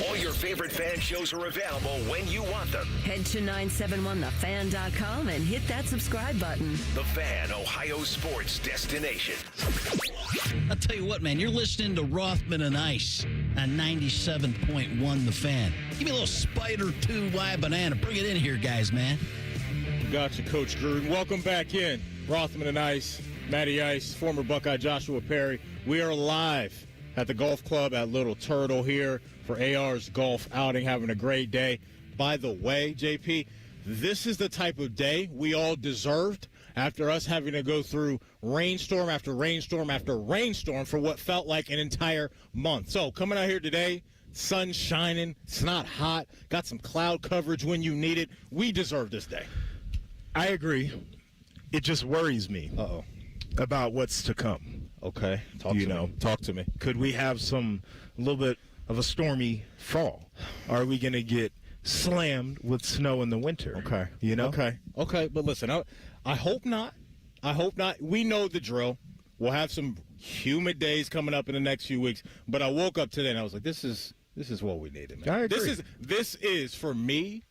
All your favorite Fan shows are available when you want them. Head to 971thefan.com and hit that subscribe button. The Fan, Ohio sports destination. I'll tell you what, man, you're listening to Rothman and Ice on 97.1 The Fan. Give me a little Spider 2Y banana. Bring it in here, guys, man. Gotcha, Coach Gruden. Welcome back in. Rothman and Ice, Matty Ice, former Buckeye Joshua Perry. We are live at the golf club at Little Turtle here for AR's golf outing, having a great day. By the way, JP, this is the type of day we all deserved after us having to go through rainstorm after rainstorm after rainstorm for what felt like an entire month. So coming out here today, sun shining, it's not hot, got some cloud coverage when you need it. We deserve this day. I agree. It just worries me about what's to come. Okay, talk to me. Could we have a little bit of a stormy fall? Are we going to get slammed with snow in the winter? Okay, but listen, I hope not. We know the drill. We'll have some humid days coming up in the next few weeks, but I woke up today and I was like, this is what we needed, man. I agree. This is for me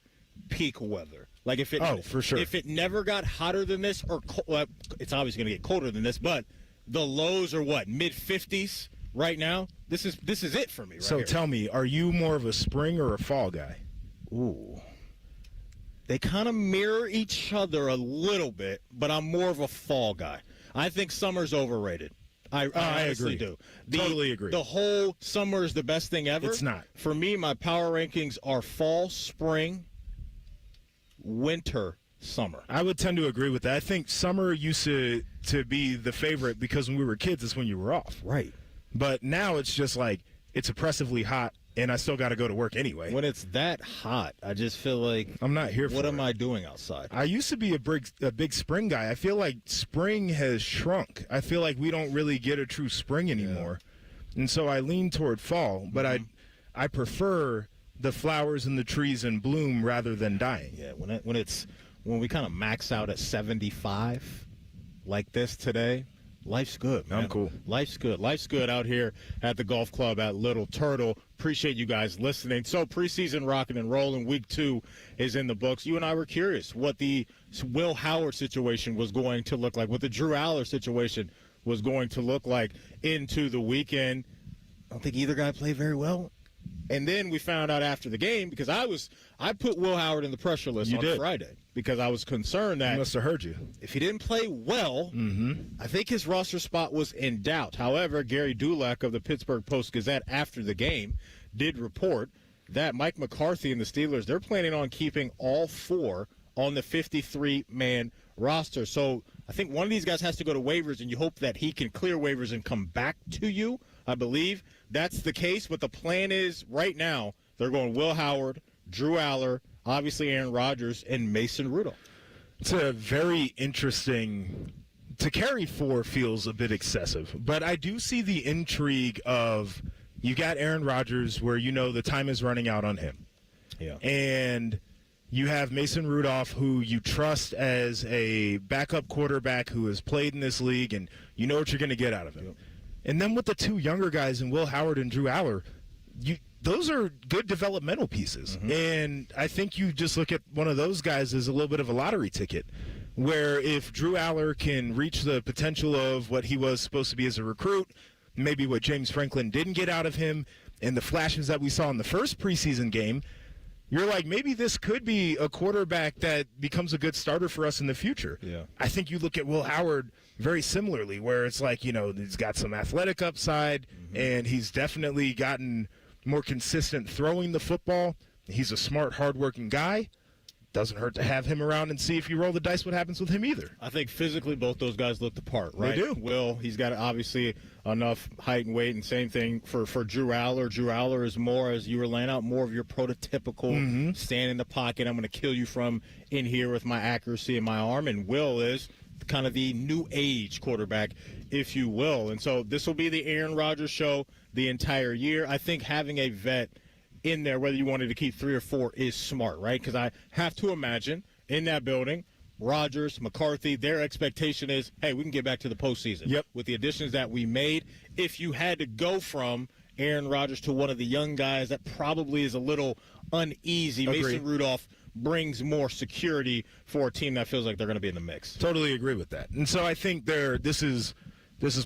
peak weather. Like if it for sure. If it never got hotter than this or it's obviously going to get colder than this, but the lows are what, mid-50s right now? This is it for me right So here. tell me, are you more of a spring or a fall guy? Ooh. They kind of mirror each other a little bit, but I'm more of a fall guy. I think summer's overrated. I honestly agree. do. Totally agree. The whole summer is the best thing ever. It's not. For me, my power rankings are fall, spring, winter, summer. I would tend to agree with that. I think summer used to be the favorite because when we were kids, it's when you were off. Right. But now it's just like it's oppressively hot, and I still got to go to work anyway. When it's that hot, I just feel like I'm not here for what it. am I doing outside? I used to be a big spring guy. I feel like spring has shrunk. I feel like we don't really get a true spring anymore. Yeah. And so I lean toward fall, but I prefer the flowers and the trees in bloom rather than dying. Yeah, when we kind of max out at 75 like this today, life's good, man. I'm cool. Life's good. Life's good out here at the golf club at Little Turtle. Appreciate you guys listening. So preseason rocking and rolling. Week 2 is in the books. You and I were curious what the Will Howard situation was going to look like, what the Drew Aller situation was going to look like into the weekend. I don't think either guy played very well. And then we found out after the game, because I put Will Howard in the pressure list on Friday because I was concerned that he must have heard you. If he didn't play well, I think his roster spot was in doubt. However, Gary Dulac of the Pittsburgh Post-Gazette after the game did report that Mike McCarthy and the Steelers, they're planning on keeping all 4 on the 53-man roster. So I think one of these guys has to go to waivers, and you hope that he can clear waivers and come back to you. I believe that's the case, but the plan is right now they're going Will Howard, Drew Aller, obviously Aaron Rodgers, and Mason Rudolph. It's a very interesting – to carry 4 feels a bit excessive, but I do see the intrigue of you got Aaron Rodgers where you know the time is running out on him. Yeah. And you have Mason Rudolph, who you trust as a backup quarterback who has played in this league, and you know what you're going to get out of him. Yep. And then with the 2 younger guys in Will Howard and Drew Aller, those are good developmental pieces. And I think you just look at one of those guys as a little bit of a lottery ticket, where if Drew Aller can reach the potential of what he was supposed to be as a recruit, maybe what James Franklin didn't get out of him, and the flashes that we saw in the first preseason game, you're like, maybe this could be a quarterback that becomes a good starter for us in the future. Yeah. I think you look at Will Howard very similarly, where it's like, he's got some athletic upside, and he's definitely gotten more consistent throwing the football. He's a smart, hardworking guy. Doesn't hurt to have him around and see if you roll the dice what happens with him either. I think physically both those guys look the part, right? They do. Will, he's got obviously enough height and weight, and same thing for Drew Aller. Drew Aller is more, as you were laying out, more of your prototypical stand in the pocket. I'm going to kill you from in here with my accuracy and my arm. And Will is kind of the new age quarterback if you will. And so this will be the Aaron Rodgers show the entire year. I think having a vet in there, whether you wanted to keep 3 or 4, is smart, right? Because I have to imagine in that building, Rodgers, McCarthy, their expectation is, hey, we can get back to the postseason. Yep. With the additions that we made. If you had to go from Aaron Rodgers to one of the young guys, that probably is a little uneasy. Agreed. Mason Rudolph brings more security for a team that feels like they're going to be in the mix. Totally agree with that. And so I think this is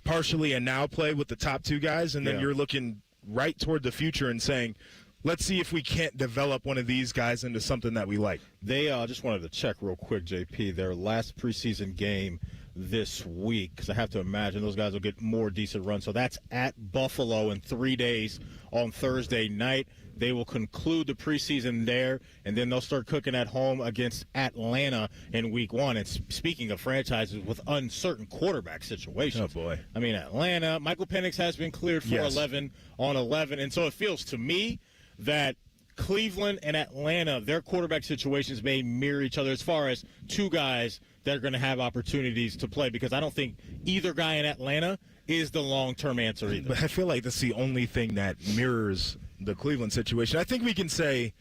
partially a now play with the top 2 guys, and then you're looking right toward the future and saying, let's see if we can't develop one of these guys into something that we like. They just wanted to check real quick, JP, their last preseason game this week, because I have to imagine those guys will get more decent runs. So that's at Buffalo in 3 days on Thursday night. They will conclude the preseason there, and then they'll start cooking at home against Atlanta in week 1. And speaking of franchises with uncertain quarterback situations. Oh, boy. I mean, Atlanta, Michael Penix has been cleared for 11 on 11. And so it feels to me that Cleveland and Atlanta, their quarterback situations may mirror each other as far as 2 guys that are going to have opportunities to play, because I don't think either guy in Atlanta is the long-term answer either. But I feel like that's the only thing that mirrors the Cleveland situation. I think we can say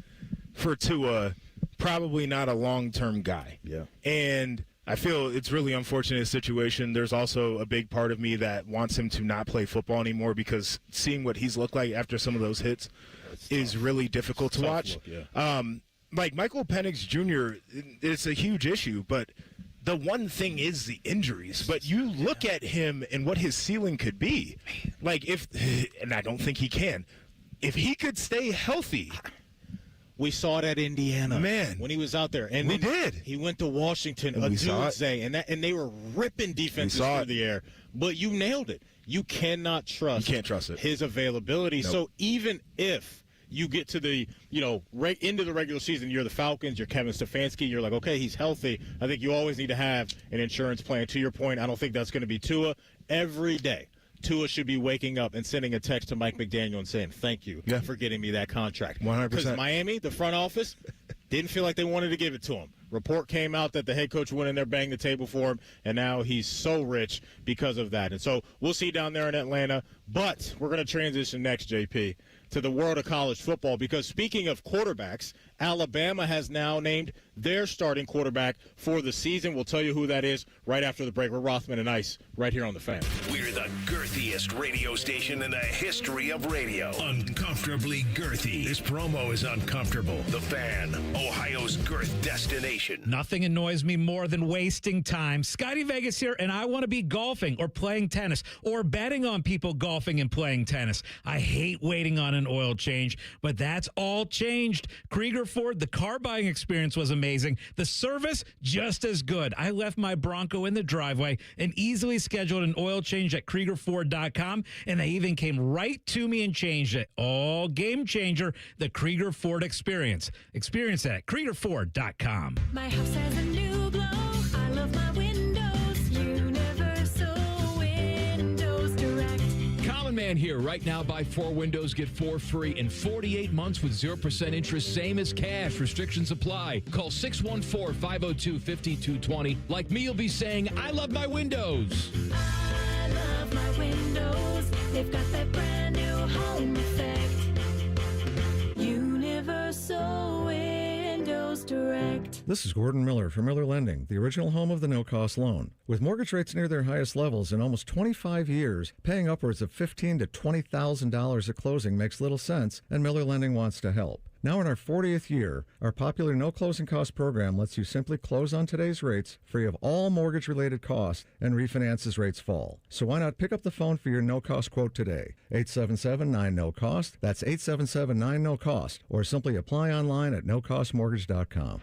for Tua, probably not a long-term guy. Yeah. And I feel it's really unfortunate situation. There's also a big part of me that wants him to not play football anymore, because seeing what he's looked like after some of those hits is really difficult to watch. Like Michael Penix Jr., it's a huge issue, but the one thing is the injuries. But you look at him and what his ceiling could be. Like and I don't think he can. If he could stay healthy. We saw it at Indiana, man, when he was out there, and we did. He went to Washington, and they were ripping defenses through the air. But you nailed it. You cannot trust. You can't trust it. His availability. Nope. So even if you get to the into the regular season, you're the Falcons, you're Kevin Stefanski, you're like, okay, he's healthy. I think you always need to have an insurance plan. To your point, I don't think that's going to be Tua every day. Tua should be waking up and sending a text to Mike McDaniel and saying, thank you for getting me that contract. 100%. Because Miami, the front office, didn't feel like they wanted to give it to him. Report came out that the head coach went in there, banged the table for him, and now he's so rich because of that. And so we'll see down there in Atlanta. But we're going to transition next, JP, to the world of college football, because speaking of quarterbacks, Alabama has now named their starting quarterback for the season. We'll tell you who that is right after the break. We're Rothman and Ice right here on The Fan. We're the girthiest radio station in the history of radio. Uncomfortably girthy. This promo is uncomfortable. The Fan, Ohio's girth destination. Nothing annoys me more than wasting time. Scotty Vegas here, and I want to be golfing or playing tennis or betting on people golfing and playing tennis. I hate waiting on an oil change, but that's all changed. Krieger Ford, the car buying experience was amazing. The service, just as good. I left my Bronco in the driveway and easily scheduled an oil change at KriegerFord.com, and they even came right to me and changed it. All game changer, the Krieger Ford experience. Experience that at KriegerFord.com. My house has a new glow. I love my windows. Universal Windows Direct. Common Man here. Right now, buy 4 windows, get 4 free in 48 months with 0% interest, same as cash. Restrictions apply. Call 614-502-5220. Like me, you'll be saying, I love my windows. I love my windows. They've got that brand new home effect. Universal Windows Direct. This is Gordon Miller from Miller Lending, the original home of the no-cost loan. With mortgage rates near their highest levels in almost 25 years, paying upwards of $15,000 to $20,000 at closing makes little sense, and Miller Lending wants to help. Now in our 40th year, our popular no closing cost program lets you simply close on today's rates, free of all mortgage-related costs, and refinance as rates fall. So why not pick up the phone for your no-cost quote today? 877-9-NO-COST. That's 877-9-NO-COST. Or simply apply online at nocostmortgage.com.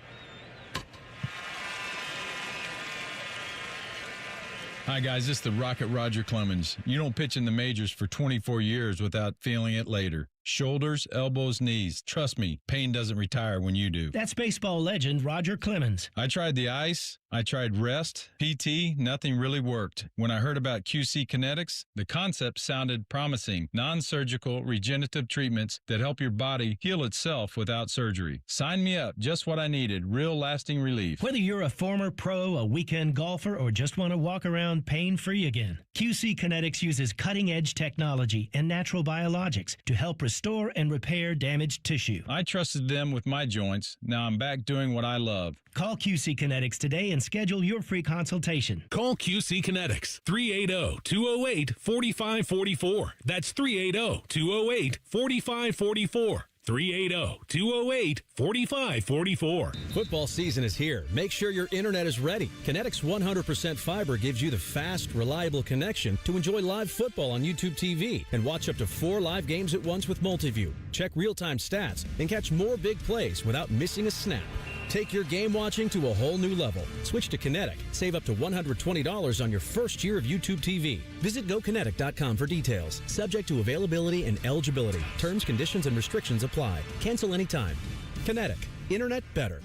Hi, guys. This is the Rocket Roger Clemens. You don't pitch in the majors for 24 years without feeling it later. Shoulders, elbows, knees. Trust me, pain doesn't retire when you do. That's baseball legend Roger Clemens. I tried the ice. I tried rest, PT, nothing really worked. When I heard about QC Kinetics, the concept sounded promising. Non-surgical regenerative treatments that help your body heal itself without surgery. Sign me up, just what I needed, real lasting relief. Whether you're a former pro, a weekend golfer, or just want to walk around pain-free again, QC Kinetics uses cutting-edge technology and natural biologics to help restore and repair damaged tissue. I trusted them with my joints. Now I'm back doing what I love. Call QC Kinetics today and schedule your free consultation. Call QC Kinetics, 380-208-4544. That's 380-208-4544. 380-208-4544. Football season is here. Make sure your internet is ready. Kinetics 100% fiber gives you the fast, reliable connection to enjoy live football on YouTube TV and watch up to 4 live games at once with Multiview. Check real-time stats and catch more big plays without missing a snap. Take your game watching to a whole new level. Switch to Kinetic. Save up to $120 on your first year of YouTube TV. Visit GoKinetic.com for details. Subject to availability and eligibility. Terms, conditions, and restrictions apply. Cancel anytime. Kinetic. Internet better.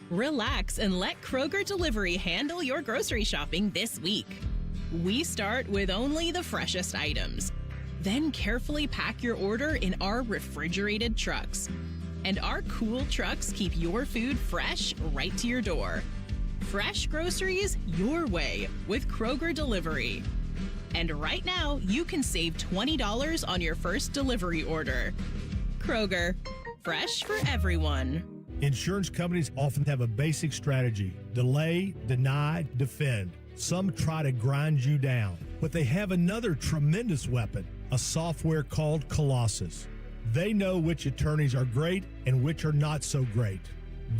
Relax and let Kroger Delivery handle your grocery shopping this week. We start with only the freshest items. Then carefully pack your order in our refrigerated trucks. And our cool trucks keep your food fresh right to your door. Fresh groceries your way with Kroger Delivery. And right now, you can save $20 on your first delivery order. Kroger, fresh for everyone. Insurance companies often have a basic strategy: delay, deny, defend. Some try to grind you down, but they have another tremendous weapon, a software called Colossus. They know which attorneys are great and which are not so great.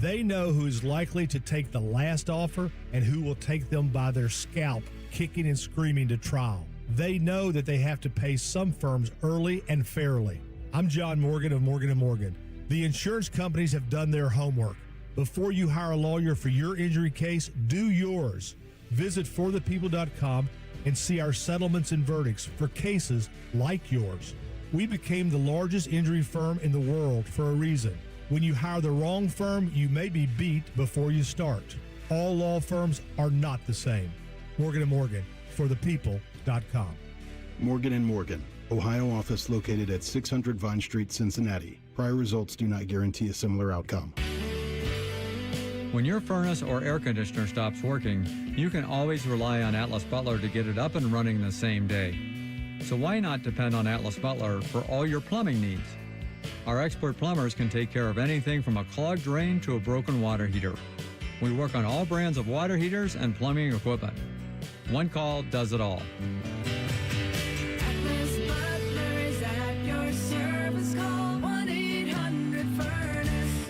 They know who is likely to take the last offer and who will take them by their scalp, kicking and screaming to trial. They know that they have to pay some firms early and fairly. I'm John Morgan of Morgan & Morgan. The insurance companies have done their homework. Before you hire a lawyer for your injury case, do yours. Visit forthepeople.com and see our settlements and verdicts for cases like yours. We became the largest injury firm in the world for a reason. When you hire the wrong firm, you may be beat before you start. All law firms are not the same. Morgan & Morgan, forthepeople.com. Morgan & Morgan, Ohio office located at 600 Vine Street, Cincinnati. Prior results do not guarantee a similar outcome. When your furnace or air conditioner stops working, you can always rely on Atlas Butler to get it up and running the same day. So why not depend on Atlas Butler for all your plumbing needs? Our expert plumbers can take care of anything from a clogged drain to a broken water heater. We work on all brands of water heaters and plumbing equipment. One call does it all. Atlas Butler is at your service. Call 1-800-FURNACE.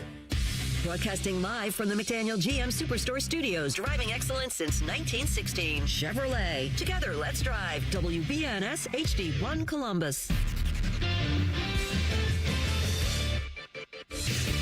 Broadcasting live from the McDaniel GM Superstore Studios. Driving excellence since 1916. Chevrolet. Together, let's drive. WBNS HD1 Columbus.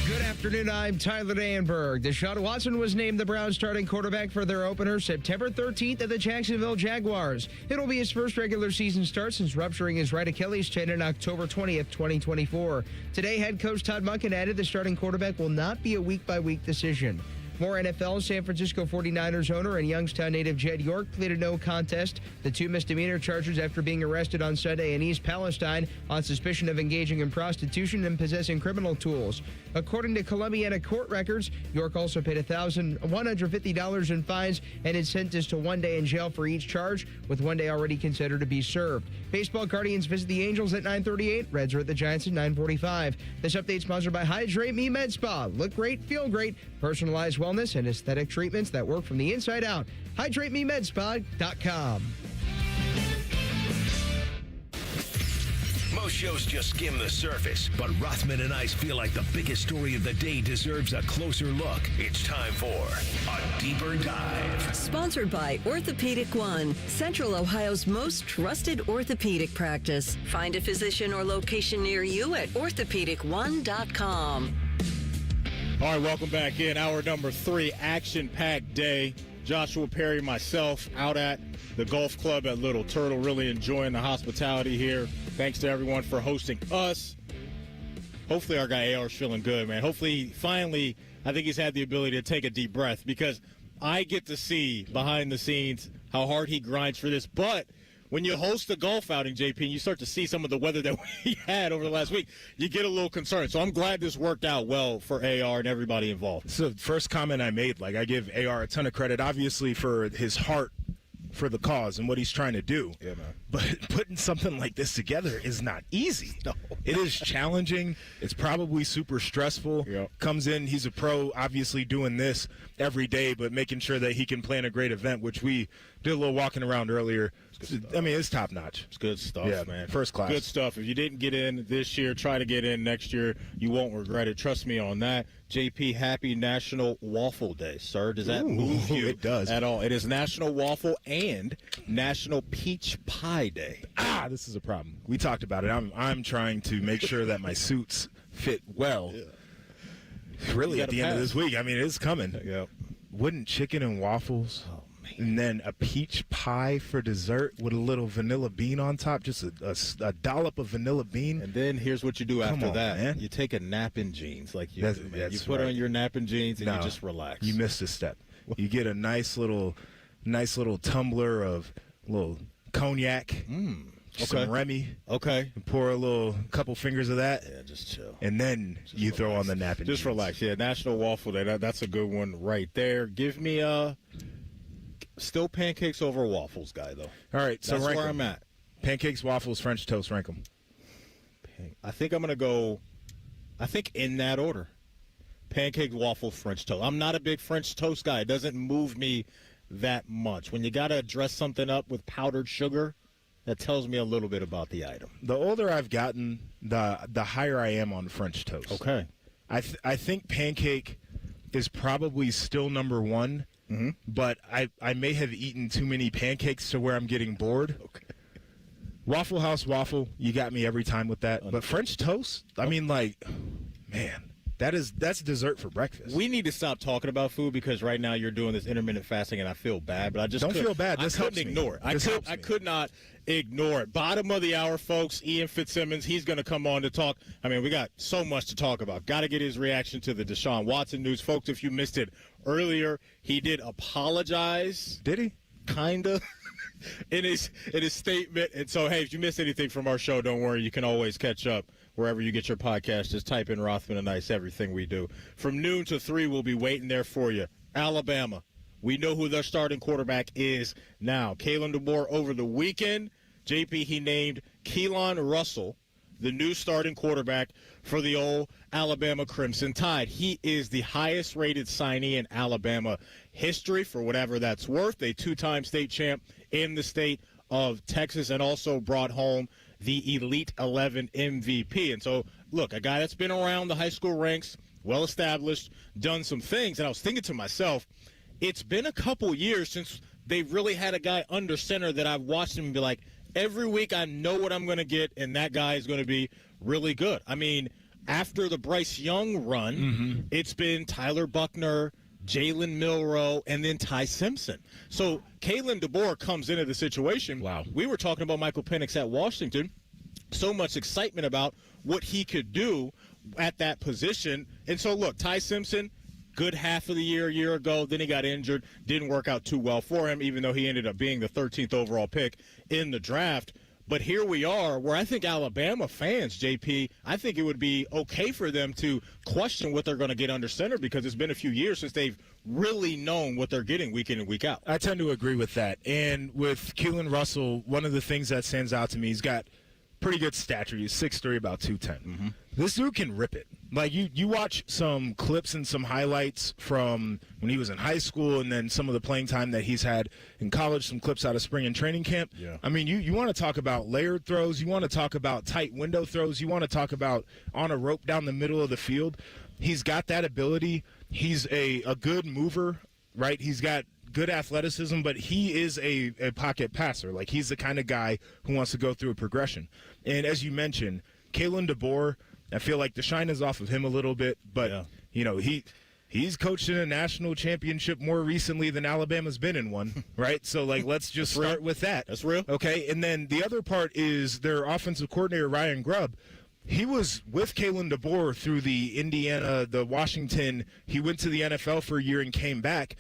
Good afternoon, I'm Tyler Danberg. Deshaun Watson was named the Browns starting quarterback for their opener September 13th at the Jacksonville Jaguars. It'll be his first regular season start since rupturing his right Achilles tendon October 20th, 2024. Today, head coach Todd Monken added the starting quarterback will not be a week-by-week decision. More NFL, San Francisco 49ers owner and Youngstown native Jed York pleaded no contest. The two misdemeanor charges after being arrested on Sunday in East Palestine on suspicion of engaging in prostitution and possessing criminal tools. According to Columbiana court records, York also paid $150 in fines and is sentenced to 1 day in jail for each charge, with 1 day already considered to be served. Baseball Guardians visit the Angels at 9:38. Reds are at the Giants at 9:45. This update sponsored by Hydrate Me Med Spa. Look great, feel great, personalized wellness and aesthetic treatments that work from the inside out. HydrateMeMedSpa.com. Most shows just skim the surface, but Rothman and Ice feel like the biggest story of the day deserves a closer look. It's time for a deeper dive. Sponsored by Orthopedic One, Central Ohio's most trusted orthopedic practice. Find a physician or location near you at orthopedic1.com. All right, welcome back in. Hour number 3, action-packed day. Joshua Perry, myself, out at the golf club at Little Turtle, really enjoying the hospitality here. Thanks to everyone for hosting us. Hopefully our guy AR's feeling good, man. Hopefully, finally, I think he's had the ability to take a deep breath because I get to see behind the scenes how hard he grinds for this. But when you host a golf outing, JP, and you start to see some of the weather that we had over the last week, you get a little concerned. So I'm glad this worked out well for AR and everybody involved. So first comment I made, I give AR a ton of credit, obviously, for his heart for the cause and what he's trying to do. Yeah, man. But putting something like this together is not easy. No. It is challenging. It's probably super stressful. Yep. Comes in, he's a pro, obviously doing this every day, but making sure that he can plan a great event, which we did a little walking around earlier. I mean, it's top notch. It's good stuff, yeah, man. First class. Good stuff. If you didn't get in this year, try to get in next year. You won't regret it. Trust me on that. JP, happy National Waffle Day, sir. Does that move you it does. at all? It is National Waffle and National Peach Pie Day. This is a problem. We talked about it. I'm trying to make sure that my suits fit well. Yeah. Really, at the end of this week. I mean, it's coming. Yeah. Wouldn't chicken and waffles, and then a peach pie for dessert with a little vanilla bean on top, just a dollop of vanilla bean. And then here's what you do after on, that. Man. You take a nap in jeans like you do, man. That's You put right. on your nap in jeans and you just relax. You missed a step. You get a nice little tumbler of little cognac, some Remy. Okay. And pour a couple fingers of that. Yeah, just chill. And then you throw on the nap in Just jeans. relax. Yeah, National Waffle Day. That's a good one right there. Give me still pancakes over waffles, guy, though. All right, so that's rank where 'em. I'm at. Pancakes, waffles, French toast, rank them. I think I'm going to go, in that order. Pancakes, waffles, French toast. I'm not a big French toast guy. It doesn't move me that much. When you got to dress something up with powdered sugar, that tells me a little bit about the item. The older I've gotten, the higher I am on French toast. Okay. I think pancake is probably still number one, but I may have eaten too many pancakes to where I'm getting bored. Okay. Waffle House waffle, you got me every time with that. But French toast, I mean, man, that's dessert for breakfast. We need to stop talking about food because right now you're doing this intermittent fasting and I feel bad, but I just Don't feel bad. This I couldn't helps me. ignore it. I could not ignore it. Bottom of the hour, folks. Ian Fitzsimmons, he's going to come on to talk. I mean, we got so much to talk about. Got to get his reaction to the Deshaun Watson news. Folks, if you missed it earlier, he did apologize. Did he? Kind of. In his statement. And so, hey, if you missed anything from our show, don't worry. You can always catch up wherever you get your podcast. Just type in Rothman and Ice, everything we do. From noon to 3, we'll be waiting there for you. Alabama. We know who their starting quarterback is now. Kalen DeBoer over the weekend. JP, he named Keelan Russell the new starting quarterback for the old Alabama Crimson Tide. He is the highest-rated signee in Alabama history, for whatever that's worth. A two-time state champ in the state of Texas and also brought home the Elite 11 MVP. And so, look, a guy that's been around the high school ranks, well-established, done some things. And I was thinking to myself, it's been a couple years since they've really had a guy under center that I've watched him and be like, every week I know what I'm going to get, and that guy is going to be really good. I mean, after the Bryce Young run, it's been Tyler Buckner, Jalen Milroe, and then Ty Simpson. So Kalen DeBoer comes into the situation. Wow. We were talking about Michael Penix at Washington. So much excitement about what he could do at that position. And so, look, Ty Simpson, good half of the year a year ago. Then he got injured. Didn't work out too well for him, even though he ended up being the 13th overall pick in the draft. But here we are where I think Alabama fans, JP, I think it would be okay for them to question what they're going to get under center because it's been a few years since they've really known what they're getting week in and week out. I tend to agree with that. And with Keelan Russell, one of the things that stands out to me, he's got pretty good stature. He's 6'3", about 210. This dude can rip it. Like, you watch some clips and some highlights from when he was in high school and then some of the playing time that he's had in college, some clips out of spring and training camp. Yeah. I mean, you want to talk about layered throws. You want to talk about tight window throws. You want to talk about on a rope down the middle of the field. He's got that ability. He's a good mover, right? He's got good athleticism, but he is a pocket passer. Like, he's the kind of guy who wants to go through a progression. And as you mentioned, Kalen DeBoer, I feel like the shine is off of him a little bit, but, you know, he's coached in a national championship more recently than Alabama's been in one, right? So, like, let's just start with that. That's real. Okay, and then the other part is their offensive coordinator, Ryan Grubb. He was with Kalen DeBoer through the Indiana, the Washington. He went to the NFL for a year and came back.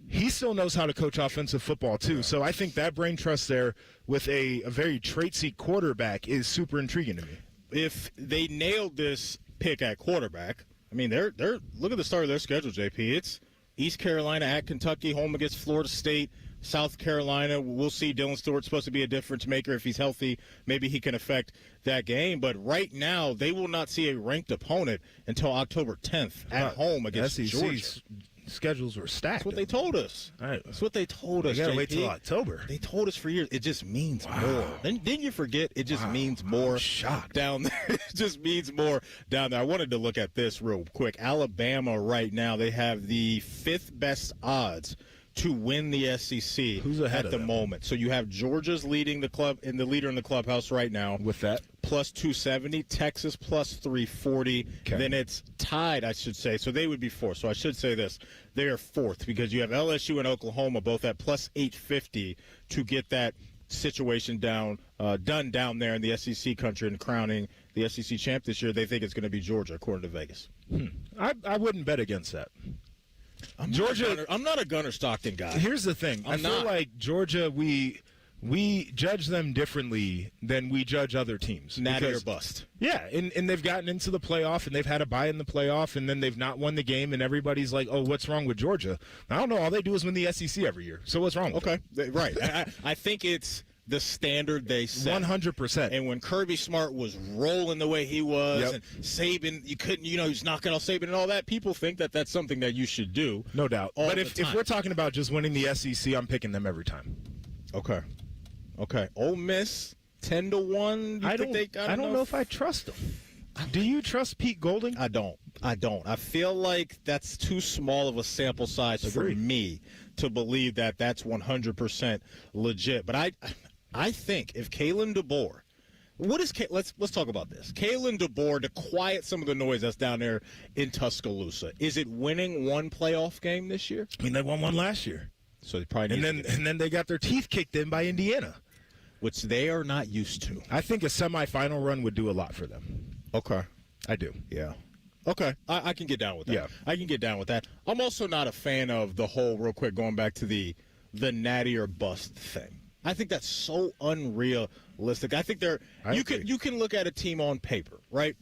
He still knows how to coach offensive football, too. Yeah. So I think that brain trust there with a very trait-seek quarterback is super intriguing to me. If they nailed this pick at quarterback, I mean, they're look at the start of their schedule, JP. It's East Carolina at Kentucky, home against Florida State, South Carolina. We'll see. Dylan Stewart's supposed to be a difference maker. If he's healthy, maybe he can affect that game. But right now, they will not see a ranked opponent until October 10th at home against Georgia. Schedules were stacked. That's what they told us. That's what they told us. You gotta JP. wait till October. They told us for years. It just means more. Then you forget. It just means more down there. It just means more down there. I wanted to look at this real quick. Alabama right now, they have the 5th best odds to win the SEC. Who's ahead at the moment? So you have Georgia's leading the club and the leader in the clubhouse right now. With that, plus 270, Texas plus 340. Okay. Then it's tied, I should say. So they would be 4th. So I should say this. They are 4th because you have LSU and Oklahoma both at plus 850 to get that situation done down there in the SEC country and crowning the SEC champ this year. They think it's going to be Georgia, according to Vegas. I wouldn't bet against that. I'm not a Gunnar Stockton guy. Here's the thing. I feel like Georgia, we judge them differently than we judge other teams. Natty or bust. Yeah, and they've gotten into the playoff, and they've had a bye in the playoff, and then they've not won the game, and everybody's like, oh, what's wrong with Georgia? I don't know. All they do is win the SEC every year. So what's wrong with them? Right. I think it's the standard they set. 100%. And when Kirby Smart was rolling the way he was, and Saban, you couldn't, he's knocking off Saban and all that, people think that that's something that you should do. No doubt. But if we're talking about just winning the SEC, I'm picking them every time. Okay. Ole Miss, 10-1. I don't know if I trust them. Do you trust Pete Golding? I don't. I feel like that's too small of a sample size for me to believe that that's 100% legit. But I think if Kalen DeBoer, let's talk about this. Kalen DeBoer, to quiet some of the noise that's down there in Tuscaloosa, is it winning one playoff game this year? I mean, they won one last year. So they probably and then they got their teeth kicked in by Indiana, which they are not used to. I think a semifinal run would do a lot for them. Okay. I do. Yeah. Okay. I can get down with that. Yeah. I can get down with that. I'm also not a fan of the whole, real quick, going back to the natty or bust thing. I think that's so unrealistic. I think you can look at a team on paper, right,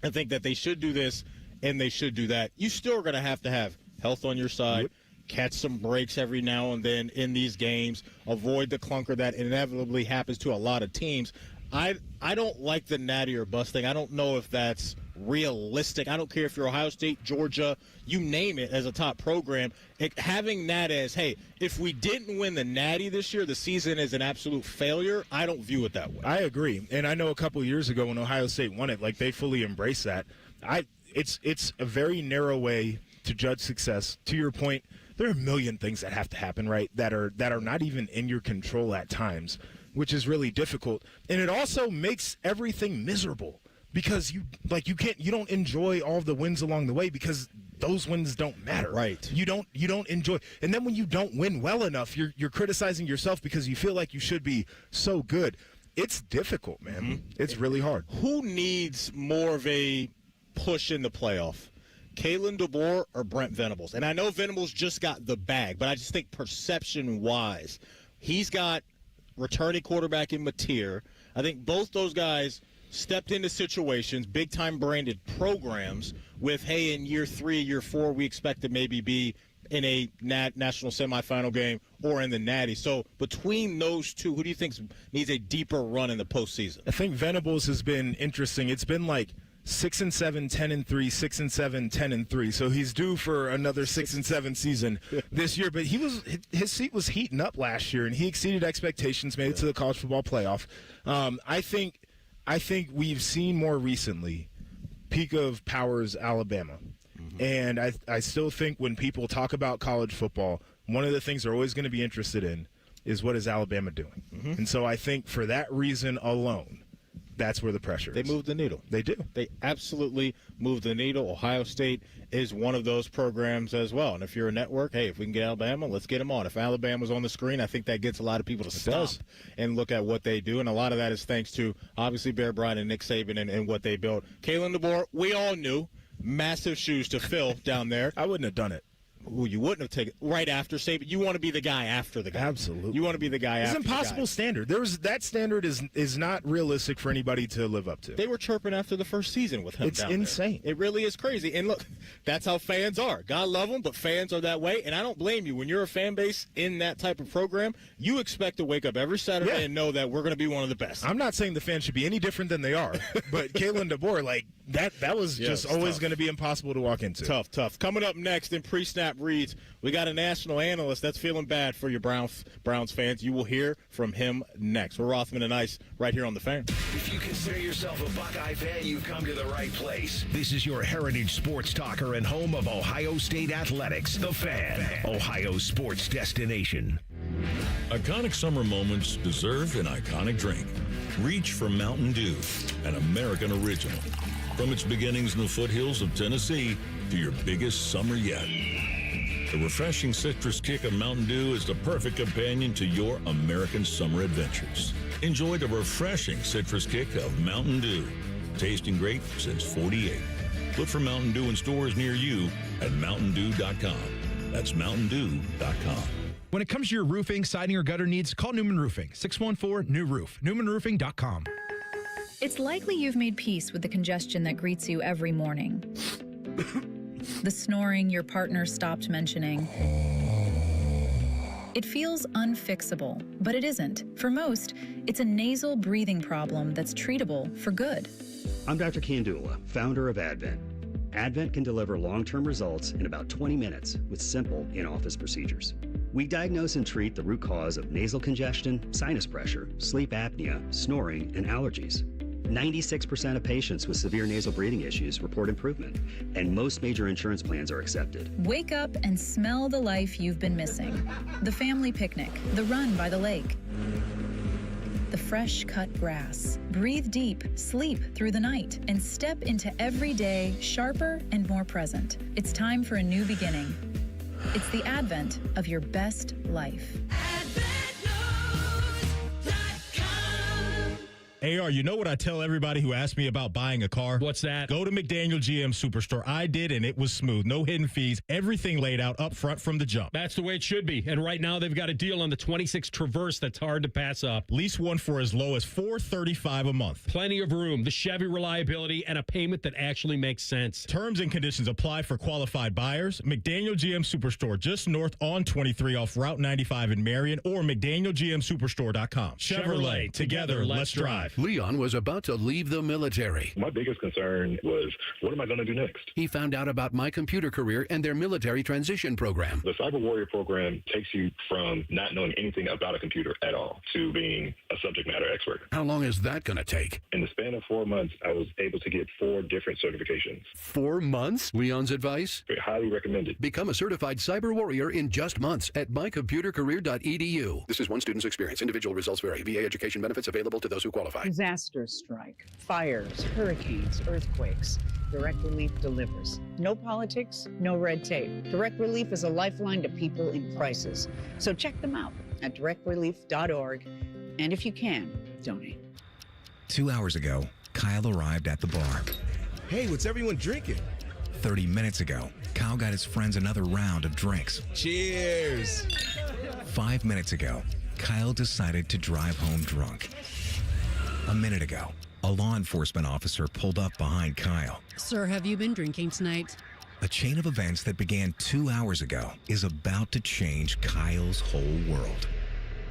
and think that they should do this and they should do that. You still are going to have health on your side. Yep. Catch some breaks every now and then in these games. Avoid the clunker that inevitably happens to a lot of teams. I don't like the natty or bust thing. I don't know if that's realistic. I don't care if you're Ohio State, Georgia, you name it, as a top program. Having that as, hey, if we didn't win the natty this year, the season is an absolute failure. I don't view it that way. I agree. And I know a couple years ago when Ohio State won it, like, they fully embraced that. It's a very narrow way to judge success. To your point, there are a million things that have to happen, right, that are not even in your control at times, which is really difficult. And it also makes everything miserable because you don't enjoy all of the wins along the way because those wins don't matter. Right. You don't enjoy. And then when you don't win well enough, you're criticizing yourself because you feel like you should be so good. It's difficult, man. Mm-hmm. It's really hard. Who needs more of a push in the playoff? Kalen DeBoer or Brent Venables? And I know Venables just got the bag, but I just think perception-wise, he's got returning quarterback in Mateer. I think both those guys stepped into situations, big-time branded programs with, hey, in year 3, year 4, we expect to maybe be in a national semifinal game or in the natty. So between those two, who do you think needs a deeper run in the postseason? I think Venables has been interesting. It's been like 6-7, 10-3, 6-7, 10-3. So he's due for another 6-7 season this year. But his seat was heating up last year, and he exceeded expectations, made it to the college football playoff. I think we've seen more recently peak of powers Alabama. Mm-hmm. And I still think when people talk about college football, one of the things they're always going to be interested in is what is Alabama doing. Mm-hmm. And so I think for that reason alone, that's where the pressure is. They moved the needle. They do. They absolutely moved the needle. Ohio State is one of those programs as well. And if you're a network, hey, if we can get Alabama, let's get them on. If Alabama's on the screen, I think that gets a lot of people to stop and look at what they do. And a lot of that is thanks to, obviously, Bear Bryant and Nick Saban and what they built. Kalen DeBoer, we all knew, massive shoes to fill down there. I wouldn't have done it. Ooh, you wouldn't have taken right after Saban. You want to be the guy after the guy. Absolutely. You want to be the guy It's after an impossible the guy. standard. That standard is not realistic for anybody to live up to. They were chirping after the first season with him. It's down insane. There. It really is crazy. And look, that's how fans are. God love them, but fans are that way. And I don't blame you. When you're a fan base in that type of program, you expect to wake up every Saturday and know that we're going to be one of the best. I'm not saying the fans should be any different than they are, but Kalen DeBoer, like that was just always going to be impossible to walk into. Tough. Coming up next in pre-snap reads, we got a national analyst that's feeling bad for your Browns fans. You will hear from him next. We're Rothman and Ice right here on The Fan. If you consider yourself a Buckeye fan, you've come to the right place. This is your heritage sports talker and home of Ohio State athletics, The Fan, Ohio's sports destination. Iconic summer moments deserve an iconic drink. Reach for Mountain Dew, an American original. From its beginnings in the foothills of Tennessee to your biggest summer yet. The refreshing citrus kick of Mountain Dew is the perfect companion to your American summer adventures. Enjoy the refreshing citrus kick of Mountain Dew. Tasting great since '48. Look for Mountain Dew in stores near you at mountaindew.com. That's mountaindew.com. When it comes to your roofing, siding, or gutter needs, call Newman Roofing, 614-NEW-ROOF, newmanroofing.com. It's likely you've made peace with the congestion that greets you every morning. The snoring your partner stopped mentioning. It feels unfixable, but it isn't. For most, it's a nasal breathing problem that's treatable for good. I'm Dr. Kandula, founder of Advent. Advent can deliver long-term results in about 20 minutes with simple in-office procedures. We diagnose and treat the root cause of nasal congestion, sinus pressure, sleep apnea, snoring, and allergies. 96% of patients with severe nasal breathing issues report improvement, and most major insurance plans are accepted. Wake up and smell the life you've been missing. The family picnic, the run by the lake, the fresh cut grass. Breathe deep, sleep through the night, and step into every day sharper and more present. It's time for a new beginning. It's the advent of your best life. AR, you know what I tell everybody who asks me about buying a car? What's that? Go to McDaniel GM Superstore. I did, and it was smooth. No hidden fees. Everything laid out up front from the jump. That's the way it should be. And right now, they've got a deal on the 26 Traverse that's hard to pass up. Lease one for as low as $435 a month. Plenty of room, the Chevy reliability, and a payment that actually makes sense. Terms and conditions apply for qualified buyers. McDaniel GM Superstore, just north on 23 off Route 95 in Marion, or McDanielGMSuperstore.com. Chevrolet, together, let's drive. Leon was about to leave the military. My biggest concern was, what am I going to do next? He found out about My Computer Career and their military transition program. The Cyber Warrior program takes you from not knowing anything about a computer at all to being a subject matter expert. How long is that going to take? In the span of 4 months, I was able to get 4 different certifications. 4 months? Leon's advice? Highly recommended. Become a certified cyber warrior in just months at mycomputercareer.edu. This is one student's experience. Individual results vary. VA education benefits available to those who qualify. Disasters strike, fires, hurricanes, earthquakes. Direct Relief delivers. No politics, no red tape. Direct Relief is a lifeline to people in crisis. So check them out at directrelief.org. And if you can, donate. 2 hours ago, Kyle arrived at the bar. Hey, what's everyone drinking? 30 minutes ago, Kyle got his friends another round of drinks. Cheers! 5 minutes ago, Kyle decided to drive home drunk. A minute ago, a law enforcement officer pulled up behind Kyle. Sir, have you been drinking tonight? A chain of events that began 2 hours ago is about to change Kyle's whole world.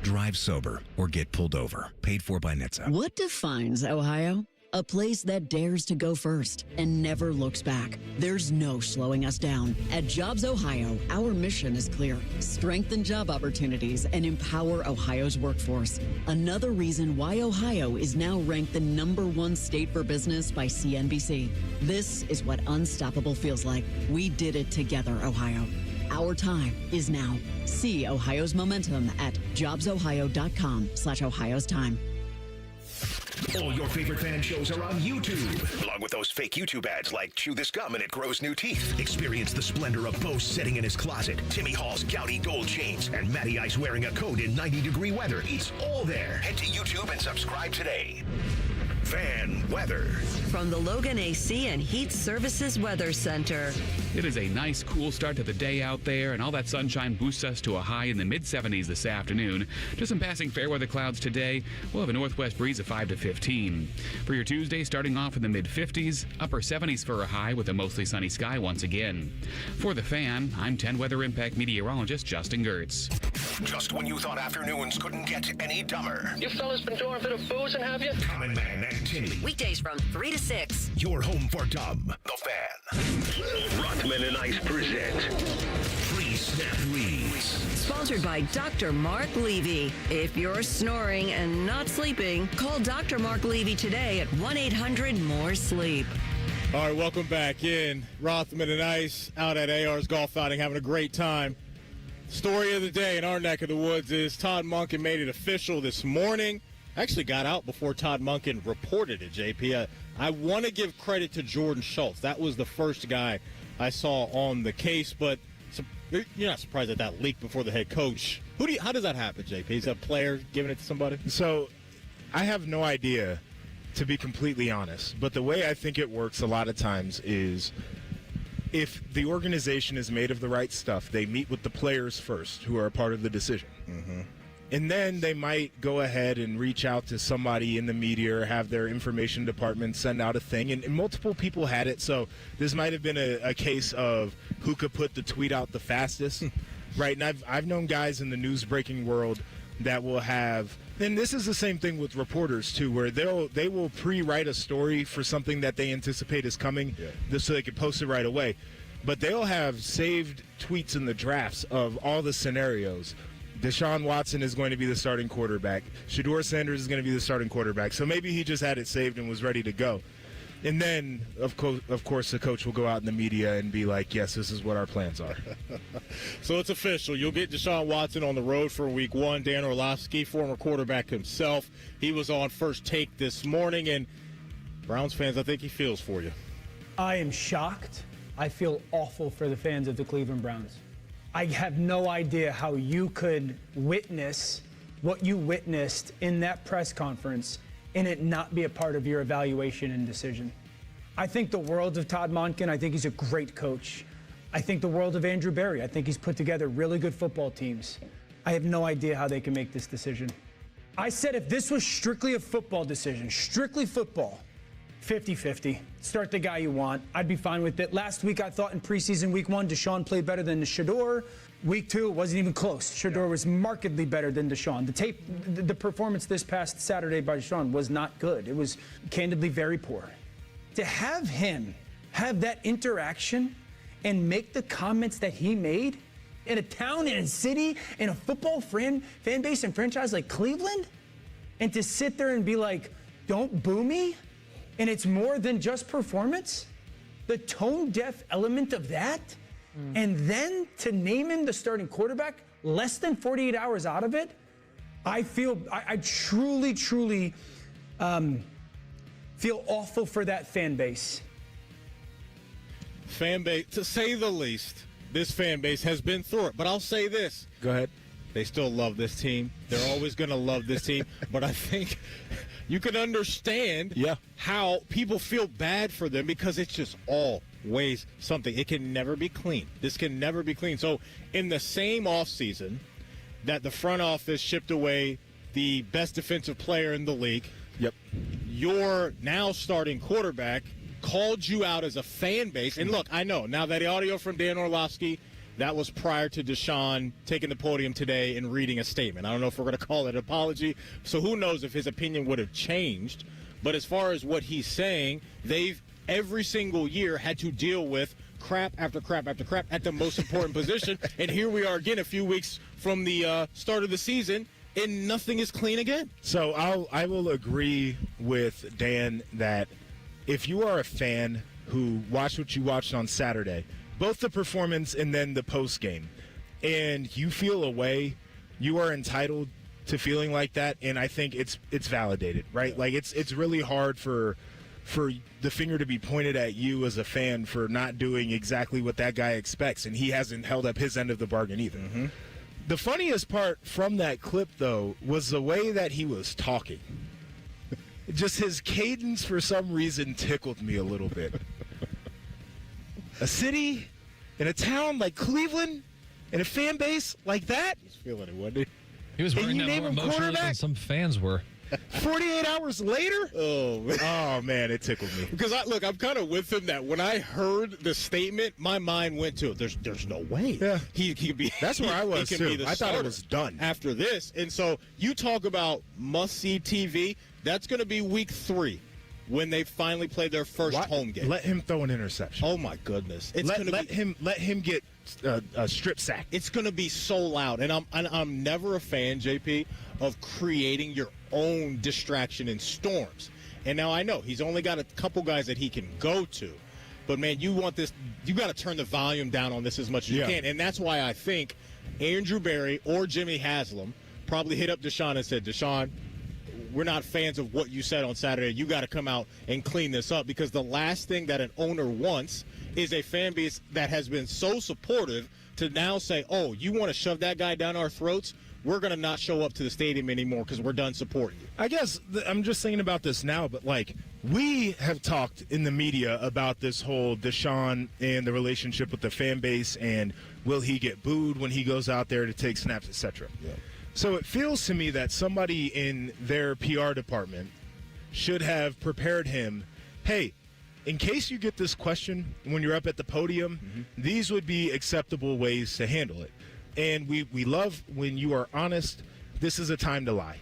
Drive sober or get pulled over. Paid for by NHTSA. What defines Ohio? A place that dares to go first and never looks back. There's no slowing us down. At Jobs Ohio, our mission is clear. Strengthen job opportunities and empower Ohio's workforce. Another reason why Ohio is now ranked the #1 state for business by CNBC. This is what unstoppable feels like. We did it together, Ohio. Our time is now. See Ohio's momentum at jobsohio.com/Ohio's time. All your favorite fan shows are on YouTube, along with those fake YouTube ads like Chew This Gum and It Grows New Teeth. Experience the splendor of Bo sitting in his closet, Timmy Hall's gouty gold chains, and Matty Ice wearing a coat in 90-degree weather. It's all there. Head to YouTube and subscribe today. Fan weather. From the Logan AC and Heat Services Weather Center. It is a nice, cool start to the day out there, and all that sunshine boosts us to a high in the mid-70s this afternoon. Just some passing fair weather clouds today. We'll have a northwest breeze of 5 to 15. For your Tuesday, starting off in the mid-50s, upper 70s for a high with a mostly sunny sky once again. For the Fan, I'm 10 Weather Impact meteorologist Justin Gertz. Just when you thought afternoons couldn't get any dumber. You fellas been doing a bit of boozing, have you? Common Man and Timmy. Weekdays from 3 to 6. Your home for dumb. The Fan. Rothman and Ice present Free Snap Reads. Sponsored by Dr. Mark Levy. If you're snoring and not sleeping, call Dr. Mark Levy today at 1-800-MORE-SLEEP. All right, welcome back in. Rothman and Ice out at AR's golf outing, having a great time. Story of the day in our neck of the woods is Todd Monken made it official this morning. Actually got out before Todd Monken reported it, JP. I want to give credit to Jordan Schultz. That was the first guy I saw on the case, but you're not surprised that leaked before the head coach. How does that happen, JP? Is that a player giving it to somebody? So I have no idea, to be completely honest. But the way I think it works a lot of times is if the organization is made of the right stuff, they meet with the players first who are a part of the decision. Mm-hmm. And then they might go ahead and reach out to somebody in the media or have their information department send out a thing. And multiple people had it, so this might have been a case of who could put the tweet out the fastest. Right? And I've known guys in the news-breaking world that will have – and this is the same thing with reporters, too, where they will pre-write a story for something that they anticipate is coming just so they can post it right away. But they'll have saved tweets in the drafts of all the scenarios. Deshaun Watson is going to be the starting quarterback. Shedeur Sanders is going to be the starting quarterback. So maybe he just had it saved and was ready to go. And then, of course, the coach will go out in the media and be like, yes, this is what our plans are. So it's official. You'll get Deshaun Watson on the road for week one. Dan Orlovsky, former quarterback himself, he was on First Take this morning. And Browns fans, I think he feels for you. I am shocked. I feel awful for the fans of the Cleveland Browns. I have no idea how you could witness what you witnessed in that press conference and it not be a part of your evaluation and decision. I think the world of Todd Monken. I think he's a great coach. I think the world of Andrew Berry. I think he's put together really good football teams. I have no idea how they can make this decision. I said if this was strictly a football decision, strictly football, 50-50. Start the guy you want. I'd be fine with it. Last week, I thought in preseason week one, Deshaun played better than Shedeur. Week two, it wasn't even close. Shedeur was markedly better than Deshaun. The performance this past Saturday by Deshaun was not good. It was candidly very poor. To have him have that interaction and make the comments that he made in a town, in a city, in a football fan base and franchise like Cleveland, and to sit there and be like, don't boo me, and it's more than just performance, the tone-deaf element of that, and then to name him the starting quarterback less than 48 hours out of it, I truly feel awful for that fan base. Fan base, to say the least, this fan base has been through it. But I'll say this. Go ahead. They still love this team. They're always going to love this team. But I think you can understand how people feel bad for them because it's just always something. It can never be clean. This can never be clean. So in the same offseason that the front office shipped away the best defensive player in the league, your now starting quarterback called you out as a fan base. And look, I know, now that audio from Dan Orlovsky, that was prior to Deshaun taking the podium today and reading a statement. I don't know if we're going to call it an apology. So who knows if his opinion would have changed. But as far as what he's saying, they've every single year had to deal with crap after crap after crap at the most important position. And here we are again a few weeks from the start of the season, and nothing is clean again. So I will agree with Dan that if you are a fan who watched what you watched on Saturday, both the performance and then the post game, and you feel a way, you are entitled to feeling like that, and I think it's validated, right? Like it's really hard for the finger to be pointed at you as a fan for not doing exactly what that guy expects, and he hasn't held up his end of the bargain either. Mm-hmm. The funniest part from that clip, though, was the way that he was talking. Just his cadence, for some reason, tickled me a little bit. A city and a town like Cleveland and a fan base like that? He's feeling it, wasn't he? He was wearing that more emotionally than some fans were. 48 hours later? Oh, man, it tickled me. Because, I'm kind of with him that when I heard the statement, my mind went to, there's no way. Yeah. He could be. That's where I was, he can too. Be the I thought it starter was done. after this. And so you talk about must-see TV. That's going to be week 3 when they finally play their first home game. Let him throw an interception. Oh, my goodness. Let him get a strip sack. It's going to be so loud. And I'm never a fan, JP, of creating your own distraction in storms. And now I know he's only got a couple guys that he can go to. But, man, you want this – you got to turn the volume down on this as much as you can. And that's why I think Andrew Berry or Jimmy Haslam probably hit up Deshaun and said, Deshaun, we're not fans of what you said on Saturday. You got to come out and clean this up, because the last thing that an owner wants is a fan base that has been so supportive to now say, oh, you want to shove that guy down our throats? We're going to not show up to the stadium anymore because we're done supporting you. I guess I'm just thinking about this now, but, like, we have talked in the media about this whole Deshaun and the relationship with the fan base, and will he get booed when he goes out there to take snaps, etc. Yeah. So it feels to me that somebody in their PR department should have prepared him, hey, in case you get this question when you're up at the podium, these would be acceptable ways to handle it. And we love when you are honest. This is a time to lie.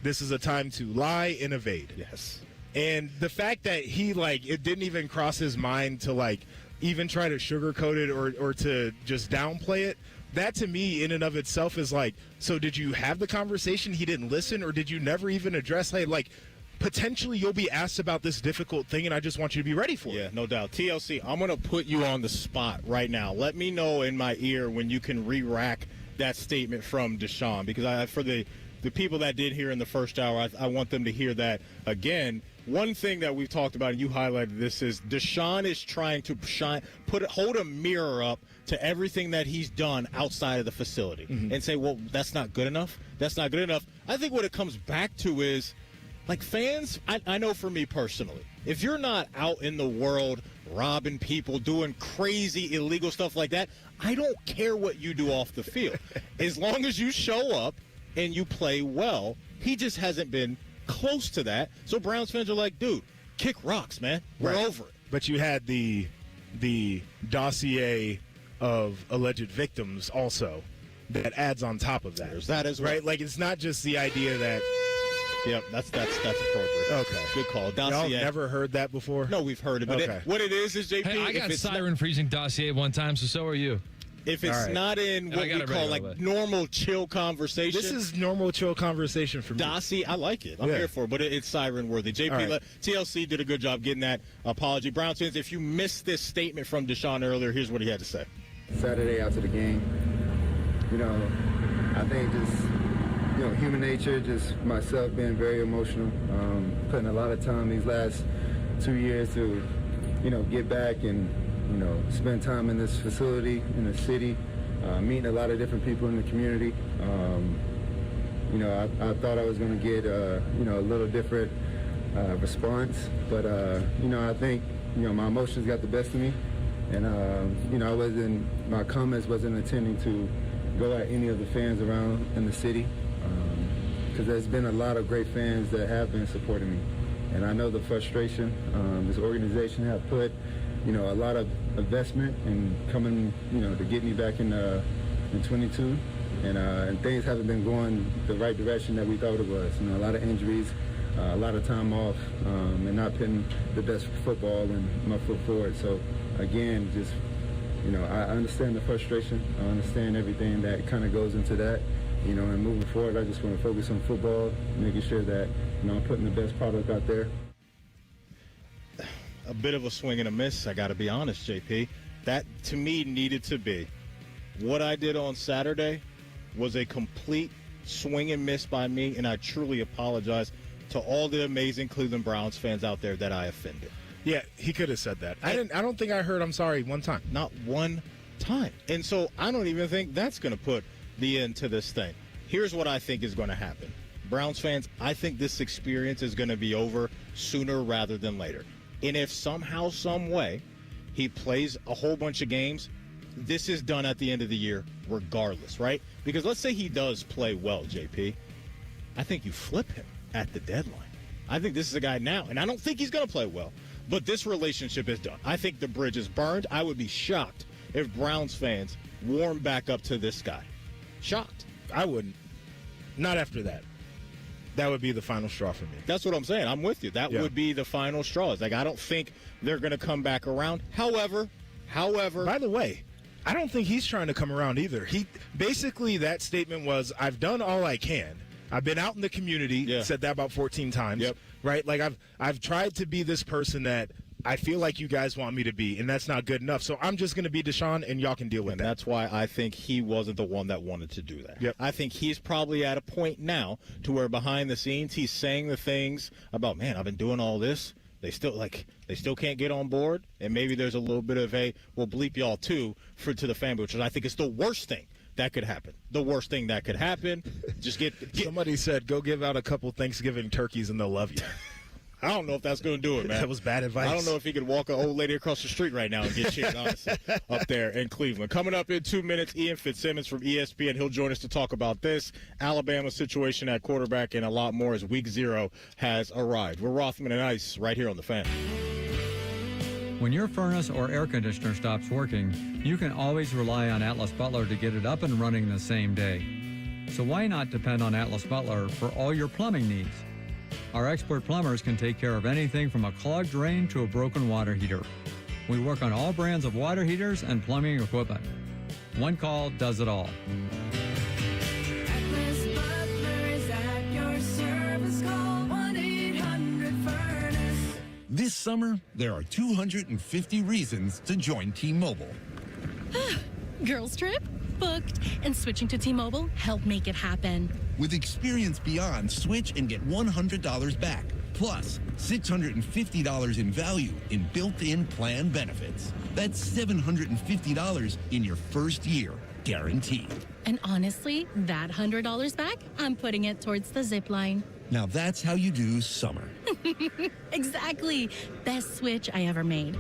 This is a time to lie and evade. Yes. And the fact that he, it didn't even cross his mind to, even try to sugarcoat it or to just downplay it, that to me in and of itself is so did you have the conversation, he didn't listen, or did you never even address, potentially you'll be asked about this difficult thing, and I just want you to be ready for it. Yeah, no doubt. TLC, I'm going to put you on the spot right now. Let me know in my ear when you can re-rack that statement from Deshaun, because for the people that did hear in the first hour, I want them to hear that again. One thing that we've talked about, and you highlighted this, is Deshaun is trying to hold a mirror up to everything that he's done outside of the facility and say, well, that's not good enough. That's not good enough. I think what it comes back to is, fans, I know for me personally, if you're not out in the world robbing people, doing crazy illegal stuff like that, I don't care what you do off the field. As long as you show up and you play well, he just hasn't been close to that. So Browns fans are like, dude, kick rocks, man. We're over it. But you had the dossier of alleged victims also that adds on top of that. There's that as well. Right? It's not just the idea that... Yep, that's appropriate. Okay. Good call. Dossier. Y'all never heard that before? No, we've heard it. But what it is, JP... Hey, I got siren freezing dossier one time, so are you. If it's not in what we call normal chill conversation. This is normal chill conversation for me. Dossier, I like it. I'm here for it, but it's siren worthy. JP, TLC did a good job getting that apology. Browns fans, if you missed this statement from Deshaun earlier, here's what he had to say. Saturday after the game, I think just, human nature, just myself being very emotional, putting a lot of time these last 2 years to, get back and, spend time in this facility, in the city, meeting a lot of different people in the community. I thought I was going to get, a little different response, but, I think, my emotions got the best of me. And, my comments wasn't intending to go at any of the fans around in the city, because there's been a lot of great fans that have been supporting me. And I know the frustration. This organization have put, a lot of investment in coming, to get me back in 22. And things haven't been going the right direction that we thought it was. A lot of injuries, a lot of time off, and not putting the best football and my foot forward. So, again, just, I understand the frustration. I understand everything that kind of goes into that. And moving forward, I just want to focus on football, making sure that, I'm putting the best product out there. A bit of a swing and a miss, I got to be honest, JP. That, to me, needed to be. What I did on Saturday was a complete swing and miss by me, and I truly apologize to all the amazing Cleveland Browns fans out there that I offended. Yeah, he could have said that. I don't think I heard I'm sorry one time. Not one time. And so I don't even think that's going to put the end to this thing. Here's what I think is going to happen. Browns fans, I think this experience is going to be over sooner rather than later. And if somehow, some way, he plays a whole bunch of games, this is done at the end of the year regardless, right? Because let's say he does play well, JP. I think you flip him at the deadline. I think this is a guy now, and I don't think he's going to play well, but this relationship is done. I think the bridge is burned. I would be shocked if Browns fans warm back up to this guy. Shocked. I wouldn't. Not after that. That would be the final straw for me. That's what I'm saying. I'm with you. That would be the final straw. It's like, I don't think they're going to come back around. However. By the way, I don't think he's trying to come around either. He basically, that statement was, I've done all I can. I've been out in the community. Said that about 14 times. Yep. Right? Like, I've tried to be this person that I feel like you guys want me to be, and that's not good enough. So I'm just going to be Deshaun, and y'all can deal with that. That's why I think he wasn't the one that wanted to do that. Yep. I think he's probably at a point now to where behind the scenes he's saying the things about, man, I've been doing all this. They still can't get on board, and maybe there's a little bit of a, we'll bleep y'all too, to the family, which I think is the worst thing that could happen. The worst thing that could happen. Just get Somebody said, go give out a couple Thanksgiving turkeys and they'll love you. I don't know if that's going to do it, man. That was bad advice. I don't know if he could walk an old lady across the street right now and get cheered, honestly, up there in Cleveland. Coming up in 2 minutes, Ian Fitzsimmons from ESPN. He'll join us to talk about this, Alabama situation at quarterback, and a lot more as Week 0 has arrived. We're Rothman and Ice right here on The Fan. When your furnace or air conditioner stops working, you can always rely on Atlas Butler to get it up and running the same day. So why not depend on Atlas Butler for all your plumbing needs? Our expert plumbers can take care of anything from a clogged drain to a broken water heater. We work on all brands of water heaters and plumbing equipment. One call does it all. Atlas Butler is at your service. Call 1-800-FURNACE. This summer, there are 250 reasons to join T-Mobile. Girls trip? Booked. And switching to T-Mobile helped make it happen. With Experience Beyond, switch and get $100 back, plus $650 in value in built-in plan benefits. That's $750 in your first year, guaranteed. And honestly, that $100 back, I'm putting it towards the zip line. Now that's how you do summer. Exactly. Best switch I ever made.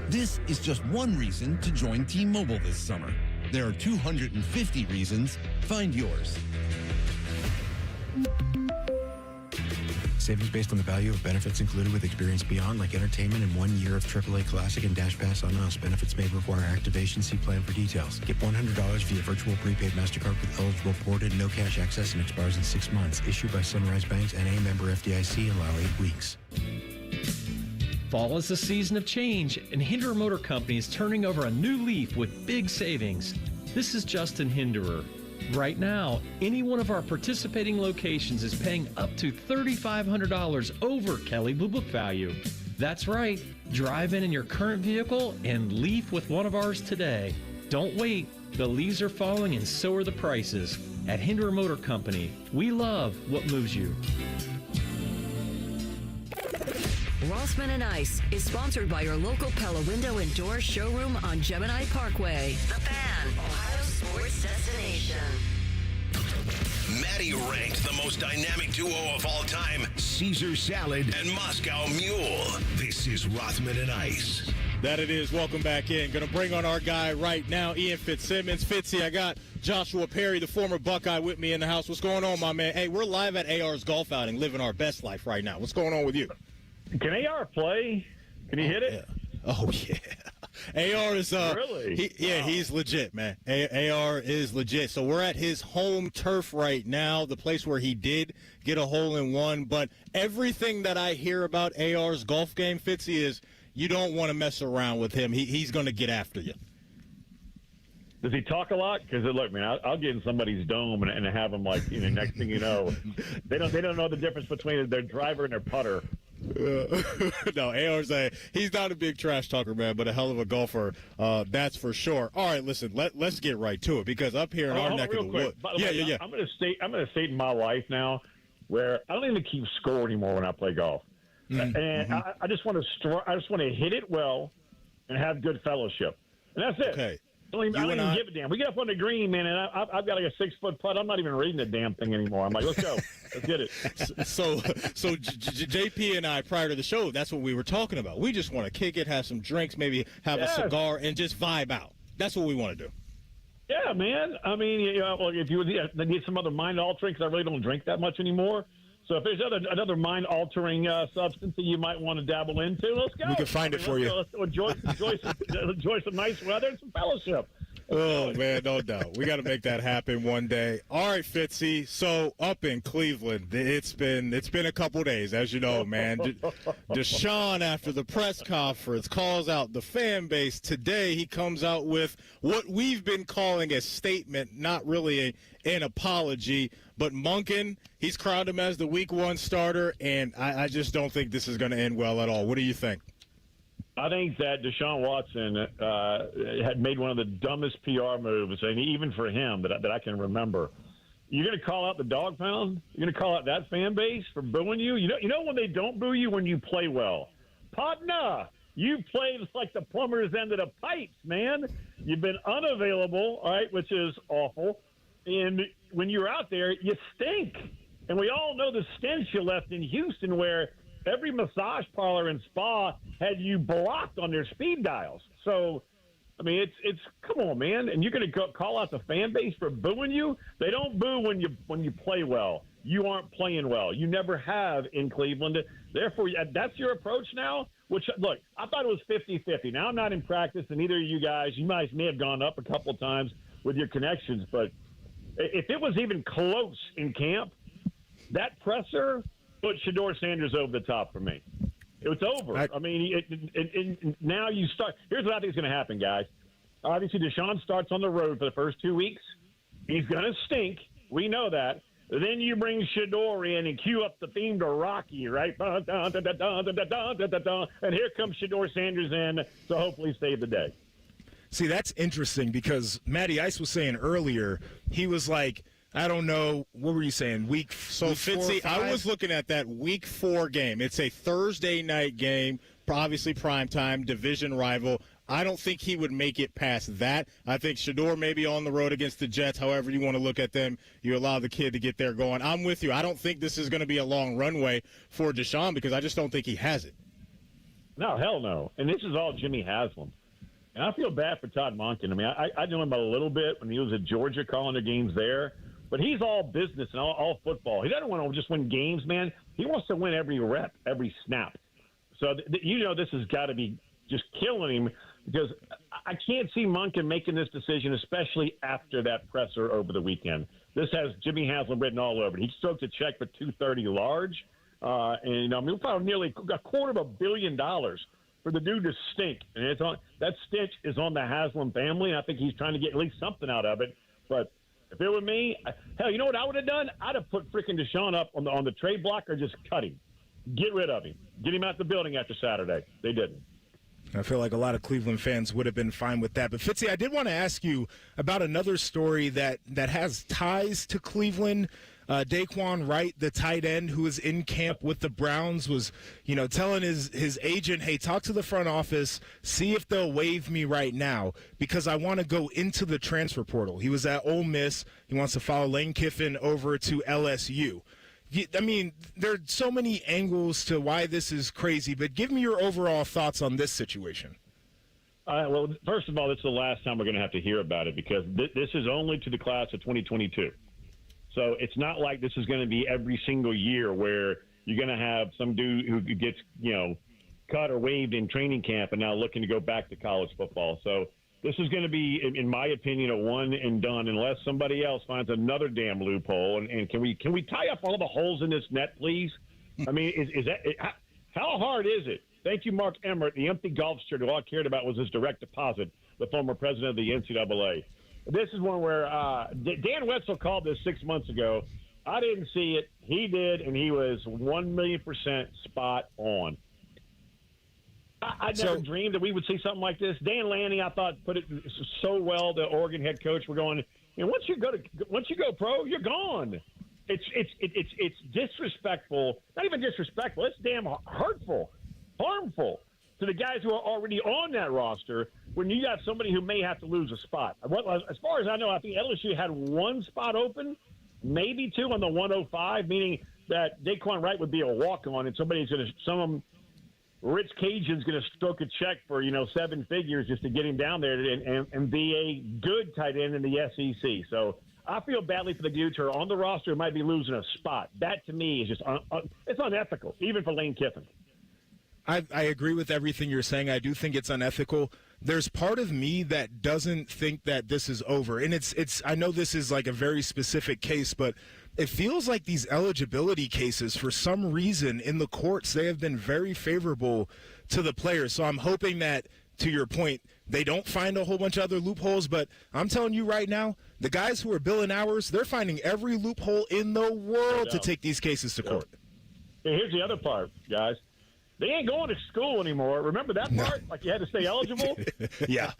This is just one reason to join T-Mobile this summer. There are 250 reasons. Find yours. Savings based on the value of benefits included with Experience Beyond, like entertainment and 1 year of AAA Classic and Dash Pass on us. Benefits may require activation. See plan for details. Get $100 via virtual prepaid MasterCard with eligible ported, no cash access, and expires in 6 months. Issued by Sunrise Banks, N.A. member FDIC. Allow 8 weeks. Fall is a season of change, and Hinderer Motor Company is turning over a new leaf with big savings. This is Justin Hinderer. Right now, any one of our participating locations is paying up to $3,500 over Kelley Blue Book value. That's right. Drive in your current vehicle and leaf with one of ours today. Don't wait. The leaves are falling and so are the prices. At Hinderer Motor Company, we love what moves you. Rothman and Ice is sponsored by your local Pella Window and Door showroom on Gemini Parkway. The Fan, Ohio sports destination. Maddie ranked the most dynamic duo of all time, Caesar Salad and Moscow Mule. This is Rothman and Ice. That it is. Welcome back in. Going to bring on our guy right now, Ian Fitzsimmons. Fitzy, I got Joshua Perry, the former Buckeye, with me in the house. What's going on, my man? Hey, we're live at AR's golf outing, living our best life right now. What's going on with you? Can AR play? Can he hit it? Yeah. Oh, yeah. AR is really? He's legit, man. AR is legit. So we're at his home turf right now, the place where he did get a hole-in-one. But everything that I hear about AR's golf game, Fitzy, is you don't want to mess around with him. He's going to get after you. Does he talk a lot? Because look, man, I'll get in somebody's dome and have them like, next thing you know, they don't know the difference between their driver and their putter. No, AR's he's not a big trash talker, man, but a hell of a golfer, that's for sure. All right, listen, let's get right to it because up here in our neck of the woods. Yeah. I'm going to state in my life now where I don't even keep score anymore when I play golf, and I just want to hit it well and have good fellowship, and that's it. Okay. I don't even give a damn. We get up on the green, man, and I've got like a 6-foot putt. I'm not even reading the damn thing anymore. I'm like, let's go. Let's get it. So JP and I, prior to the show, that's what we were talking about. We just want to kick it, have some drinks, maybe have a cigar, and just vibe out. That's what we want to do. Yeah, man. I mean, if you need some other mind-altering, because I really don't drink that much anymore. So if there's another mind-altering substance that you might want to dabble into, let's go. We can find it for you. Let's enjoy some nice weather and some fellowship. Oh, man, no doubt. We got to make that happen one day. All right, Fitzy. So up in Cleveland, it's been a couple days, as you know, man. Deshaun, after the press conference, calls out the fan base. Today he comes out with what we've been calling a statement, not really an apology. But Monken, he's crowned him as the Week 1 starter, and I just don't think this is going to end well at all. What do you think? I think that Deshaun Watson had made one of the dumbest PR moves, and even for him that I can remember. You're going to call out the dog pound? You're going to call out that fan base for booing you? You know when they don't boo you? When you play well. Partner, you played like the plumber's end of the pipes, man. You've been unavailable, all right, which is awful. And when you're out there, you stink. And we all know the stench you left in Houston where every massage parlor and spa had you blocked on their speed dials. So, I mean, it's come on, man. And you're going to call out the fan base for booing you? They don't boo when you play well. You aren't playing well. You never have in Cleveland. Therefore, that's your approach now? Which, look, I thought it was 50-50. Now I'm not in practice, and neither of you guys. You guys may have gone up a couple times with your connections, but if it was even close in camp, that presser put Shedeur Sanders over the top for me. It's over. I mean, now you start. Here's what I think is going to happen, guys. Obviously, Deshaun starts on the road for the first 2 weeks. He's going to stink. We know that. Then you bring Shedeur in and cue up the theme to Rocky, right? And here comes Shedeur Sanders in to hopefully save the day. See, that's interesting because Matty Ice was saying earlier, he was like, I don't know, what were you saying, week 4 or 5? I was looking at that week 4 game. It's a Thursday night game, obviously primetime, division rival. I don't think he would make it past that. I think Shedeur may be on the road against the Jets. However you want to look at them, you allow the kid to get there going. I'm with you. I don't think this is going to be a long runway for Deshaun because I just don't think he has it. No, hell no. And this is all Jimmy Haslam. And I feel bad for Todd Monken. I mean, I knew him a little bit when he was at Georgia calling the games there. But he's all business and all football. He doesn't want to just win games, man. He wants to win every rep, every snap. So, this has got to be just killing him because I can't see Monken making this decision, especially after that presser over the weekend. This has Jimmy Haslam written all over it. He stroked a check for $230 large. We found nearly $250 million for the dude to stink. And that stench is on the Haslam family, and I think he's trying to get at least something out of it. But if it were me, hell, you know what I would have done? I'd have put freaking Deshaun up on the trade block or just cut him. Get rid of him. Get him out the building after Saturday. They didn't. I feel like a lot of Cleveland fans would have been fine with that. But, Fitzy, I did want to ask you about another story that has ties to Cleveland. Daquan Wright, the tight end who was in camp with the Browns, was, telling his agent, hey, talk to the front office, see if they'll waive me right now because I want to go into the transfer portal. He was at Ole Miss. He wants to follow Lane Kiffin over to LSU. I mean, there are so many angles to why this is crazy, but give me your overall thoughts on this situation. Well, first of all, this is the last time we're going to have to hear about it because this is only to the class of 2022. So it's not like this is going to be every single year where you're going to have some dude who gets, cut or waived in training camp and now looking to go back to college football. So this is going to be, in my opinion, a one and done unless somebody else finds another damn loophole. And can we tie up all the holes in this net, please? I mean, how hard is it? Thank you, Mark Emmert. The empty golf shirt all I cared about was his direct deposit, the former president of the NCAA. This is one where Dan Wetzel called this 6 months ago, I didn't see it. He did, and he was 1,000,000% spot on. I never dreamed that we would see something like this. Dan Lanning, I thought, put it so well. The Oregon head coach, we're going. Once you go pro, you're gone. It's disrespectful. Not even disrespectful. It's damn hurtful, harmful to the guys who are already on that roster. When you got somebody who may have to lose a spot. As far as I know, I think LSU had one spot open, maybe two on the 105, meaning that Daquan Wright would be a walk-on, and somebody's going to some. Rich Cajun's going to stroke a check for, 7 figures just to get him down there and be a good tight end in the SEC. So I feel badly for the dudes who are on the roster who might be losing a spot. That, to me, is just it's unethical, even for Lane Kiffin. I agree with everything you're saying. I do think it's unethical. There's part of me that doesn't think that this is over. And it's I know this is like a very specific case, but it feels like these eligibility cases, for some reason, in the courts, they have been very favorable to the players. So I'm hoping that, to your point, they don't find a whole bunch of other loopholes. But I'm telling you right now, the guys who are billing hours, they're finding every loophole in the world to take these cases to court. Hey, here's the other part, guys. They ain't going to school anymore. Remember that part? Like you had to stay eligible? Yeah.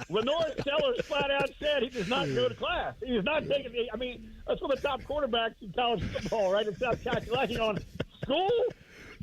Lenore Sellers flat out said he does not go to class. He is not taking – I mean, that's one of the top quarterbacks in college football, right? It's not calculating on school.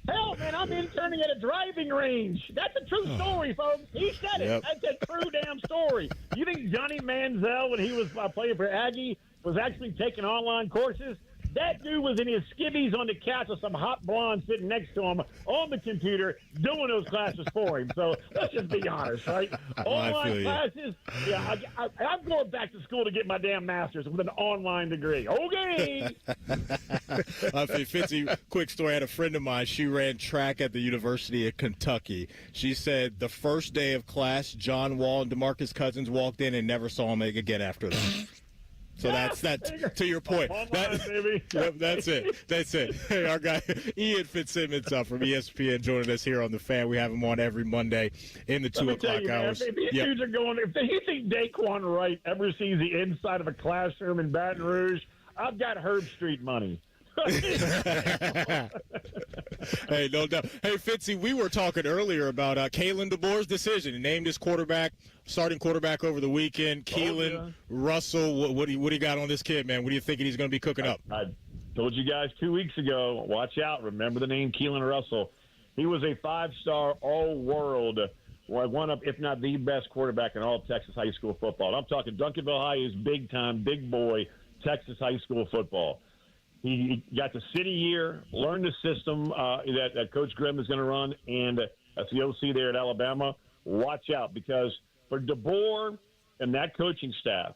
Hell, man, I'm interning at a driving range. That's a true story, folks. He said it. Yep. That's a true damn story. You think Johnny Manziel, when he was playing for Aggie, was actually taking online courses? That dude was in his skivvies on the couch with some hot blonde sitting next to him on the computer doing those classes for him. So let's just be honest, right? Online classes, yeah, I'm going back to school to get my damn master's with an online degree. Okay. Fitzy, quick story. I had a friend of mine. She ran track at the University of Kentucky. She said the first day of class, John Wall and DeMarcus Cousins walked in and never saw him again after that. So that's to your point. That's it. That's it. Hey, our guy Ian Fitzsimmons from ESPN joining us here on The Fan. We have him on every Monday in the 2 o'clock hours. Man, these dudes are going. If you think Daquan Wright ever sees the inside of a classroom in Baton Rouge, I've got Herb Street money. Hey, no doubt. Hey, Fitzy, we were talking earlier about Kalen DeBoer's decision. He named his starting quarterback over the weekend. Keelan Russell, what do you got on this kid, man? What are you thinking he's going to be cooking up? I told you guys 2 weeks ago, watch out. Remember the name Keelan Russell. He was a 5-star all-world, one of, if not the best quarterback in all of Texas high school football. I'm talking Duncanville High is big-time, big boy Texas high school football. He got the city year, learned the system that Coach Grimm is going to run, and that's the OC there at Alabama. Watch out, because for DeBoer and that coaching staff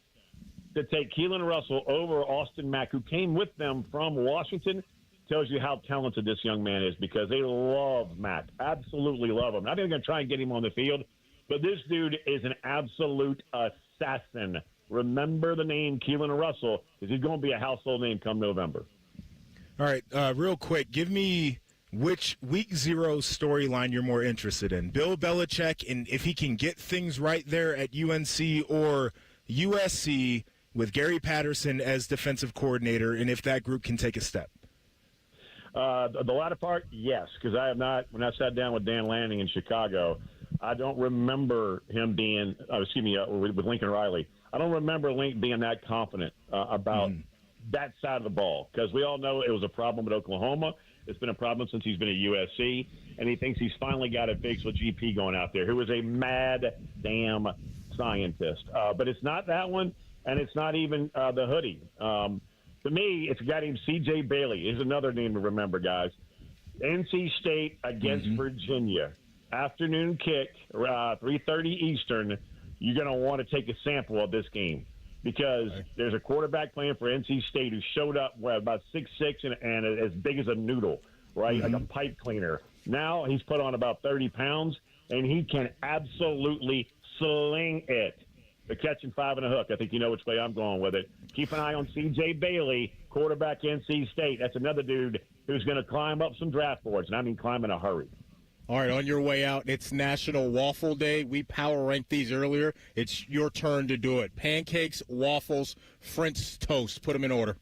to take Keelan Russell over Austin Mack, who came with them from Washington, tells you how talented this young man is, because they love Mack, absolutely love him. I think they're going to try and get him on the field, but this dude is an absolute assassin. Remember the name Keelan Russell, because he's going to be a household name come November. All right, real quick, give me which Week 0 storyline you're more interested in. Bill Belichick, and if he can get things right there at UNC or USC with Gary Patterson as defensive coordinator, and if that group can take a step. The latter part, yes, because I have not, when I sat down with Dan Lanning in Chicago, I don't remember him being, with Lincoln Riley, I don't remember Link being that confident about that side of the ball, because we all know it was a problem at Oklahoma. It's been a problem since he's been at USC, and he thinks he's finally got it fixed with GP going out there, who is a mad damn scientist. But it's not that one, and it's not even the hoodie. To me, it's a guy named C.J. Bailey. Is another name to remember, guys. NC State against Virginia. Afternoon kick, 3:30 Eastern. You're going to want to take a sample of this game, because there's a quarterback playing for NC State who showed up about 6'6" and as big as a noodle, right? Like a pipe cleaner. Now he's put on about 30 pounds, and he can absolutely sling it. The catching 5 and a hook. I think you know which way I'm going with it. Keep an eye on C.J. Bailey, quarterback NC State. That's another dude who's going to climb up some draft boards, and I mean climb in a hurry. All right, on your way out, it's National Waffle Day. We power ranked these earlier. It's your turn to do it. Pancakes, waffles, French toast. Put them in order.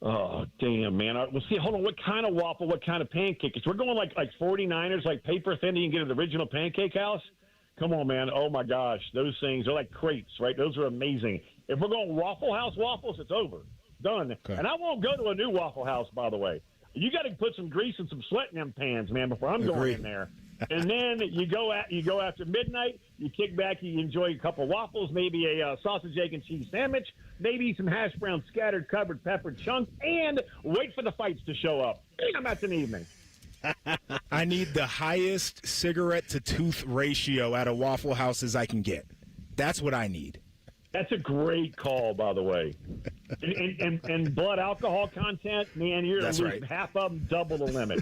Oh, damn, man. Well, see, hold on. What kind of waffle, what kind of pancake? If we're going like 49ers, like paper thin, you can get at the original Pancake House. Come on, man. Oh, my gosh. Those things are like crepes, right? Those are amazing. If we're going Waffle House waffles, it's over. Done. Okay. And I won't go to a new Waffle House, by the way. You got to put some grease and some sweat in them pans, man, before I'm going in there. And then you go after midnight, you kick back, you enjoy a couple waffles, maybe a sausage, egg, and cheese sandwich, maybe some hash brown scattered, covered, peppered chunks, and wait for the fights to show up. Damn, that's an evening. I need the highest cigarette-to-tooth ratio at a Waffle House as I can get. That's what I need. That's a great call, by the way. And blood alcohol content, man, you're That's losing right. half of them, double the limit.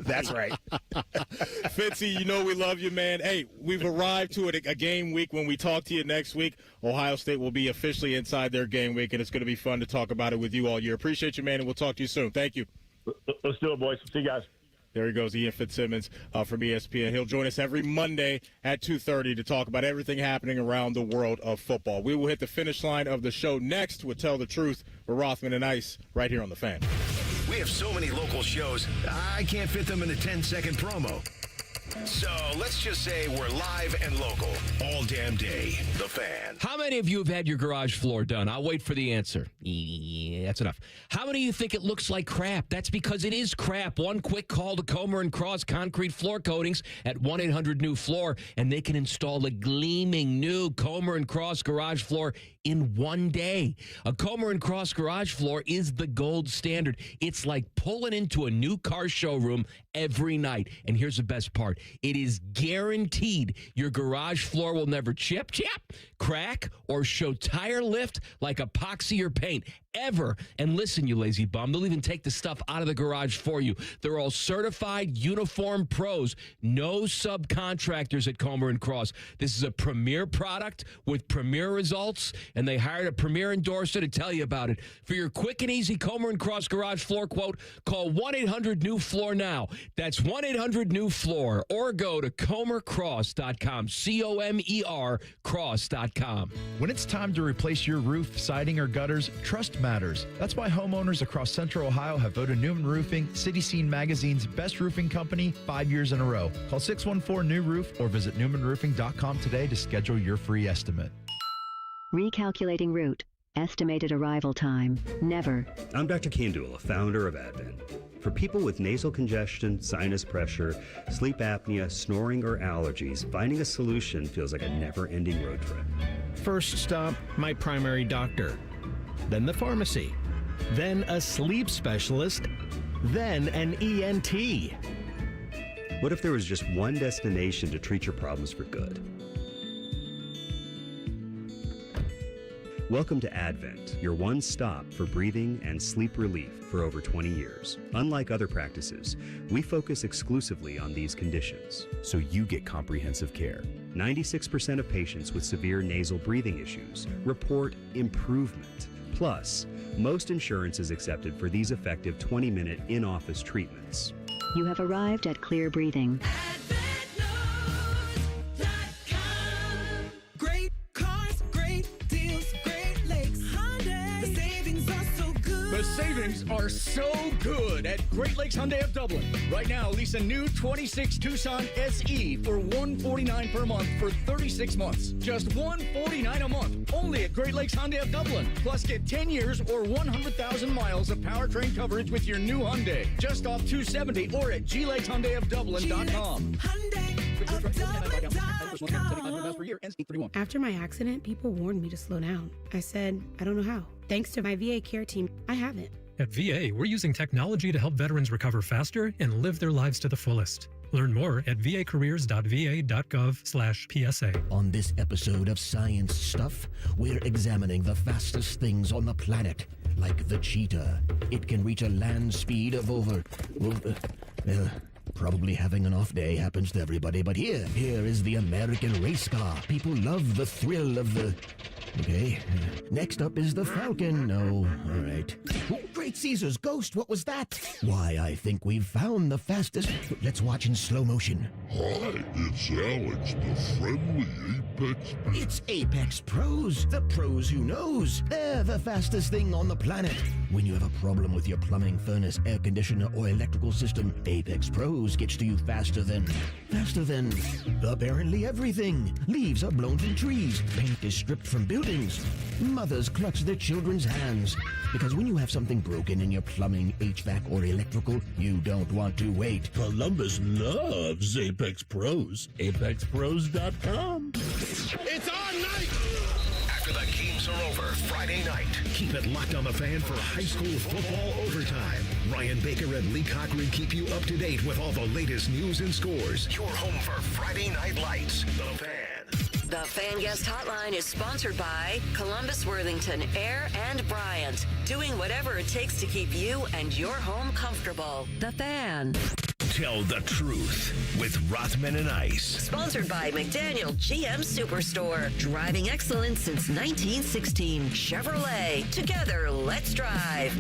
That's right. Fitzy, you know we love you, man. Hey, we've arrived to a game week. When we talk to you next week, Ohio State will be officially inside their game week, and it's going to be fun to talk about it with you all year. Appreciate you, man, and we'll talk to you soon. Thank you. Let's do it, boys. See you guys. There he goes, Ian Fitzsimmons from ESPN. He'll join us every Monday at 2:30 to talk about everything happening around the world of football. We will hit the finish line of the show next with Tell the Truth with Rothman and Ice right here on The Fan. We have so many local shows, I can't fit them in a 10-second promo. So let's just say we're live and local all damn day. The Fan. How many of you have had your garage floor done? I'll wait for the answer. Yeah, that's enough. How many of you think it looks like crap? That's because it is crap. One quick call to Comer & Cross Concrete Floor Coatings at 1-800-NEW-FLOOR, and they can install a gleaming new Comer & Cross garage floor in one day. A Comer & Cross garage floor is the gold standard. It's like pulling into a new car showroom every night. And here's the best part. It is guaranteed your garage floor will never chip, crack, or show tire lift like epoxy or paint ever. And listen, you lazy bum, they'll even take the stuff out of the garage for you. They're all certified uniform pros. No subcontractors at Comer & Cross. This is a premier product with premier results, and they hired a premier endorser to tell you about it. For your quick and easy Comer & Cross garage floor quote, call 1-800-NEW-FLOOR now. That's 1-800-NEW-FLOOR, or go to comercross.com, C-O-M-E-R cross.com. When it's time to replace your roof, siding, or gutters, trust matters. That's why homeowners across Central Ohio have voted Newman Roofing City Scene Magazine's best roofing company 5 years in a row. Call 614-NEW-ROOF or visit newmanroofing.com today to schedule your free estimate. Recalculating route. Estimated arrival time. Never. I'm Dr. Kandula, founder of Advent. For people with nasal congestion, sinus pressure, sleep apnea, snoring, or allergies, finding a solution feels like a never-ending road trip. First stop, my primary doctor. Then the pharmacy. Then a sleep specialist. Then an ENT. What if there was just one destination to treat your problems for good? Welcome to Advent, your one stop for breathing and sleep relief for over 20 years. Unlike other practices, we focus exclusively on these conditions, so you get comprehensive care. 96% of patients with severe nasal breathing issues report improvement. Plus, most insurance is accepted for these effective 20-minute in-office treatments. You have arrived at Clear Breathing. Great cars, great deals, Great Lakes Hyundai. The savings are so good. The savings are so good at Great Lakes Hyundai of Dublin. Right now, lease a new 26 Tucson SE for $149 per month for 36 months. Just $149 a month. Only at Great Lakes Hyundai of Dublin. Plus, get 10 years or 100,000 miles of powertrain coverage with your new Hyundai. Just off 270 or at glakeshyundaiofdublin.com. After my accident, people warned me to slow down. I said, I don't know how. Thanks to my VA care team, I haven't. At VA, we're using technology to help veterans recover faster and live their lives to the fullest. Learn more at vacareers.va.gov/PSA. On this episode of Science Stuff, we're examining the fastest things on the planet, like the cheetah. It can reach a land speed of over... probably having an off day happens to everybody, but here is the American race car. People love the thrill of the... Okay. Next up is the Falcon. No, all right. Oh, Great Caesar's ghost, what was that? Why, I think we've found the fastest... Let's watch in slow motion. Hi, it's Alex, the friendly Apex... It's Apex Pros, the pros who knows. They're the fastest thing on the planet. When you have a problem with your plumbing, furnace, air conditioner, or electrical system, Apex Pros gets to you faster than apparently everything. Leaves are blown from trees. Paint is stripped from buildings. Mothers clutch their children's hands. Because when you have something broken in your plumbing, HVAC, or electrical, you don't want to wait. Columbus loves Apex Pros. ApexPros.com. It's on night! After the games are over Friday night. Keep it locked on the Fan for high school football overtime. Ryan Baker and Lee Cochran keep you up to date with all the latest news and scores. Your home for Friday Night Lights. The Fan. The Fan Guest Hotline is sponsored by Columbus, Worthington, Air, and Bryant. Doing whatever it takes to keep you and your home comfortable. The Fan. Tell the truth with Rothman and Ice. Sponsored by McDaniel GM Superstore. Driving excellence since 1916. Chevrolet. Together, let's drive.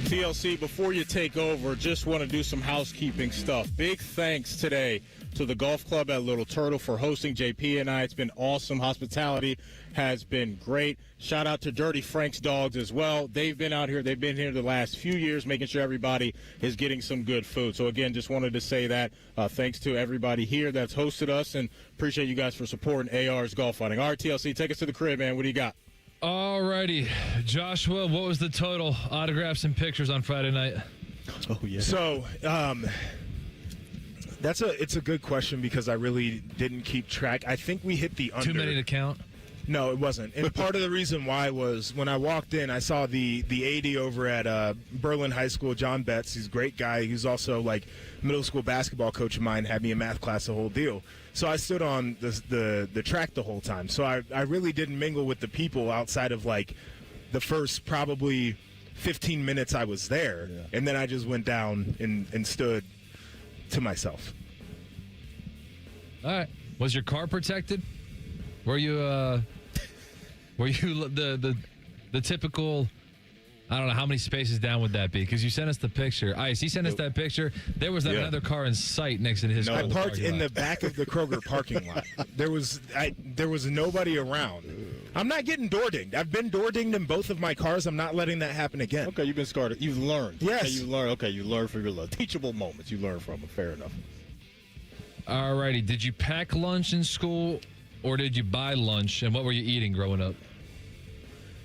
TLC, before you take over, just want to do some housekeeping stuff. Big thanks today to the golf club at Little Turtle for hosting JP and I. It's been awesome. Hospitality has been great. Shout out to Dirty Frank's Dogs as well. They've been out here. They've been here the last few years, making sure everybody is getting some good food. So, again, just wanted to say that. Thanks to everybody here that's hosted us, and appreciate you guys for supporting AR's golf fighting. All right, TLC, take us to the crib, man. What do you got? All righty. Joshua, what was the total autographs and pictures on Friday night? Oh, yeah. So, it's a good question because I really didn't keep track. I think we hit the under. Too many to count? No, it wasn't. And part of the reason why was when I walked in, I saw the AD over at Berlin High School, John Betts. He's a great guy. He's also like middle school basketball coach of mine, had me in math class, the whole deal. So I stood on the track the whole time. So I really didn't mingle with the people outside of like the first probably 15 minutes I was there. Yeah. And then I just went down and stood to myself. All right. Was your car protected? Were you the typical? I don't know how many spaces down would that be because you sent us the picture. Ice, he sent us that picture. There was another car in sight next to his. No, I parked in the back of the Kroger parking lot. There was nobody around. I'm not getting door dinged. I've been door dinged in both of my cars. I'm not letting that happen again. Okay, you've been scarred. You've learned. Yes, okay, you learned. Okay, you learned from your teachable moments. You learned from it. Fair enough. All righty. Did you pack lunch in school? Or did you buy lunch, and what were you eating growing up?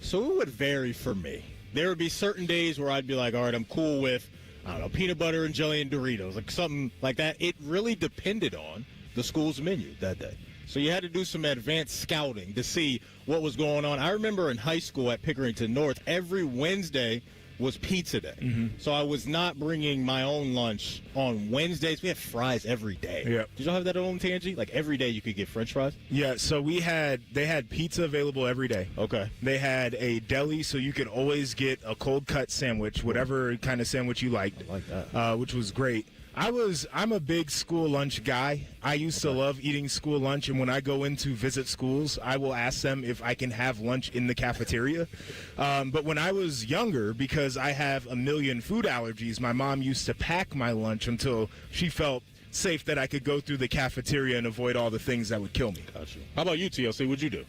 So it would vary for me. There would be certain days where I'd be like, all right, I'm cool with, I don't know, peanut butter and jelly and Doritos, like something like that. It really depended on the school's menu that day. So you had to do some advanced scouting to see what was going on. I remember in high school at Pickerington North, every Wednesday was pizza day. Mm-hmm. So I was not bringing my own lunch on Wednesdays. We had fries every day. Yeah. Did y'all have that at Old Tangy? Like every day you could get French fries? Yeah, so they had pizza available every day. Okay. They had a deli, so you could always get a cold cut sandwich, whatever kind of sandwich you liked. I like that. Which was great. I'm a big school lunch guy. I used to love eating school lunch, and when I go in to visit schools, I will ask them if I can have lunch in the cafeteria. But when I was younger, because I have a million food allergies, my mom used to pack my lunch until she felt safe that I could go through the cafeteria and avoid all the things that would kill me. Gotcha. How about you, TLC? What'd you do?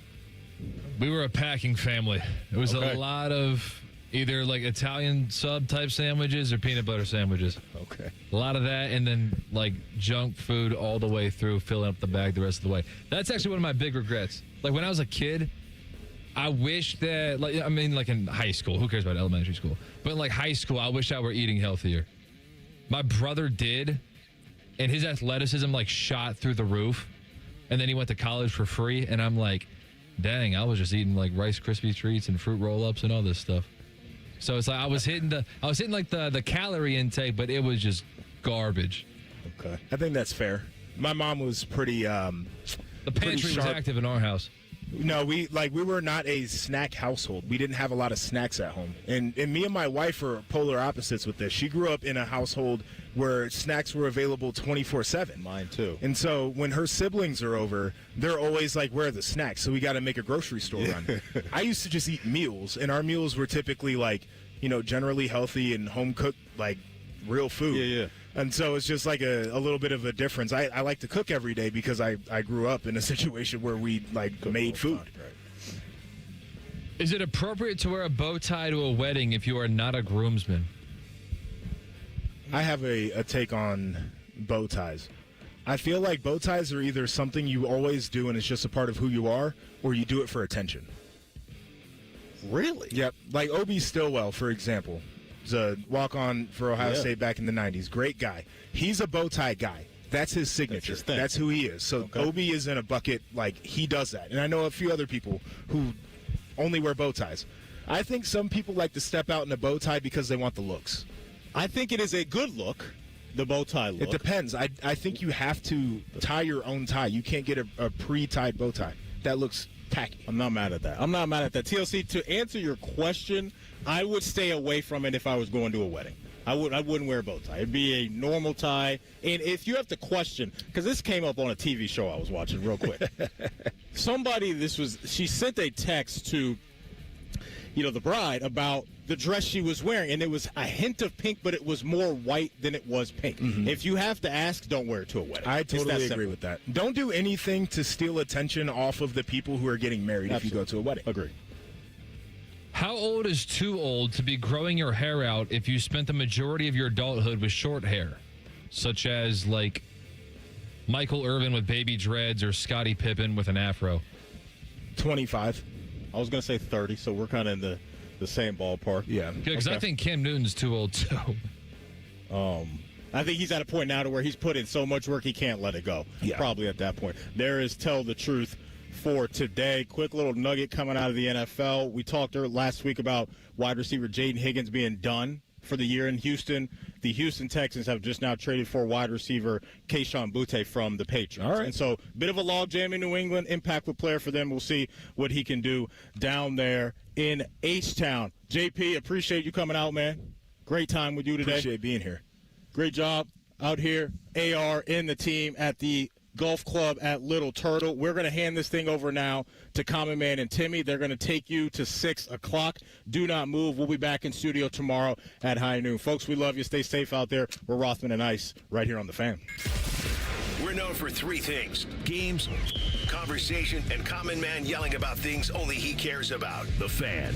We were a packing family. It was a lot of either like Italian sub type sandwiches or peanut butter sandwiches. Okay. A lot of that, and then like junk food all the way through, filling up the bag the rest of the way. That's actually one of my big regrets. Like when I was a kid, I wish that, like in high school, who cares about elementary school? But in like high school, I wish I were eating healthier. My brother did, and his athleticism like shot through the roof, and then he went to college for free, and I'm like, dang, I was just eating like Rice Krispie treats and fruit roll-ups and all this stuff. So it's like I was hitting like the calorie intake, but it was just garbage. Okay, I think that's fair. My mom was pretty. The pantry was active in our house. No, we were not a snack household. We didn't have a lot of snacks at home. And me and my wife are polar opposites with this. She grew up in a household where snacks were available 24/7. Mine too. And so when her siblings are over, they're always like, where are the snacks? So we got to make a grocery store run. I used to just eat meals, and our meals were typically like, generally healthy and home cooked, like real food. Yeah. And so it's just like a little bit of a difference. I like to cook every day because I grew up in a situation where we made food. Is it appropriate to wear a bow tie to a wedding if you are not a groomsman? I have a take on bow ties. I feel like bow ties are either something you always do and it's just a part of who you are, or you do it for attention. Really? Yep. Like Obi Stillwell, for example. He's a walk-on for Ohio State back in the 90s. Great guy. He's a bow tie guy. That's his signature. That's who he is. So Obi is in a bucket like he does that. And I know a few other people who only wear bow ties. I think some people like to step out in a bow tie because they want the looks. I think it is a good look, the bow tie look. It depends. I think you have to tie your own tie. You can't get a pre-tied bow tie. That looks tacky. I'm not mad at that. TLC, to answer your question, I would stay away from it if I was going to a wedding. I wouldn't wear a bow tie. It'd be a normal tie. And if you have to question, because this came up on a TV show I was watching real quick. She sent a text to, the bride about the dress she was wearing, and it was a hint of pink, but it was more white than it was pink. Mm-hmm. If you have to ask, don't wear it to a wedding. I totally agree with that. Don't do anything to steal attention off of the people who are getting married if you go to a wedding. Agree. How old is too old to be growing your hair out if you spent the majority of your adulthood with short hair, such as like Michael Irvin with baby dreads or Scottie Pippen with an afro? 25. I was going to say 30, so we're kind of in the same ballpark. Yeah. Because I think Cam Newton's too old, too. I think he's at a point now to where he's put in so much work he can't let it go. Yeah. Probably at that point. There is Tell the Truth for today. Quick little nugget coming out of the NFL. We talked last week about wide receiver Jaden Higgins being done for the year in Houston. The Houston Texans have just now traded for wide receiver Kayshon Boutte from the Patriots. All right. And so, bit of a logjam in New England. Impactful player for them. We'll see what he can do down there in H-Town. JP, appreciate you coming out, man. Great time with you today. Appreciate being here. Great job out here. AR and the team at the Golf Club at Little Turtle. We're going to hand this thing over now to Common Man and Timmy. They're going to take you to 6 o'clock. Do not move. We'll be back in studio tomorrow at high noon. Folks, we love you. Stay safe out there. We're Rothman and Ice right here on The Fan. We're known for 3 things: games, conversation, and Common Man yelling about things only he cares about. The Fan.